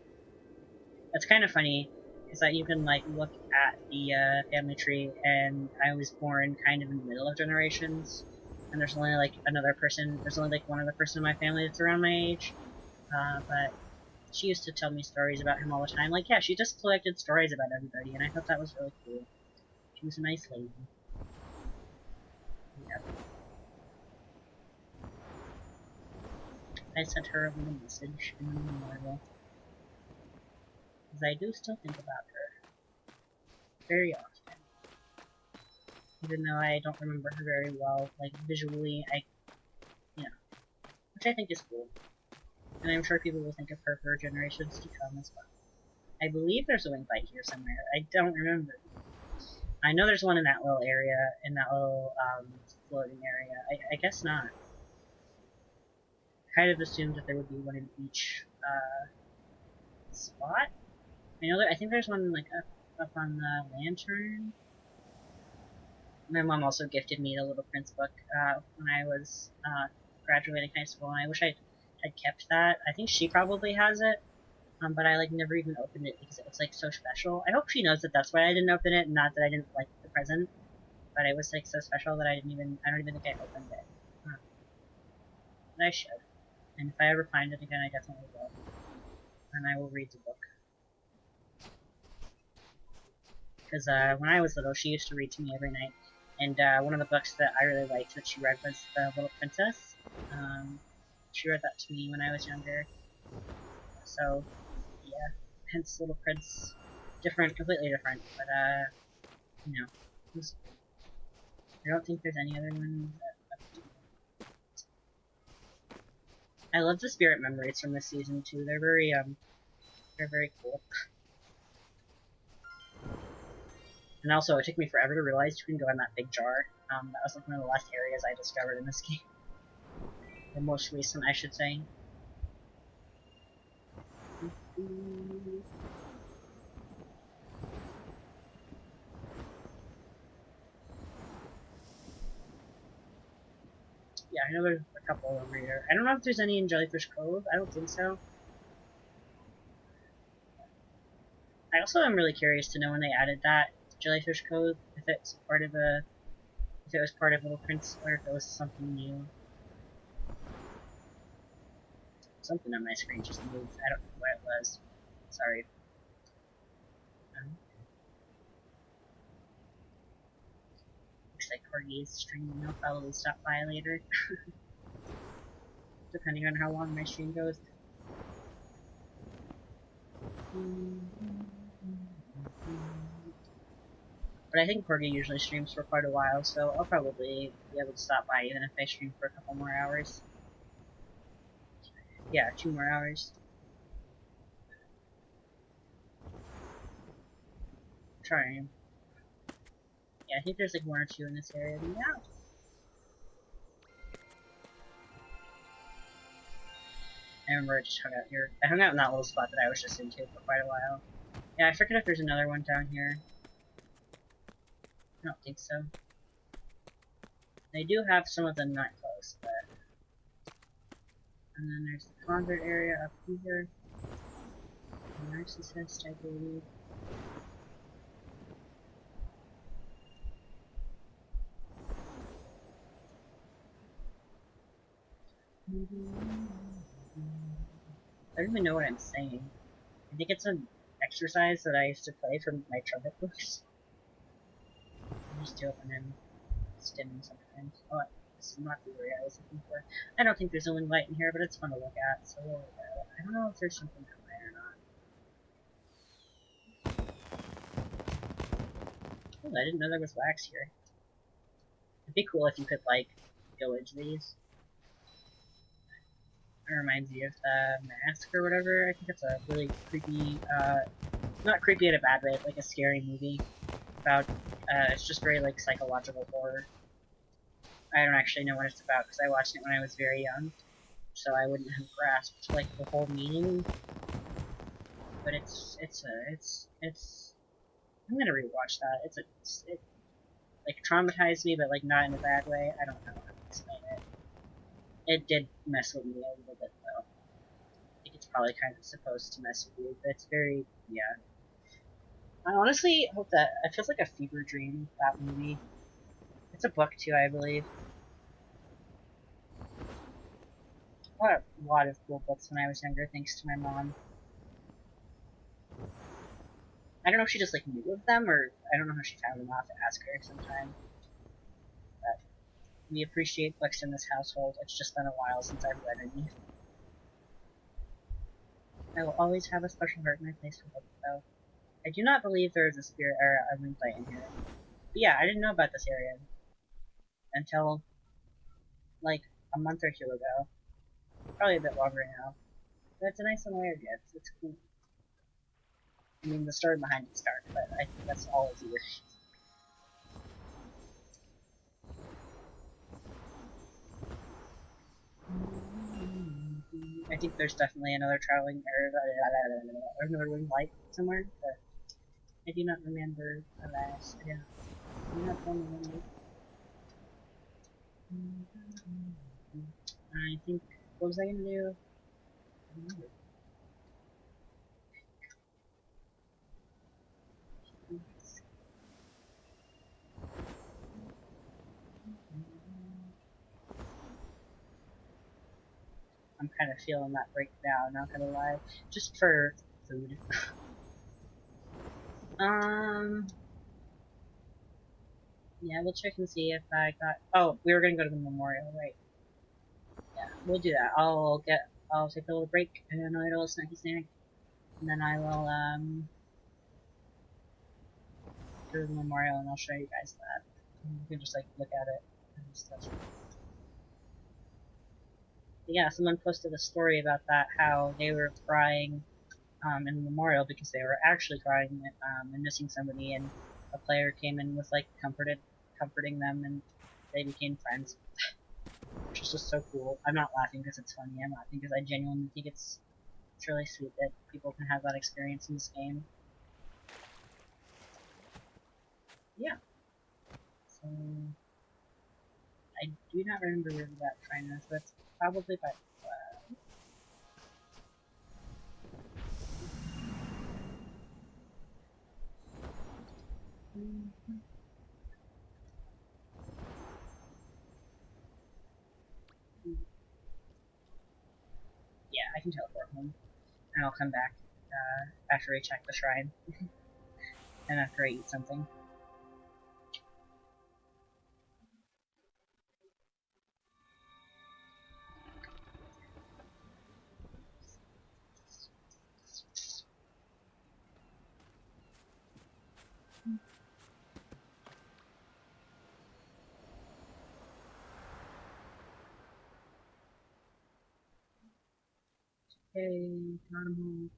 It's kind of funny because you can look at the family tree, and I was born kind of in the middle of generations, and there's only another person. There's only one other person in my family that's around my age. But she used to tell me stories about him all the time. Yeah, she just collected stories about everybody, and I thought that was really cool. She was a nice lady. Yeah. I sent her a little message in the memorial because I do still think about her very often. Even though I don't remember her very well, visually, which I think is cool. And I'm sure people will think of her for generations to come as well. I believe there's a wing bite here somewhere. I don't remember. I know there's one in that little area, in that little floating area. I guess not. Kind of assumed that there would be one in each spot. I think there's one up on the lantern. My mom also gifted me the Little Prince book when I was graduating high school, and I wish I had kept that. I think she probably has it, but I never even opened it because it was so special. I hope she knows that that's why I didn't open it, and not that I didn't like the present, but it was so special that I don't even think I opened it. But I should, and if I ever find it again, I definitely will, and I will read the book. Because when I was little, she used to read to me every night. And one of the books that I really liked that she read was The Little Princess. She read that to me when I was younger. So, yeah, hence Little Prince. Different, completely different, but, it was cool. I don't think there's any other one I love the spirit memories from this season, too. They're very cool. And also, it took me forever to realize you can go in that big jar. That was one of the last areas I discovered in this game. The most recent, I should say. Yeah, I know there's a couple over here. I don't know if there's any in Jellyfish Cove. I don't think so. I also am really curious to know when they added that Jellyfish Cove, if it's part of if it was part of Little Prince, or if it was something new. Something on my screen just moved. I don't know what it was. Sorry. Um, Looks like Corgi is streaming. I'll probably stop by later, depending on how long my stream goes. But I think Corgi usually streams for quite a while, so I'll probably be able to stop by even if I stream for a couple more hours. Yeah, 2 more hours. Trying. Yeah, I think there's like 1 or 2 in this area. Yeah. I remember I just hung out here. I hung out in that little spot that I was just into for quite a while. Yeah, I forget if there's another one down here. I don't think so. They do have some of them not close, but... And then there's the convert area up here. The narcissist, I believe. I don't even know what I'm saying. I think it's an exercise that I used to play from my trumpet books. I just do it when I'm stimming sometimes. Oh, this is not the area I was looking for. I don't think there's a wing light in here, but it's fun to look at, so we'll look at it. I don't know if there's something that way or not. Oh, I didn't know there was wax here. It'd be cool if you could, like, go into these. It reminds me of the Mask or whatever. I think it's a really creepy, not creepy in a bad way, it's like a scary movie about, it's just very, like, psychological horror. I don't actually know what it's about because I watched it when I was very young, so I wouldn't have grasped, like, the whole meaning. But I'm gonna rewatch that. It, like, traumatized me, but, like, not in a bad way. I don't know how to explain it. It did mess with me a little bit, though. I think it's probably kind of supposed to mess with you, but it's very, yeah. I honestly hope that, it feels like a fever dream, that movie. It's a book, too, I believe. I got a lot of cool books when I was younger, thanks to my mom. I don't know if she just, like, knew of them, or I don't know how she found them. I'll have to ask her sometime. But we appreciate books in this household. It's just been a while since I've read any. I will always have a special heart in my place for books, though. I do not believe there is a spirit or a moonlight in here. But yeah, I didn't know about this area until, like, a month or 2 ago. Probably a bit longer now. But it's a nice little area. It's cool. I mean, the story behind it's dark, but I think that's all it's either. I think there's definitely another traveling or another wing light somewhere, but I do not remember. Alas, I do not remember. I think, what was I gonna do? I'm kind of feeling that breakdown, not gonna lie. Just for food. Yeah, we'll check and see if I got. Oh, we were gonna go to the memorial, right? Yeah, we'll do that. I'll take a little break and a little snacky snack, and then I will go to the memorial and I'll show you guys that. And you can just like look at it and stuff. But yeah, someone posted a story about that, how they were crying in the memorial because they were actually crying and missing somebody, and a player came and was like comforting them, and they became friends, which is just so cool. I'm not laughing because it's funny. I'm laughing because I genuinely think it's It's really sweet that people can have that experience in this game. Yeah. So I do not remember where that shrine is, but it's probably by yeah, I can teleport home. And I'll come back after I check the shrine. And after I eat something. Okay, got 'em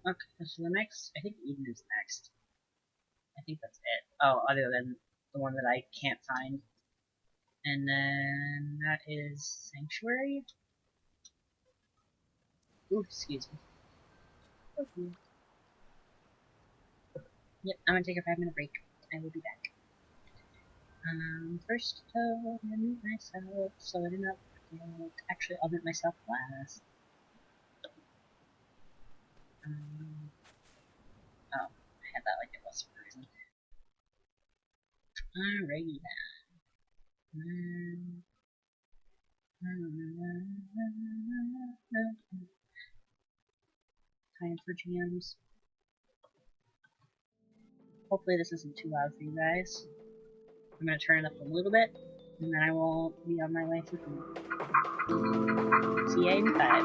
all. Okay, so the next, I think Eden is next. I think that's it. Oh, other than the one that I can't find. And then that is Sanctuary. Ooh, excuse me. Okay. Yep, I'm gonna take a 5-minute break. I will be back. First, I'm gonna mute myself so I do not forget. Actually, I'll mute myself last. Oh, I had that like it was for a reason. Alrighty then. Time for jams. Hopefully this isn't too loud for you guys. I'm gonna turn it up a little bit, and then I will be on my way to food. See you in 5.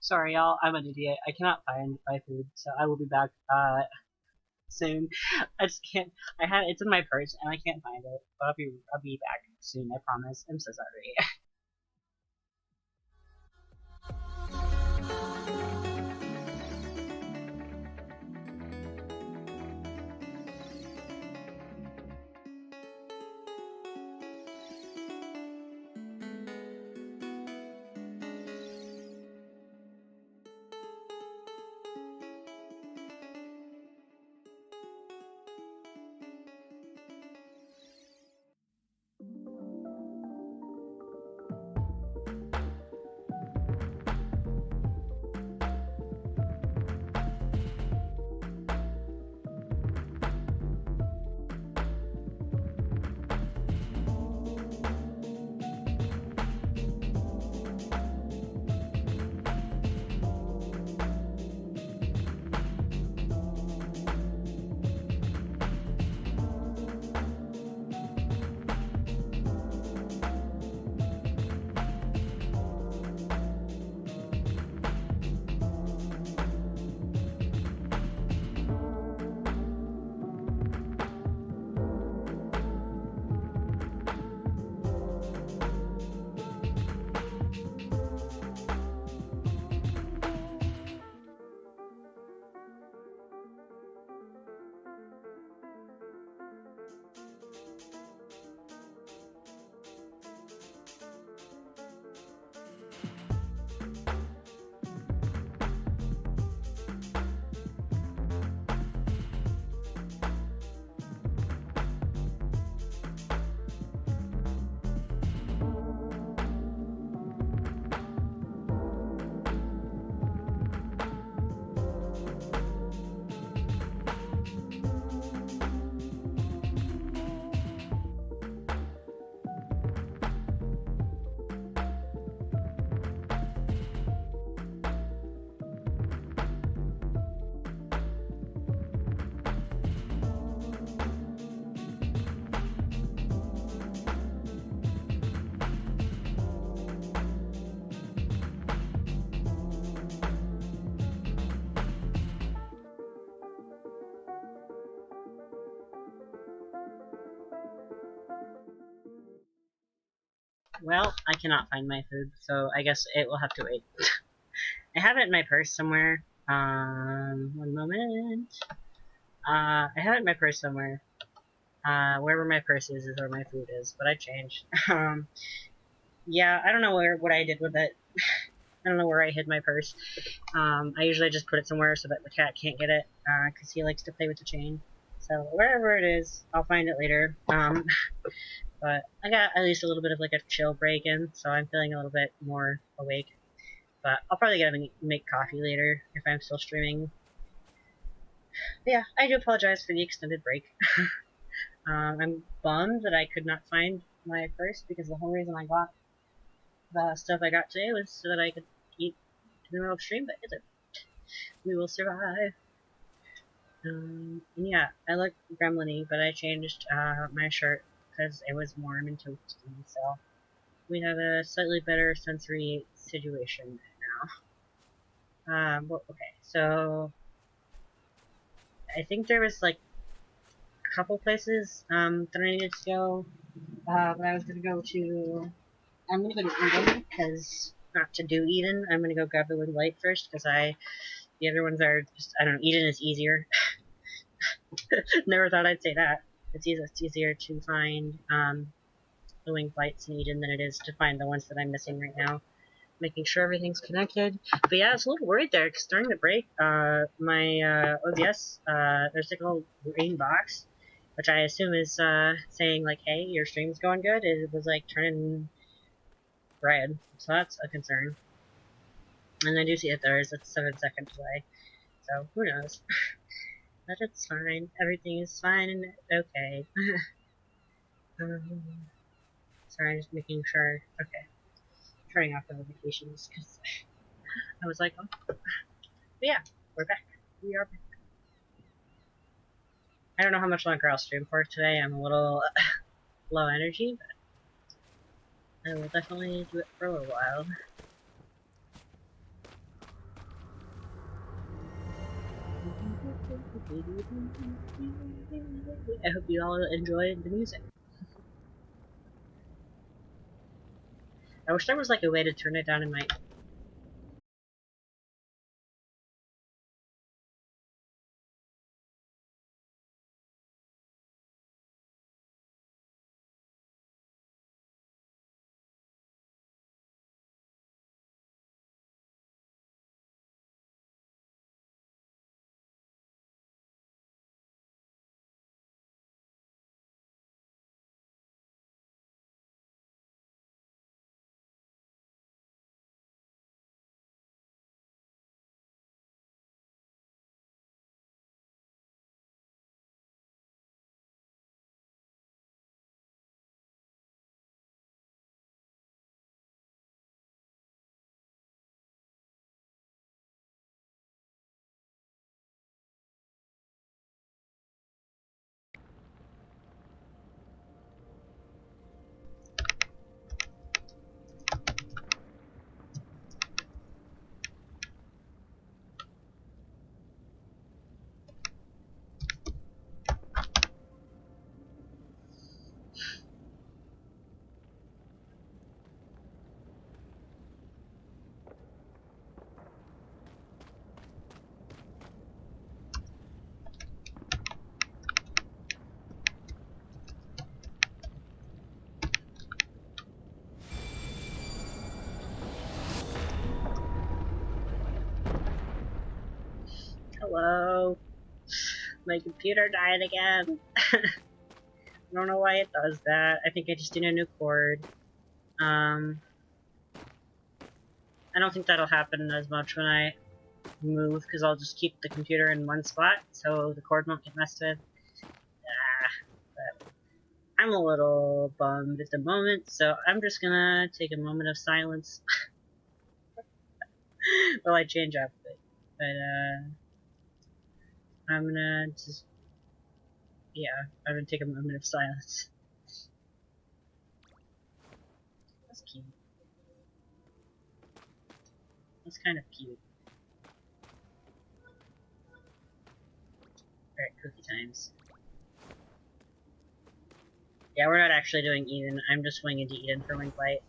Sorry, y'all. I'm an idiot. I cannot find my food, so I will be back soon. I just can't. It's in my purse and I can't find it. But I'll be back soon. I promise. I'm so sorry. Well, I cannot find my food, so I guess it will have to wait. I have it in my purse somewhere. One moment. I have it in my purse somewhere. Wherever my purse is where my food is, but I changed. Yeah, I don't know what I did with it. I don't know where I hid my purse. I usually just put it somewhere so that the cat can't get it, because he likes to play with the chain. So wherever it is, I'll find it later. But I got at least a little bit of like a chill break in, so I'm feeling a little bit more awake. But I'll probably get up and make coffee later if I'm still streaming. But yeah, I do apologize for the extended break. I'm bummed that I could not find my purse because the whole reason I got the stuff I got today was so that I could eat in the middle of stream, but we will survive. And yeah, I look gremlin-y, but I changed my shirt because it was warm and toasty, so we have a slightly better sensory situation now. Well, okay, so I think there was like a couple places that I needed to go, but I was gonna go to. I'm gonna go to Eden because not to do Eden. I'm gonna go grab the Wing Light first because the other ones are just I don't know. Eden is easier. Never thought I'd say that. It's easier to find the Wing Lights in Eden than it is to find the ones that I'm missing right now. Making sure everything's connected. But yeah, I was a little worried there because during the break, my OBS, there's like a little green box, which I assume is saying like, "Hey, your stream's going good." It was like turning red, so that's a concern. And I do see that there is a 7-second delay, so who knows? But it's fine. Everything is fine and okay. um, sorry, I'm just making sure. Okay, turning off the notifications because I was like, oh. But yeah, we're back. We are back. I don't know how much longer I'll stream for today. I'm a little low energy, but I will definitely do it for a little while. I hope you all enjoyed the music. I wish there was like a way to turn it down in my... Hello? My computer died again. I don't know why it does that. I think I just need a new cord. I don't think that'll happen as much when I move, because I'll just keep the computer in one spot, so the cord won't get messed with. But I'm a little bummed at the moment, so I'm just gonna take a moment of silence while I change outfit. But, I'm gonna just... yeah, I'm gonna take a moment of silence. That's cute. That's kind of cute. Alright, cookie times. Yeah, we're not actually doing Eden. I'm just swinging to Eden for Wing Light.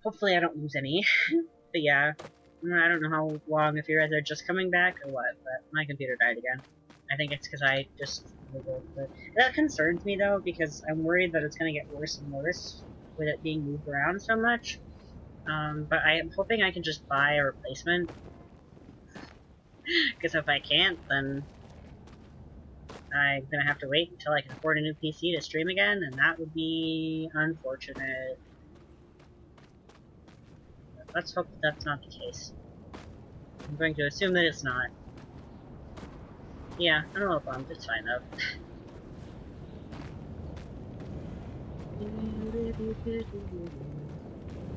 Hopefully I don't lose any. But yeah, I don't know how long, if you guys are just coming back or what, but my computer died again. I think it's because I just wiggled. But that concerns me though, because I'm worried that it's going to get worse and worse with it being moved around so much. But I am hoping I can just buy a replacement. Because if I can't, then I'm gonna have to wait until I can afford a new PC to stream again, and that would be unfortunate. But let's hope that that's not the case. I'm going to assume that it's not. Yeah, I'm a little bummed. It's fine though.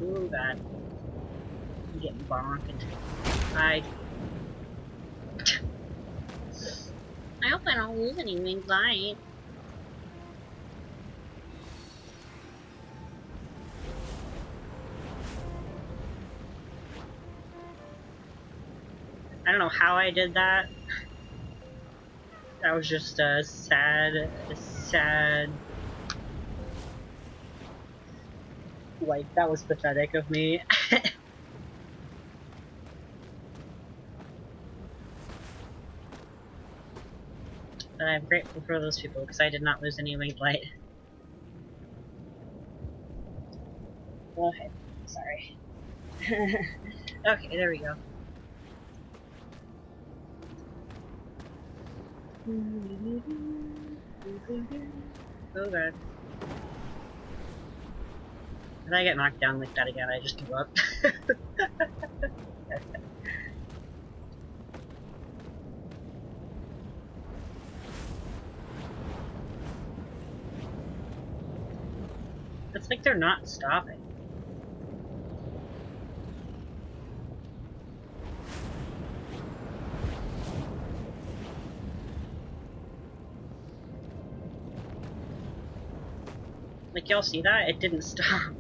Ooh, God. I'm getting bonked. I hope I don't lose any winged light. I don't know how I did that. That was just a sad... like, that was pathetic of me. But I'm grateful for those people, because I did not lose any winged light. Okay, sorry. Okay, there we go. Oh god. If I get knocked down like that again, I just give up. It's like they're not stopping. Like, y'all see that? It didn't stop.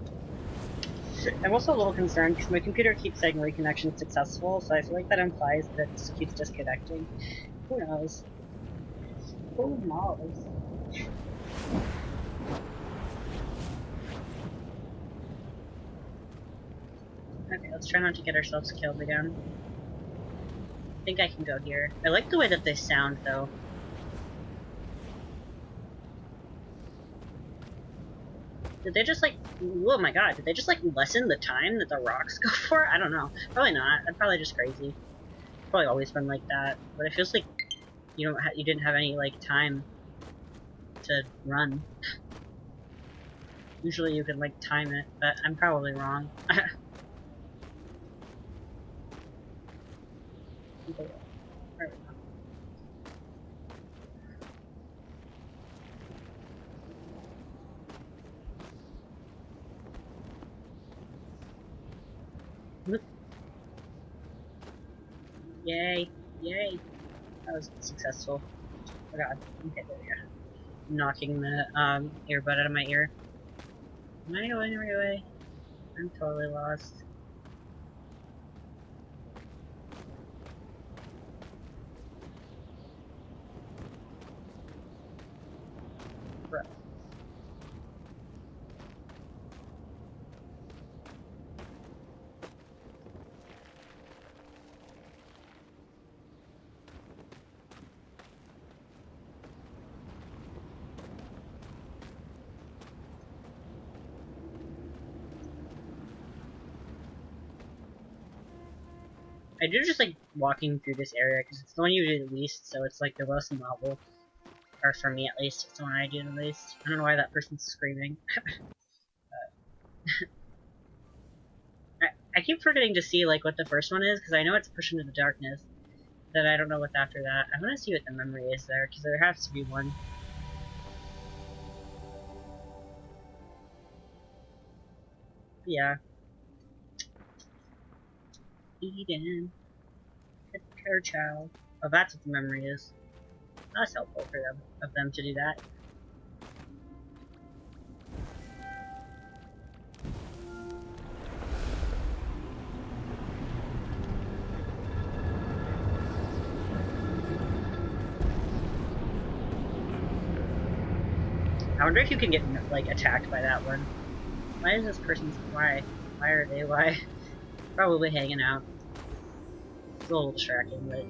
I'm also a little concerned because my computer keeps saying reconnection successful, so I feel like that implies that it just keeps disconnecting. Who knows? Who knows? Okay, let's try not to get ourselves killed again. I think I can go here. I like the way that they sound, though. Did they just, like... Oh my god, did they just, like, lessen the time that the rocks go for? I don't know. Probably not. I'm probably just crazy. Probably always been like that. But it feels like you didn't have any, like, time to run. Usually you can, like, time it, but I'm probably wrong. Yay! Yay! That was successful. Oh god. Okay, there we go. Knocking the earbud out of my ear. Am I going the right way? I'm totally lost. Bro. I do just like walking through this area because it's the one you do the least, so it's like the most novel. Or for me at least, it's the one I do the least. I don't know why that person's screaming. I keep forgetting to see like what the first one is because I know it's Push into the Darkness. Then I don't know what's after that. I want to see what the memory is there because there has to be one. Yeah. Eden. Her child. Oh, that's what the memory is. That's helpful for them of them to do that. I wonder if you can get like attacked by that one. Why is this person's why? Why are they why? Probably hanging out. It's a little distracting, but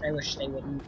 I wish they wouldn't.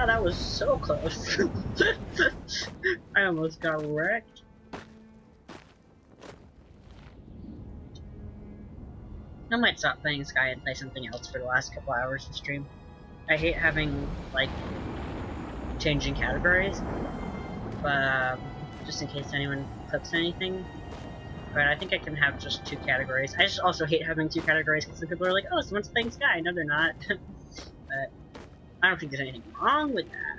That was so close. I almost got wrecked. I might stop playing Sky and play something else for the last couple hours of stream. I hate having, like, changing categories, but just in case anyone clips anything. But I think I can have just 2 categories. I just also hate having 2 categories because some people are like, oh, someone's playing Sky. No, they're not. But I don't think there's anything wrong with that.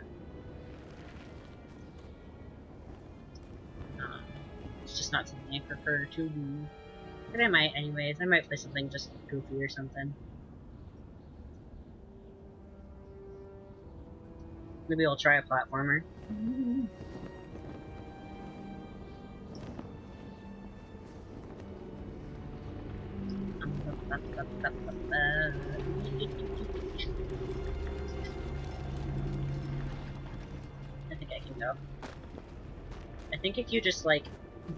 It's just not something I prefer to do. But I might anyways. I might play something just goofy or something. Maybe I'll try a platformer. though. I think if you just, like,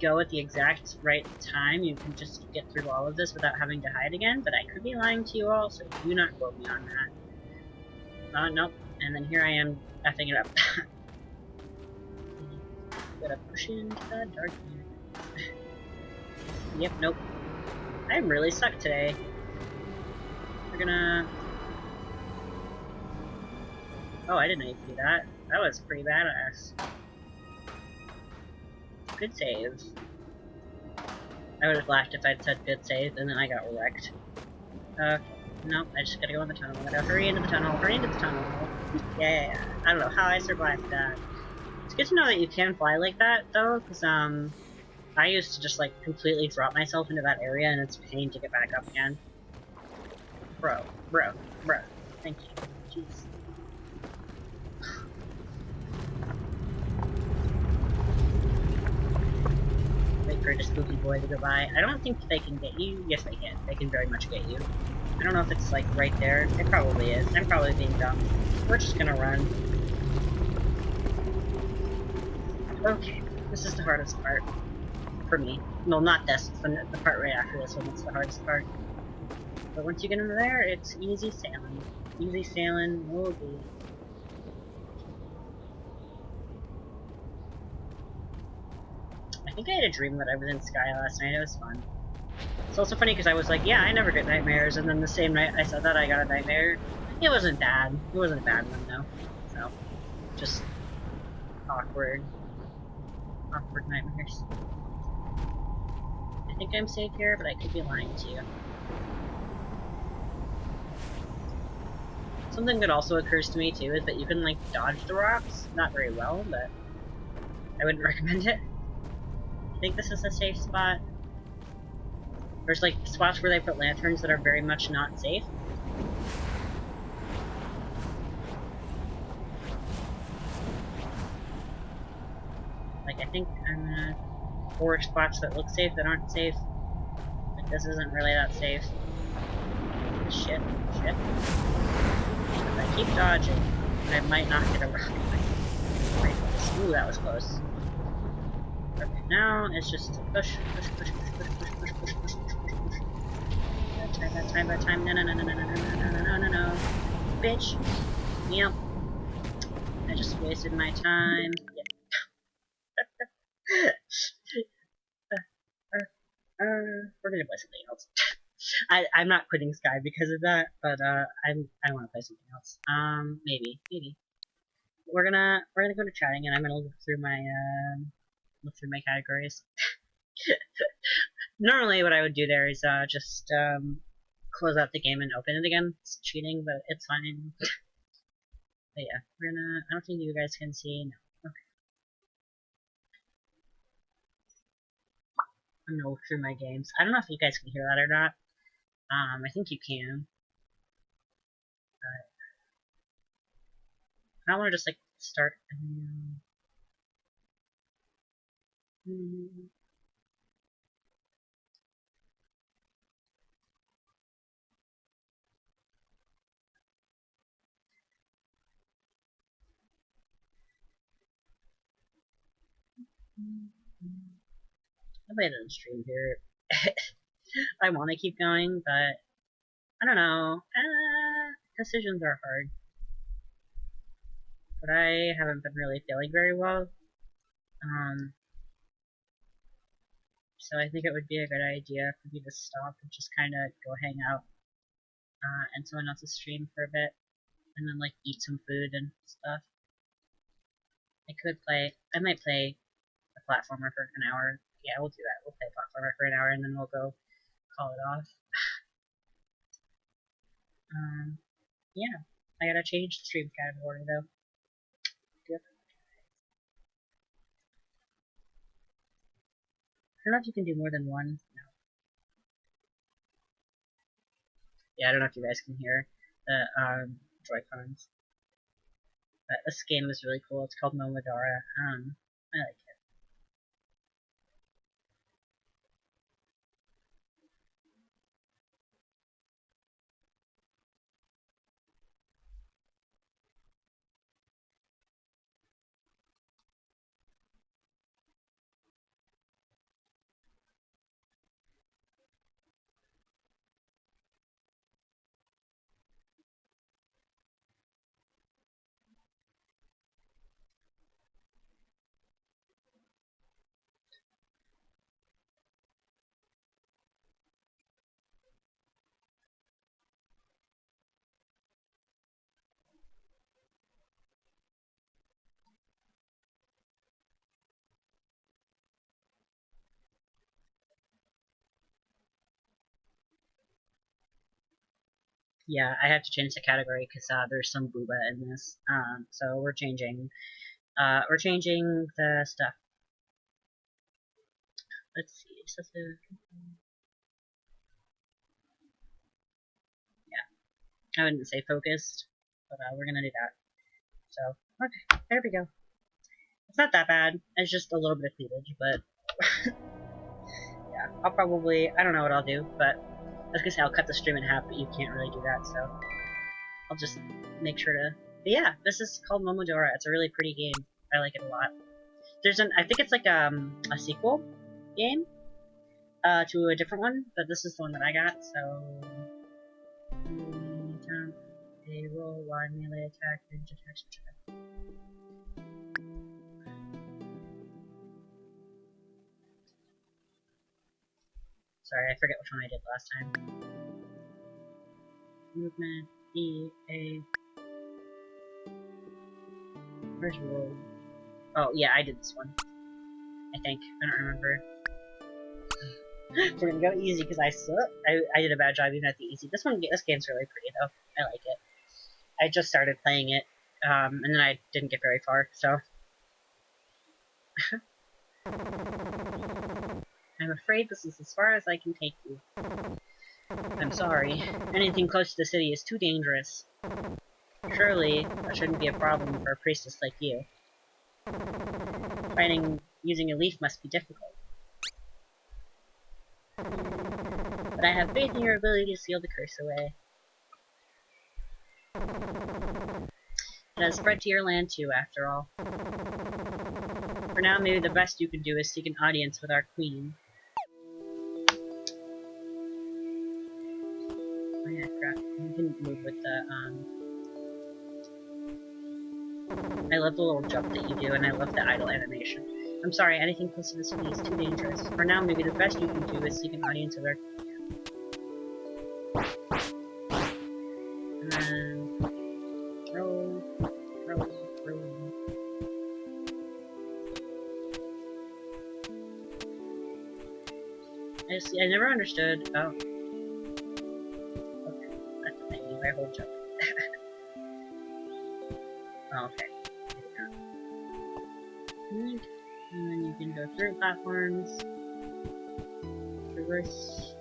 go at the exact right time, you can just get through all of this without having to hide again, but I could be lying to you all, so do not quote me on that. Nope. And then here I am effing it up. Gotta push into the darkness. Yep, nope. I really suck today. We're gonna... Oh, I didn't know you could do that. That was pretty badass. Good save. I would have laughed if I'd said good save, and then I got wrecked. Okay. Nope, I just gotta go in the tunnel. I gotta hurry into the tunnel, hurry into the tunnel. Yeah. I don't know how I survived that. It's good to know that you can fly like that, though, because, I used to just, like, completely drop myself into that area, and it's a pain to get back up again. Bro. Thank you. Jeez. Wait for a spooky boy to go by. I don't think they can get you. Yes, they can. They can very much get you. I don't know if it's, like, right there. It probably is. I'm probably being dumb. We're just gonna run. Okay. This is the hardest part. For me. Well, not this. It's the part right after this one that's the hardest part. But once you get into there, it's easy sailing. Easy sailing will be. I think I had a dream that I was in Sky last night. It was fun. It's also funny because I was like, yeah, I never get nightmares, and then the same night I said that I got a nightmare. It wasn't bad. It wasn't a bad one, though. So, just awkward. Awkward nightmares. I think I'm safe here, but I could be lying to you. Something that also occurs to me, too, is that you can, like, dodge the rocks. Not very well, but I wouldn't recommend it. I think this is a safe spot. There's, like, spots where they put lanterns that are very much not safe. Like, I think I'm gonna forge spots that look safe that aren't safe. Like, this isn't really that safe. Shit. If I keep dodging, I might not get a rock. Ooh, that was close. Okay, now it's just to push. That time. No. Bitch. Yep. I just wasted my time. Yeah. We're gonna play something else. I'm not quitting Sky because of that, but I want to play something else. Maybe. We're gonna go to chatting, and I'm gonna look through my categories. Normally, what I would do there is just close out the game and open it again. It's cheating, but it's fine. But yeah, I don't think you guys can see. No. Okay. I'm gonna look through my games. I don't know if you guys can hear that or not. I think you can. I want to just like start a new. I played it on stream here. I want to keep going, but I don't know. Decisions are hard. But I haven't been really feeling very well. So I think it would be a good idea for me to stop and just kind of go hang out in someone else's stream for a bit, and then like eat some food and stuff. I might play a platformer for an hour. Yeah, we'll do that. We'll play a platformer for an hour, and then we'll go call it off. Yeah, I gotta change the stream category though. Yep. I don't know if you can do more than one. No. Yeah, I don't know if you guys can hear the Joy-Cons. But this game is really cool. It's called Momodora. I like it. Yeah, I have to change the category because there's some booba in this. So we're changing. We're changing the stuff. Let's see. Yeah, I wouldn't say focused, but we're gonna do that. So okay, there we go. It's not that bad. It's just a little bit of cleavage, but yeah, I'll probably. I don't know what I'll do, but I was gonna say I'll cut the stream in half, but you can't really do that, so I'll just make sure to. But yeah, this is called Momodora. It's a really pretty game. I like it a lot. I think it's like a sequel game to a different one, but this is the one that I got. So, jump, a roll, Y melee attack, range attack, switch attack. Sorry, I forget which one I did last time. Movement, E, A. Where's roll? Oh yeah, I did this one. I think. I don't remember. We're gonna go easy because I suck. I did a bad job even at the easy. This game's really pretty though. I like it. I just started playing it, and then I didn't get very far, so. I'm afraid this is as far as I can take you. I'm sorry. Anything close to the city is too dangerous. Surely, that shouldn't be a problem for a priestess like you. Fighting using a leaf must be difficult. But I have faith in your ability to seal the curse away. It has spread to your land too, after all. For now, maybe the best you can do is seek an audience with our queen. Oh yeah, crap. You can move with the, I love the little jump that you do, and I love the idle animation. I'm sorry, anything close to the city is too dangerous. For now, maybe the best you can do is seek an audience with our queen. And then... roll. I never understood. Oh. Okay. That's the thing. My whole jump. Oh, okay. And then you can go through platforms. Reverse.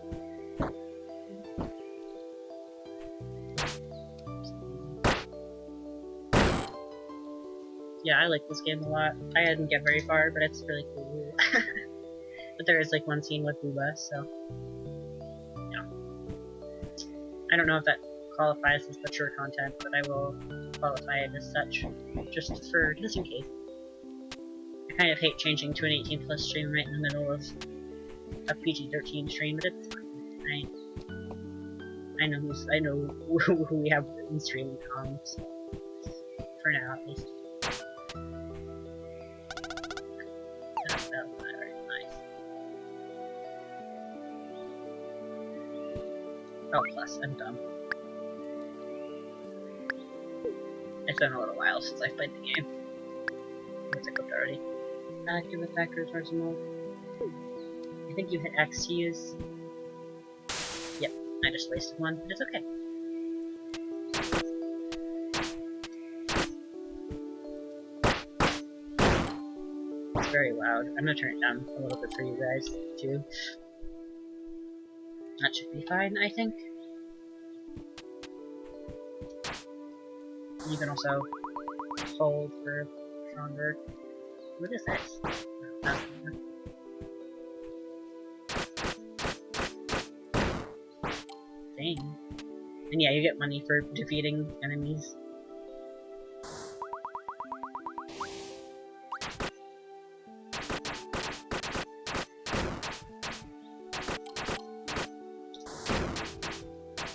Yeah, I like this game a lot. I didn't get very far, but it's really cool. But there is like one scene with Booba, so yeah. I don't know if that qualifies as mature content, but I will qualify it as such, just in case. I kind of hate changing to an 18+ stream right in the middle of a PG-13 stream, but it's fine. I know who we have in stream comms, so for now at least. That was very nice. Oh, plus, I'm dumb. It's been a little while since I played the game. What's equipped already? Active attackers arsenal. I think you hit X to use. Yep, I just wasted one, but it's okay. It's very loud. I'm gonna turn it down a little bit for you guys, too. That should be fine, I think. You can also hold for stronger. What is this? Dang. And yeah, you get money for defeating enemies.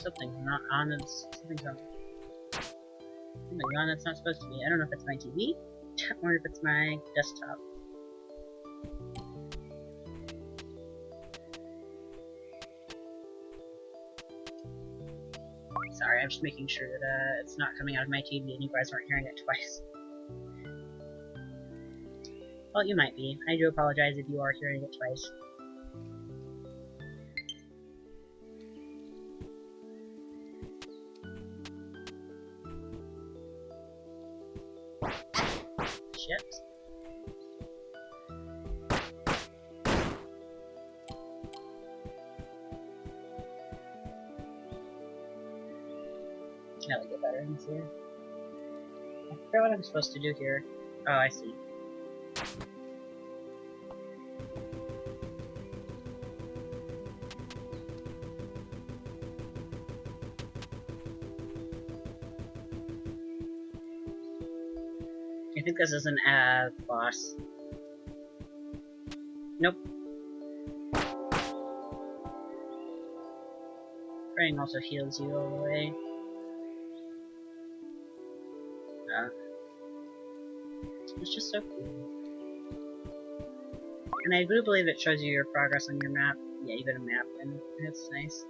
Something's not on. Something's on. Something's on that's not supposed to be. I don't know if it's my TV or if it's my desktop. Sorry, I'm just making sure that it's not coming out of my TV and you guys aren't hearing it twice. Well, you might be. I do apologize if you are hearing it twice. Shit. Can I get veterans here? I forget what I'm supposed to do here. Oh, I see. I think this is an boss. Nope. Praying also heals you all the way. It's just so cool. And I do believe it shows you your progress on your map. Yeah, you got a map, and it's nice.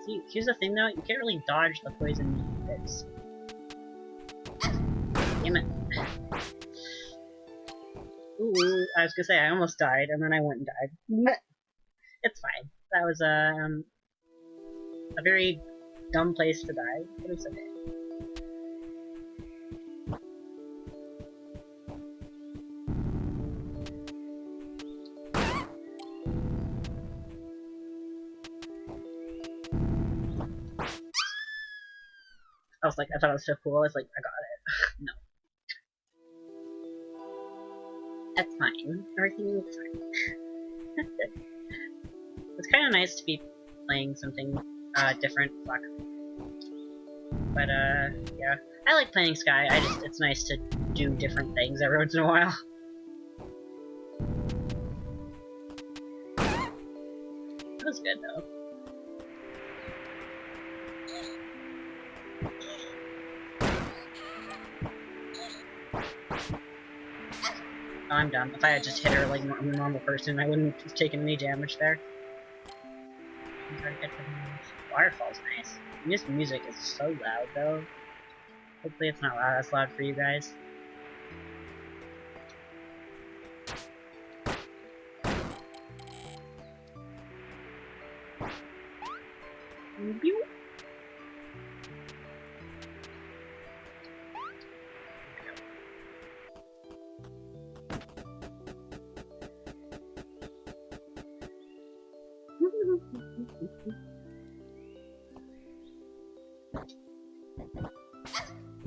See, here's the thing though, you can't really dodge the poison bits. Damn it. Ooh, I was gonna say, I almost died, and then I went and died. It's fine. That was a very dumb place to die, but it's okay. I was like, I thought it was so cool, I was like, I got it. No. That's fine. Everything is fine. It's kind of nice to be playing something different. Fuck. But yeah, I like playing Sky. It's nice to do different things every once in a while. That was good though. Oh, I'm dumb. If I had just hit her like a normal person, I wouldn't have taken any damage there. Waterfall's nice. This music is so loud though. Hopefully it's not as loud for you guys.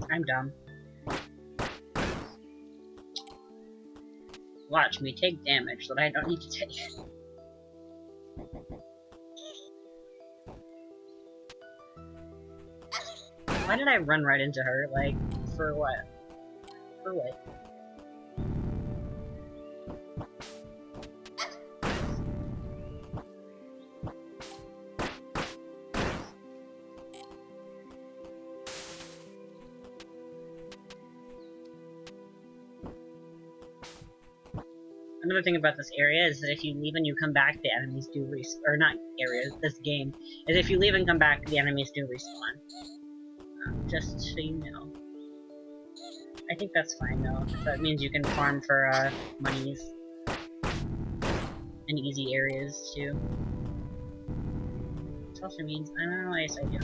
I'm dumb. Watch me take damage that I don't need to take. Why did I run right into her? Like, for what? For what? Another thing about this area is that if you leave and you come back, the enemies do respawn. Or not area, this game. Is if you leave and come back, the enemies do respawn. Just so you know. I think that's fine though. That means you can farm for monies. And easy areas too. Which also means, I don't know, yes I do.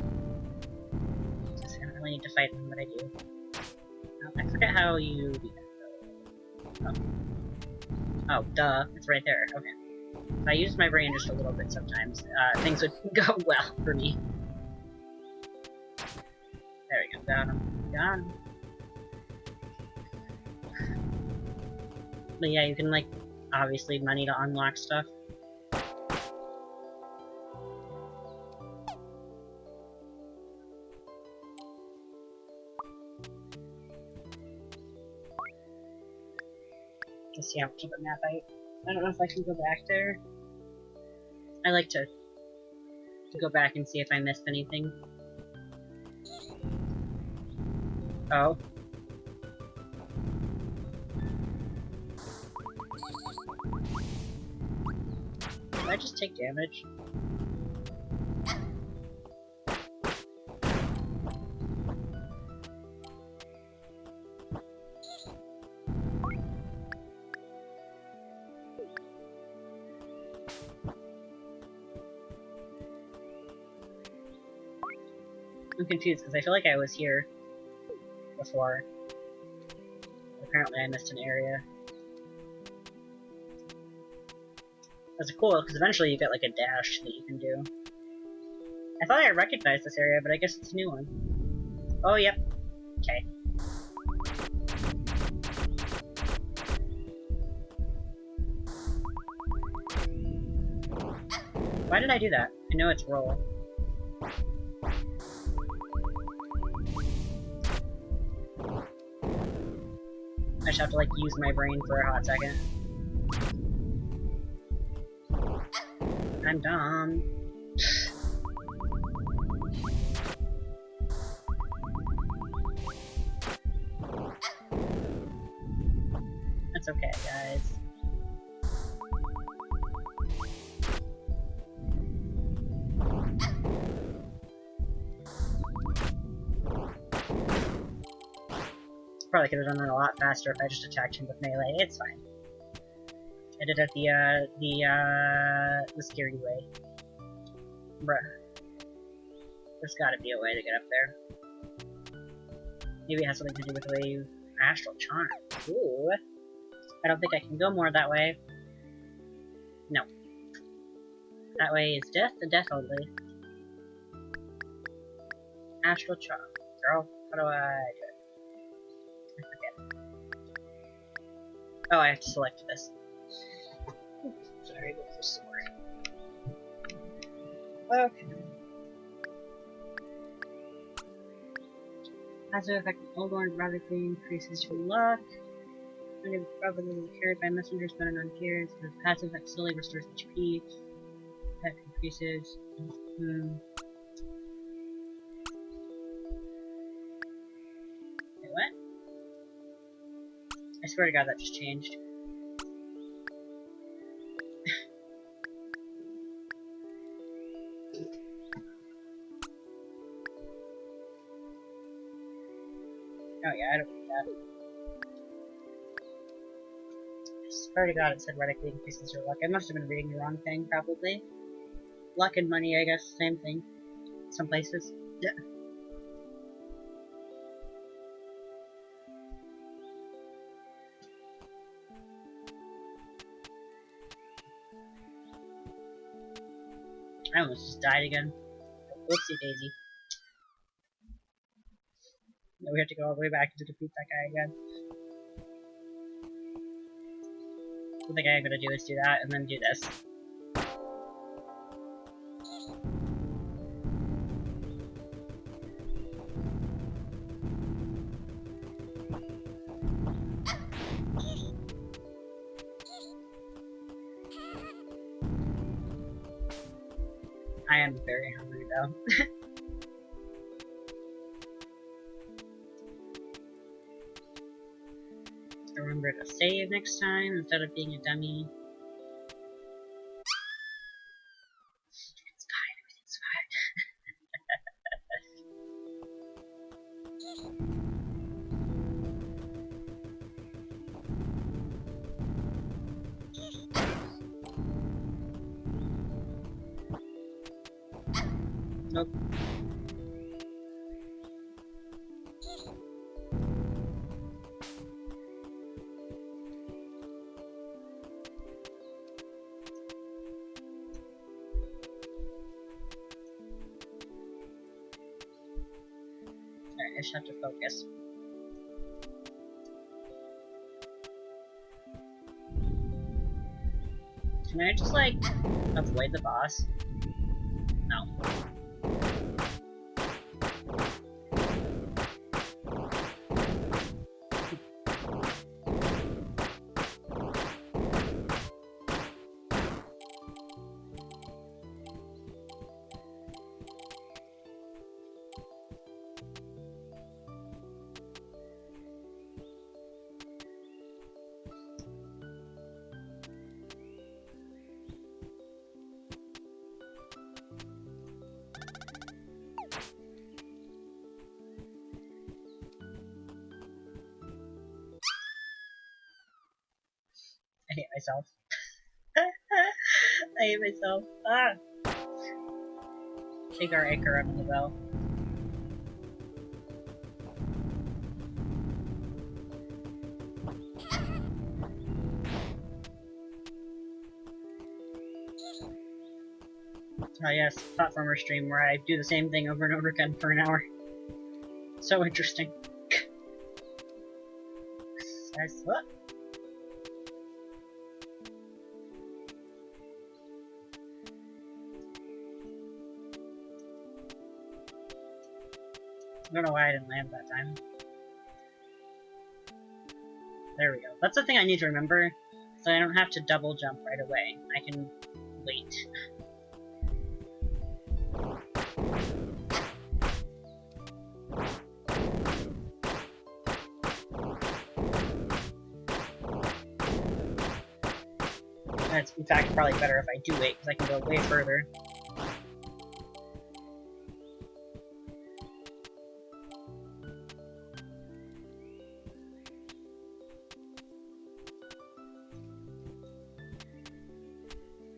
Just I don't really need to fight them, but I do. I forget how you do that though. Oh. Oh, duh. It's right there. Okay. If I used my brain just a little bit sometimes, things would go well for me. There we go. Got him. Got him. But yeah, you can, like, obviously money to unlock stuff. Let's see how much of a map I don't know if I can go back there. I like to go back and see if I missed anything. Oh. Did I just take damage? I'm confused because I feel like I was here before. Apparently I missed an area. That's cool, because eventually you get like a dash that you can do. I thought I recognized this area, but I guess it's a new one. Oh, yep. Okay. Why did I do that? I know it's roll. I just have to like use my brain for a hot second. I'm dumb. That's okay, guys. Probably could have done that a lot faster if I just attacked him with melee. It's fine. I did it the scary way. Bruh. There's gotta be a way to get up there. Maybe it has something to do with the way you... Astral Charm. Ooh. I don't think I can go more that way. No. That way is death and death only. Astral Charm. Girl, how do I do it? I forget. Oh, I have to select this. Sorry, this is sore. Okay. Passive effect of Oldorn radically increases your luck. When it's probably carried by messengers when it appears, the passive effect slowly restores HP. Effect increases. Wait, what? I swear to God that just changed. Oh yeah, I don't need that. I swear to God it said radically increases your luck. I must have been reading the wrong thing, probably. Luck and money, I guess, same thing. Some places. Yeah. I almost just died again. Whoopsie daisy. No, we have to go all the way back to defeat that guy again. What the guy I'm gonna do is do that and then do this. I am very hungry though. Remember to save next time instead of being a dummy. It's fine, everything's fine. Nope. Alright, I just have to focus. Can I just, like, avoid the boss? No. I hate myself. I hate myself. Ah! Take our anchor under the bell. Oh yes, platformer stream where I do the same thing over and over again for an hour. So interesting. What? I don't know why I didn't land that time. There we go. That's the thing I need to remember, so I don't have to double jump right away. I can wait. It's in fact probably better if I do wait, because I can go way further.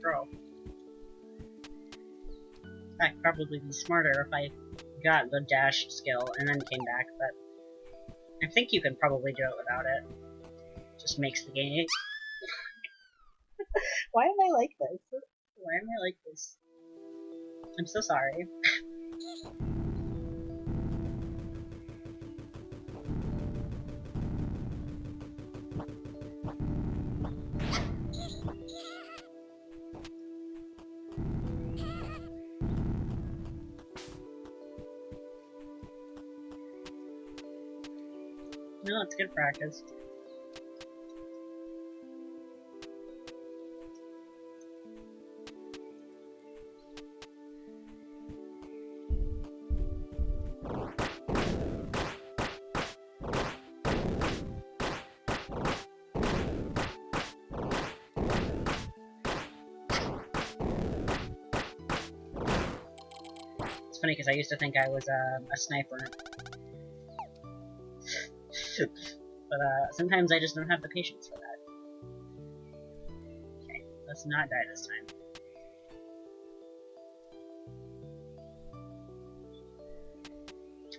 Bro. I'd probably be smarter if I got the dash skill and then came back, but I think you can probably do it without it. Just makes the game. Why am I like this? Why am I like this? I'm so sorry. No, it's good practice. It's funny because I used to think I was a sniper. But sometimes I just don't have the patience for that. Okay, let's not die this time.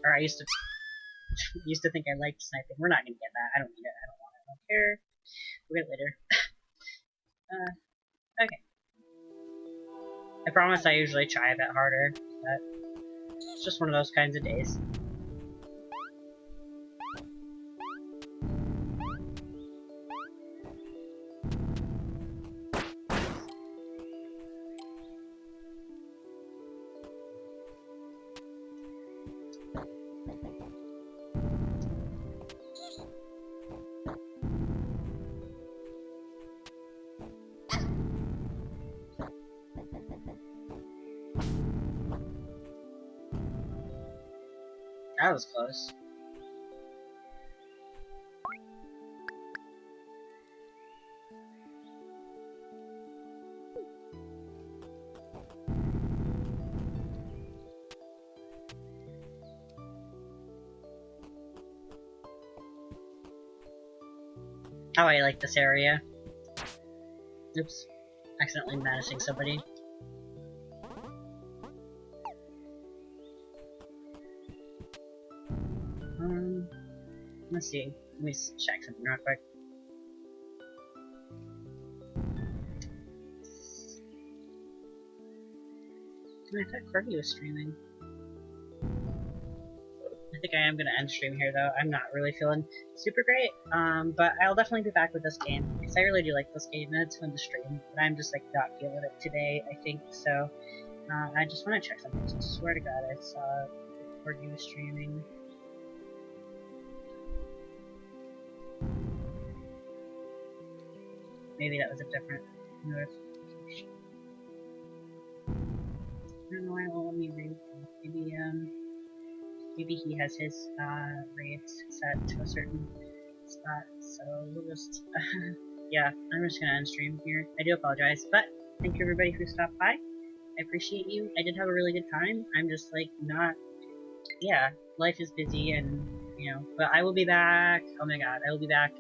Or I used to think I liked sniping. We're not gonna get that. I don't need it. I don't want it. I don't care. We'll get it later. Okay. I promise I usually try a bit harder, but it's just one of those kinds of days. That was close. Oh, I like this area. Oops. Accidentally menacing somebody. Let's see. Let me check something real quick. I thought Corgi was streaming. I think I am gonna end stream here though. I'm not really feeling super great, but I'll definitely be back with this game because I really do like this game and it's fun to stream. But I'm just like not feeling it today, I think. So I just want to check something. So I swear to God, I saw Corgi was streaming. Maybe that was a different notification. I don't know why it won't let me read. Maybe he has his raids set to a certain spot, so we'll just, yeah, I'm just gonna end stream here. I do apologize, but thank you everybody who stopped by. I appreciate you. I did have a really good time. I'm just like not, yeah, life is busy and, you know, but I will be back. Oh my god, I will be back.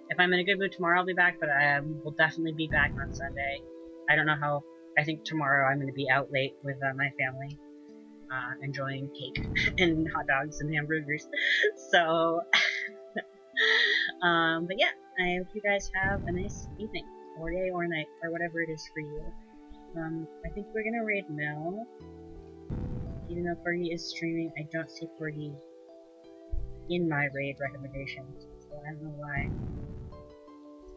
If I'm in a good mood tomorrow, I'll be back, but I will definitely be back on Sunday. I don't know how, I think tomorrow I'm going to be out late with my family. Enjoying cake and hot dogs and hamburgers. So, but yeah, I hope you guys have a nice evening, or day, or night, or whatever it is for you. I think we're gonna raid Mel. Even though Corgi is streaming, I don't see Corgi in my raid recommendations, so I don't know why.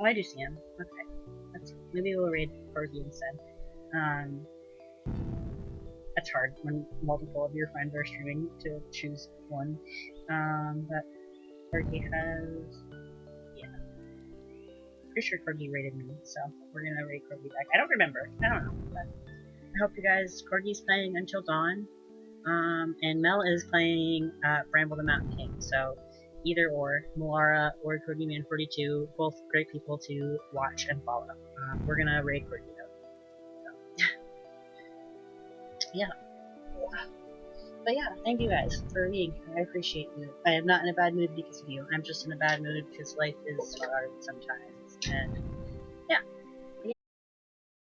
Oh, I do see him. Okay, maybe we'll raid Corgi instead. Um, that's hard when multiple of your friends are streaming to choose one. But Corgi has, yeah, pretty sure Corgi raided me, so we're gonna raid Corgi back. I don't remember. I don't know. But I hope you guys. Corgi's playing Until Dawn. And Mel is playing Bramble the Mountain King, so either or, Molara or CodyMan42, both great people to watch and follow. We're gonna raid Corgi though. So. Yeah. But yeah, thank you guys for being here. I appreciate you. I am not in a bad mood because of you. I'm just in a bad mood because life is hard sometimes, and